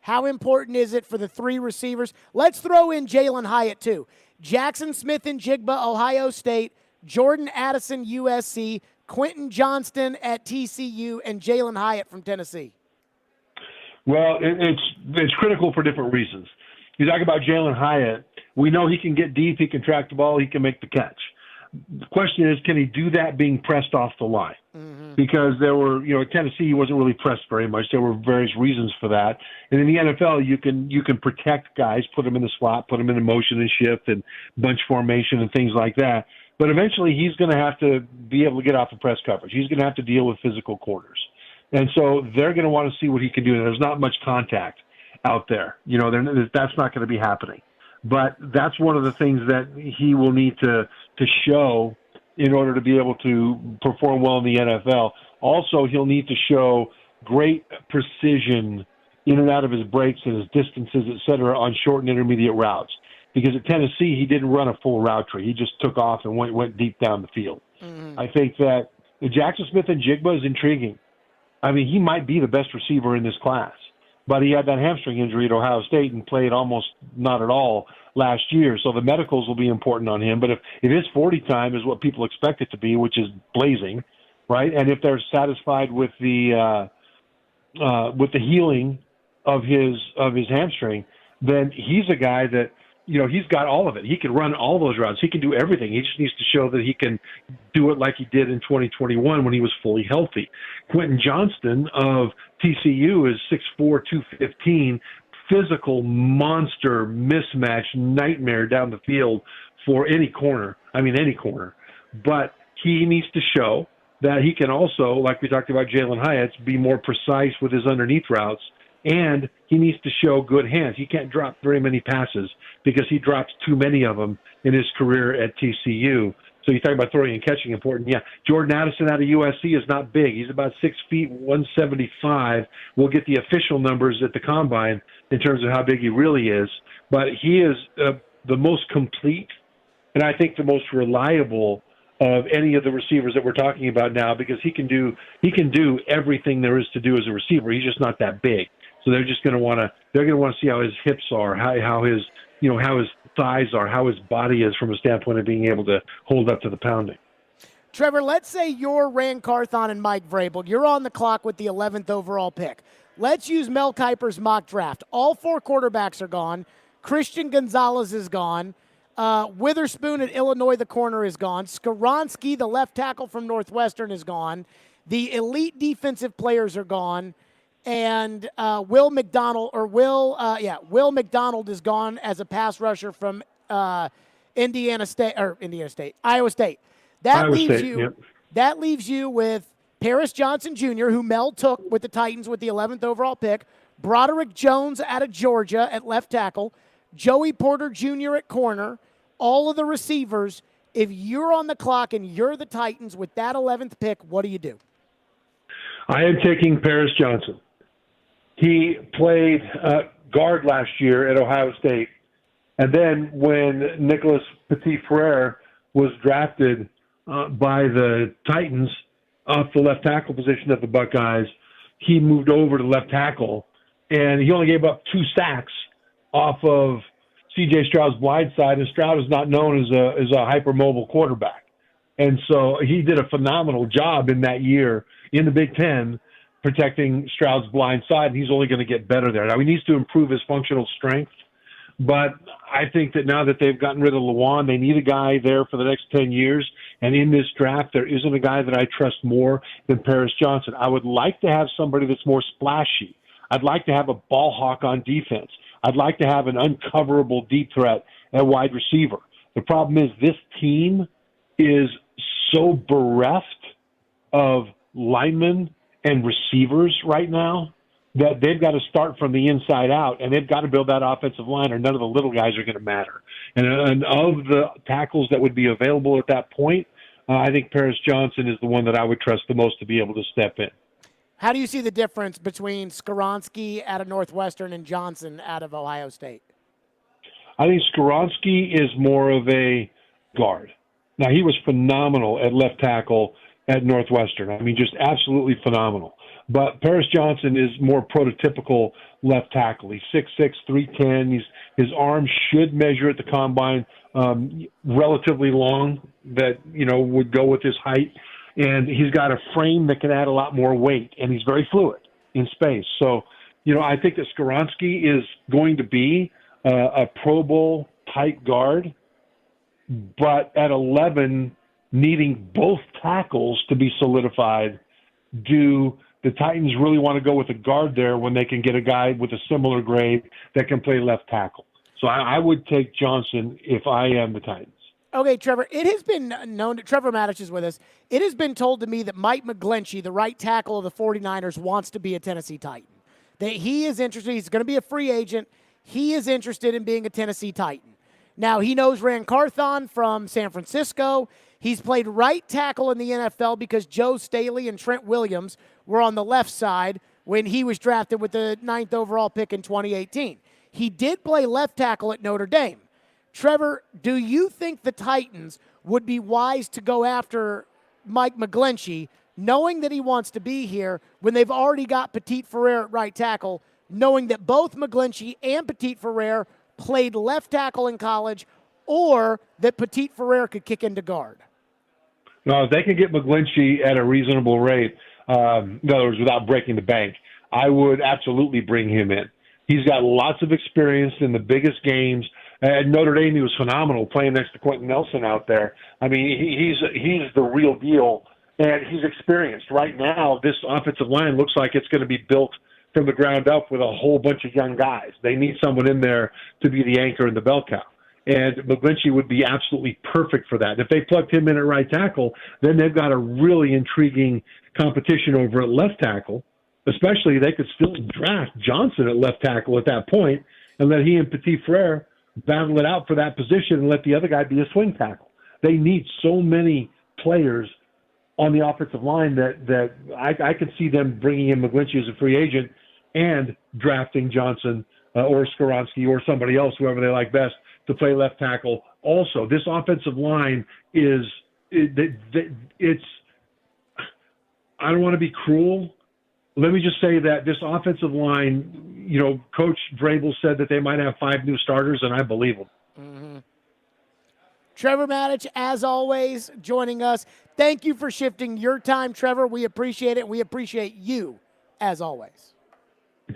how important is it for the 3 receivers? Let's throw in Jalen Hyatt, too. Jackson Smith and Jigba, Ohio State, Jordan Addison, USC, Quentin Johnston at TCU, and Jalen Hyatt from Tennessee.
Well, it's critical for different reasons. You talk about Jalen Hyatt, we know he can get deep, he can track the ball, he can make the catch. The question is, can he do that being pressed off the line? Because there were, at Tennessee, he wasn't really pressed very much. There were various reasons for that. And in the NFL, you can protect guys, put them in the slot, put them in a motion and shift and bunch formation and things like that. But eventually, he's going to have to be able to get off the press coverage. He's going to have to deal with physical corners. And so they're going to want to see what he can do. And there's not much contact out there. That's not going to be happening. But that's one of the things that he will need to show in order to be able to perform well in the NFL. Also, he'll need to show great precision in and out of his breaks and his distances, et cetera, on short and intermediate routes. Because at Tennessee, he didn't run a full route tree. He just took off and went deep down the field. I think that Jackson Smith and Jigba is intriguing. I mean, he might be the best receiver in this class. But he had that hamstring injury at Ohio State and played almost not at all last year. So the medicals will be important on him. But if his 40 time is what people expect it to be, which is blazing, right? And if they're satisfied with the healing of his hamstring, then he's a guy that, he's got all of it. He can run all those routes. He can do everything. He just needs to show that he can do it like he did in 2021 when he was fully healthy. Quentin Johnston of TCU is 6'4", 215, physical monster mismatch nightmare down the field for any corner. I mean, any corner. But he needs to show that he can also, like we talked about Jalen Hyatt, be more precise with his underneath routes, and he needs to show good hands. He can't drop very many passes because he drops too many of them in his career at TCU. So you talk about throwing and catching important. Yeah, Jordan Addison out of USC is not big. He's about 6 feet, 175. We'll get the official numbers at the combine in terms of how big he really is. But he is the most complete and I think the most reliable of any of the receivers that we're talking about now, because he can do everything there is to do as a receiver. He's just not that big. So they're just going to want to see how his hips are, how his thighs are, how his body is from a standpoint of being able to hold up to the pounding.
Trevor, let's say you're Rand Carthon and Mike Vrabel. You're on the clock with the 11th overall pick. Let's use Mel Kiper's mock draft. All 4 quarterbacks are gone. Christian Gonzalez is gone. Witherspoon at Illinois, the corner, is gone. Skoronski, the left tackle from Northwestern, is gone. The elite defensive players are gone. And Will McDonald is gone as a pass rusher from Iowa State. That leaves you with Paris Johnson Jr., who Mel took with the Titans with the 11th overall pick, Broderick Jones out of Georgia at left tackle, Joey Porter Jr. at corner, all of the receivers. If you're on the clock and you're the Titans with that 11th pick, what do you do?
I am taking Paris Johnson. He played guard last year at Ohio State. And then when Nicholas Petit-Frere was drafted by the Titans off the left tackle position of the Buckeyes, he moved over to left tackle, and he only gave up 2 sacks off of C.J. Stroud's blind side, and Stroud is not known as a hypermobile quarterback. And so he did a phenomenal job in that year in the Big Ten protecting Stroud's blind side, and he's only going to get better there. Now, he needs to improve his functional strength, but I think that now that they've gotten rid of Lewan, they need a guy there for the next 10 years, and in this draft, there isn't a guy that I trust more than Paris Johnson. I would like to have somebody that's more splashy. I'd like to have a ball hawk on defense. I'd like to have an uncoverable deep threat at wide receiver. The problem is this team is so bereft of linemen and receivers right now that they've got to start from the inside out, and they've got to build that offensive line, or none of the little guys are going to matter. And of the tackles that would be available at that point, I think Paris Johnson is the one that I would trust the most to be able to step in.
How do you see the difference between Skoronski out of Northwestern and Johnson out of Ohio State?
I think Skoronski is more of a guard. Now, he was phenomenal at left tackle at Northwestern. I mean, just absolutely phenomenal. But Paris Johnson is more prototypical left tackle. He's 6'6", 310. His arms should measure at the combine relatively long that, would go with his height. And he's got a frame that can add a lot more weight, and he's very fluid in space. So, I think that Skoronski is going to be a Pro Bowl type guard, but at 11, needing both tackles to be solidified, do the Titans really want to go with a guard there when they can get a guy with a similar grade that can play left tackle? So I would take Johnson if I am the Titans.
Okay, Trevor, it has been known – Trevor Matich is with us. It has been told to me that Mike McGlinchey, the right tackle of the 49ers, wants to be a Tennessee Titan. That he is interested – he's going to be a free agent. He is interested in being a Tennessee Titan. Now, he knows Rand Carthon from San Francisco. He's played right tackle in the NFL because Joe Staley and Trent Williams were on the left side when he was drafted with the 9th overall pick in 2018. He did play left tackle at Notre Dame. Trevor, do you think the Titans would be wise to go after Mike McGlinchey, knowing that he wants to be here, when they've already got Petit-Frere at right tackle, knowing that both McGlinchey and Petit-Frere played left tackle in college, or that Petit-Frere could kick into guard?
No, if they can get McGlinchey at a reasonable rate, in other words, without breaking the bank, I would absolutely bring him in. He's got lots of experience in the biggest games. At Notre Dame, he was phenomenal playing next to Quentin Nelson out there. I mean, he's the real deal, and he's experienced. Right now, this offensive line looks like it's going to be built from the ground up with a whole bunch of young guys. They need someone in there to be the anchor and the bell cow. And McGlinchey would be absolutely perfect for that. If they plugged him in at right tackle, then they've got a really intriguing competition over at left tackle. Especially, they could still draft Johnson at left tackle at that point and let he and Petit Frere battle it out for that position and let the other guy be a swing tackle. They need so many players on the offensive line that I could see them bringing in McGlinchey as a free agent and drafting Johnson or Skoronski or somebody else, whoever they like best, to play left tackle. Also, this offensive line it's I don't want to be cruel. Let me just say that this offensive line, you know, Coach Vrabel said that they might have 5 new starters, and I believe him.
Mm-hmm. Trevor Matich, as always, joining us. Thank you for shifting your time, Trevor. We appreciate it. We appreciate you, as always.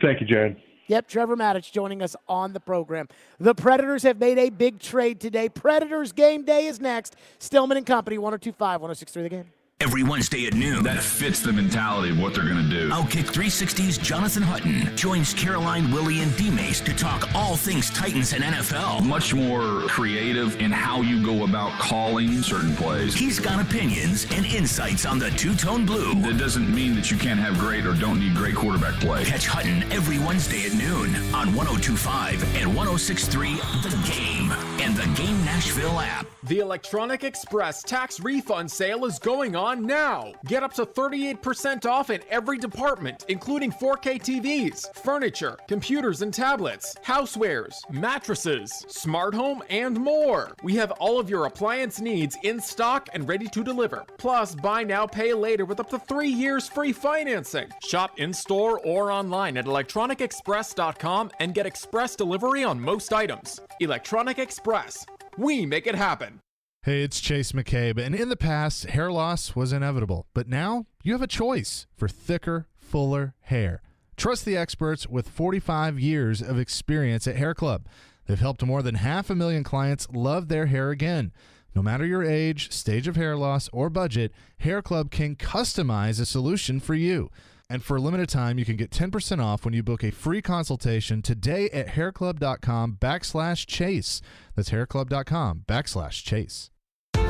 Thank you, Jared.
Yep, Trevor Matich joining us on the program. The Predators have made a big trade today. Predators game day is next. Stillman and Company, 102.5, 106.3 The Game.
Every Wednesday at noon.
That fits the mentality of what they're going to do.
Outkick 360's Jonathan Hutton joins Caroline, Willie, and D-Mace to talk all things Titans and NFL.
Much more creative in how you go about calling certain plays.
He's got opinions and insights on the two-tone blue.
That doesn't mean that you can't have great or don't need great quarterback play.
Catch Hutton every Wednesday at noon on 102.5 and 106.3 The Game and the Game Nashville app.
The Electronic Express tax refund sale is going on now. Get up to 38% off in every department, including 4K TVs, furniture, computers and tablets, housewares, mattresses, smart home, and more. We have all of your appliance needs in stock and ready to deliver. Plus, buy now, pay later with up to 3 years free financing. Shop in-store or online at electronicexpress.com and get express delivery on most items. Electronic Express. We make it happen.
Hey, it's Chase McCabe, and in the past, hair loss was inevitable, but now you have a choice for thicker, fuller hair. Trust the experts with 45 years of experience at Hair Club. They've helped more than 500,000 clients love their hair again. No matter your age, stage of hair loss, or budget, Hair Club can customize a solution for you. And for a limited time, you can get 10% off when you book a free consultation today at hairclub.com/chase. That's hairclub.com/chase.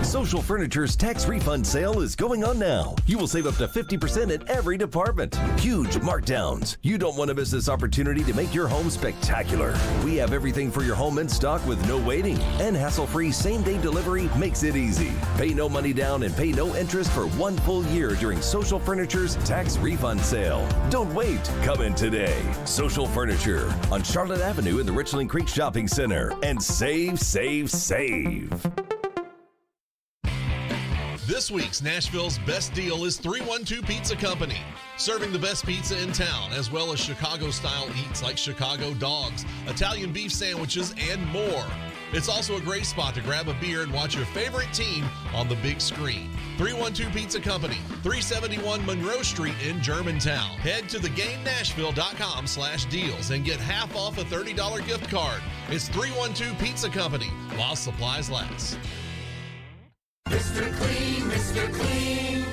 Social Furniture's tax refund sale is going on now. You will save up to 50% in every department. Huge markdowns. You don't want to miss this opportunity to make your home spectacular. We have everything for your home in stock with no waiting. And hassle-free same-day delivery makes it easy. Pay no money down and pay no interest for 1 full year during Social Furniture's tax refund sale. Don't wait. Come in today. Social Furniture on Charlotte Avenue in the Richland Creek Shopping Center. And save, save, save.
This week's Nashville's best deal is 312 Pizza Company, serving the best pizza in town, as well as Chicago-style eats like Chicago dogs, Italian beef sandwiches, and more. It's also a great spot to grab a beer and watch your favorite team on the big screen. 312 Pizza Company, 371 Monroe Street in Germantown. Head to thegamenashville.com/deals and get half off a $30 gift card. It's 312 Pizza Company, while supplies last.
Mr. Clean, Mr. Clean.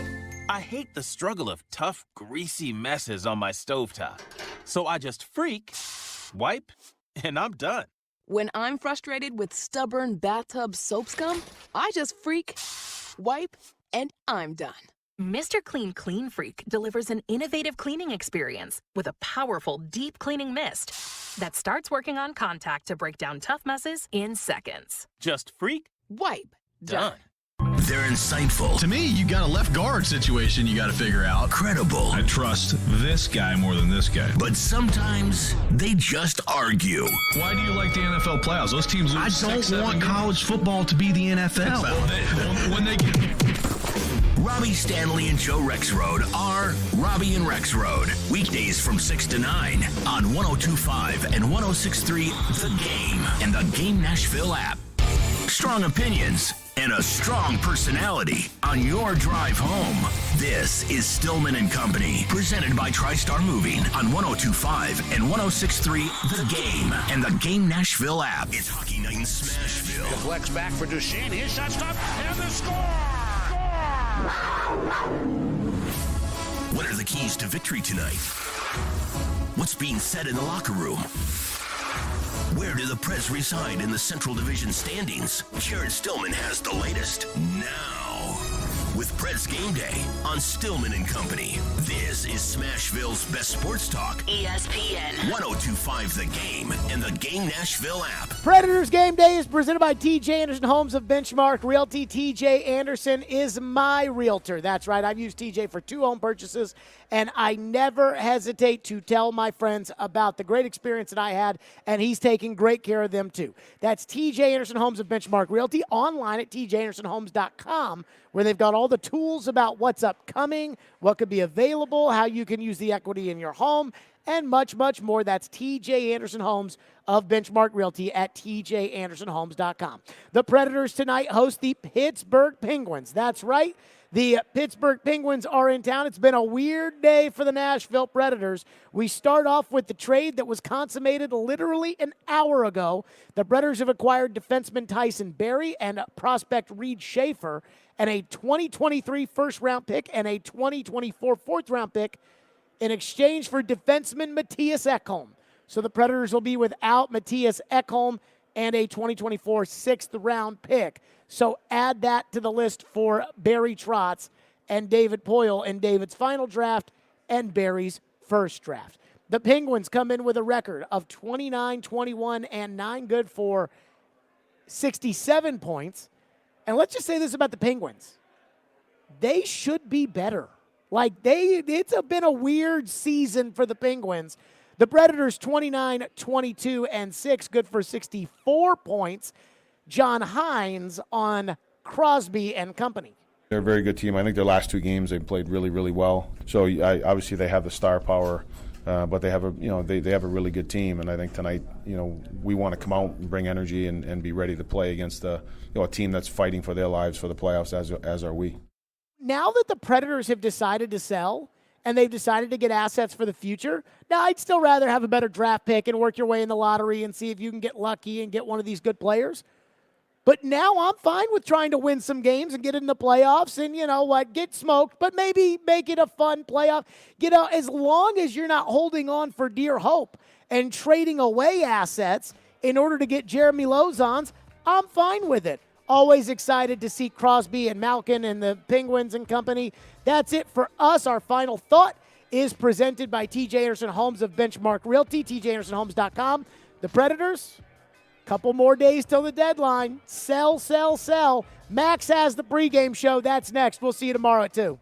I hate the struggle of tough, greasy messes on my stovetop. So I just freak, wipe, and I'm done.
When I'm frustrated with stubborn bathtub soap scum, I just freak, wipe, and I'm done.
Mr. Clean Clean Freak delivers an innovative cleaning experience with a powerful deep cleaning mist that starts working on contact to break down tough messes in seconds.
Just freak,
wipe,
done.
They're insightful.
To me, you got a left guard situation you got to figure out.
Credible.
I trust this guy more than this guy.
But sometimes they just argue.
Why do you like the NFL playoffs? Those teams lose.
I don't want college football to be the NFL.
When they get...
Robbie Stanley and Joe Rexroad are Robbie and Rexroad. Weekdays from 6 to 9 on 102.5 and 106.3 The Game and the Game Nashville app. Strong opinions and a strong personality on your drive home. This is Stillman and Company, presented by TriStar Moving on 102.5 and 106.3 The Game and the Game Nashville app. It's Hockey Night in Smashville.
Deflects back for Duchesne. His shot stopped, and the score!
What are the keys to victory tonight? What's being said in the locker room? Where do the Preds reside in the Central Division standings? Jared Stillman has the latest now. With Preds Game Day on Stillman and Company. This is Smashville's best sports talk.
ESPN
102.5 The Game and the Game Nashville app.
Predators Game Day is presented by TJ Anderson Homes of Benchmark Realty. TJ Anderson is my realtor. That's right. I've used TJ for 2 home purchases, and I never hesitate to tell my friends about the great experience that I had, and he's taking great care of them too. That's TJ Anderson Homes of Benchmark Realty, online at tjandersonhomes.com, where they've got all the tools about what's upcoming, what could be available, how you can use the equity in your home, and much, much more. That's TJ Anderson Homes of Benchmark Realty at tjandersonhomes.com. The Predators tonight host the Pittsburgh Penguins. That's right. The Pittsburgh Penguins are in town. It's been a weird day for the Nashville Predators. We start off with the trade that was consummated literally an hour ago. The Predators have acquired defenseman Tyson Barrie and prospect Reed Schaefer, and a 2023 first-round pick and a 2024 fourth-round pick in exchange for defenseman Matthias Ekholm. So the Predators will be without Matthias Ekholm and a 2024 sixth-round pick. So add that to the list for Barry Trotz and David Poyle in David's final draft and Barry's first draft. The Penguins come in with a record of 29, 21, and 9 good for 67 points. And let's just say this about the Penguins. They should be better. It's been a weird season for the Penguins. The Predators 29, 22, and 6, good for 64 points. John Hines on Crosby and company.
They're a very good team. I think their last 2 games they played really, really well. So obviously they have the star power, but they have they have a really good team. And I think tonight, we want to come out and bring energy and be ready to play against a team that's fighting for their lives for the playoffs, as are we.
Now that the Predators have decided to sell and they've decided to get assets for the future, now I'd still rather have a better draft pick and work your way in the lottery and see if you can get lucky and get one of these good players. But now I'm fine with trying to win some games and get in the playoffs and, get smoked, but maybe make it a fun playoff. As long as you're not holding on for dear hope and trading away assets in order to get Jeremy Lozons, I'm fine with it. Always excited to see Crosby and Malkin and the Penguins and company. That's it for us. Our final thought is presented by TJ Anderson Homes of Benchmark Realty, tjandersonhomes.com. The Predators, couple more days till the deadline. Sell, sell, sell. Max has the pregame show. That's next. We'll see you tomorrow at 2.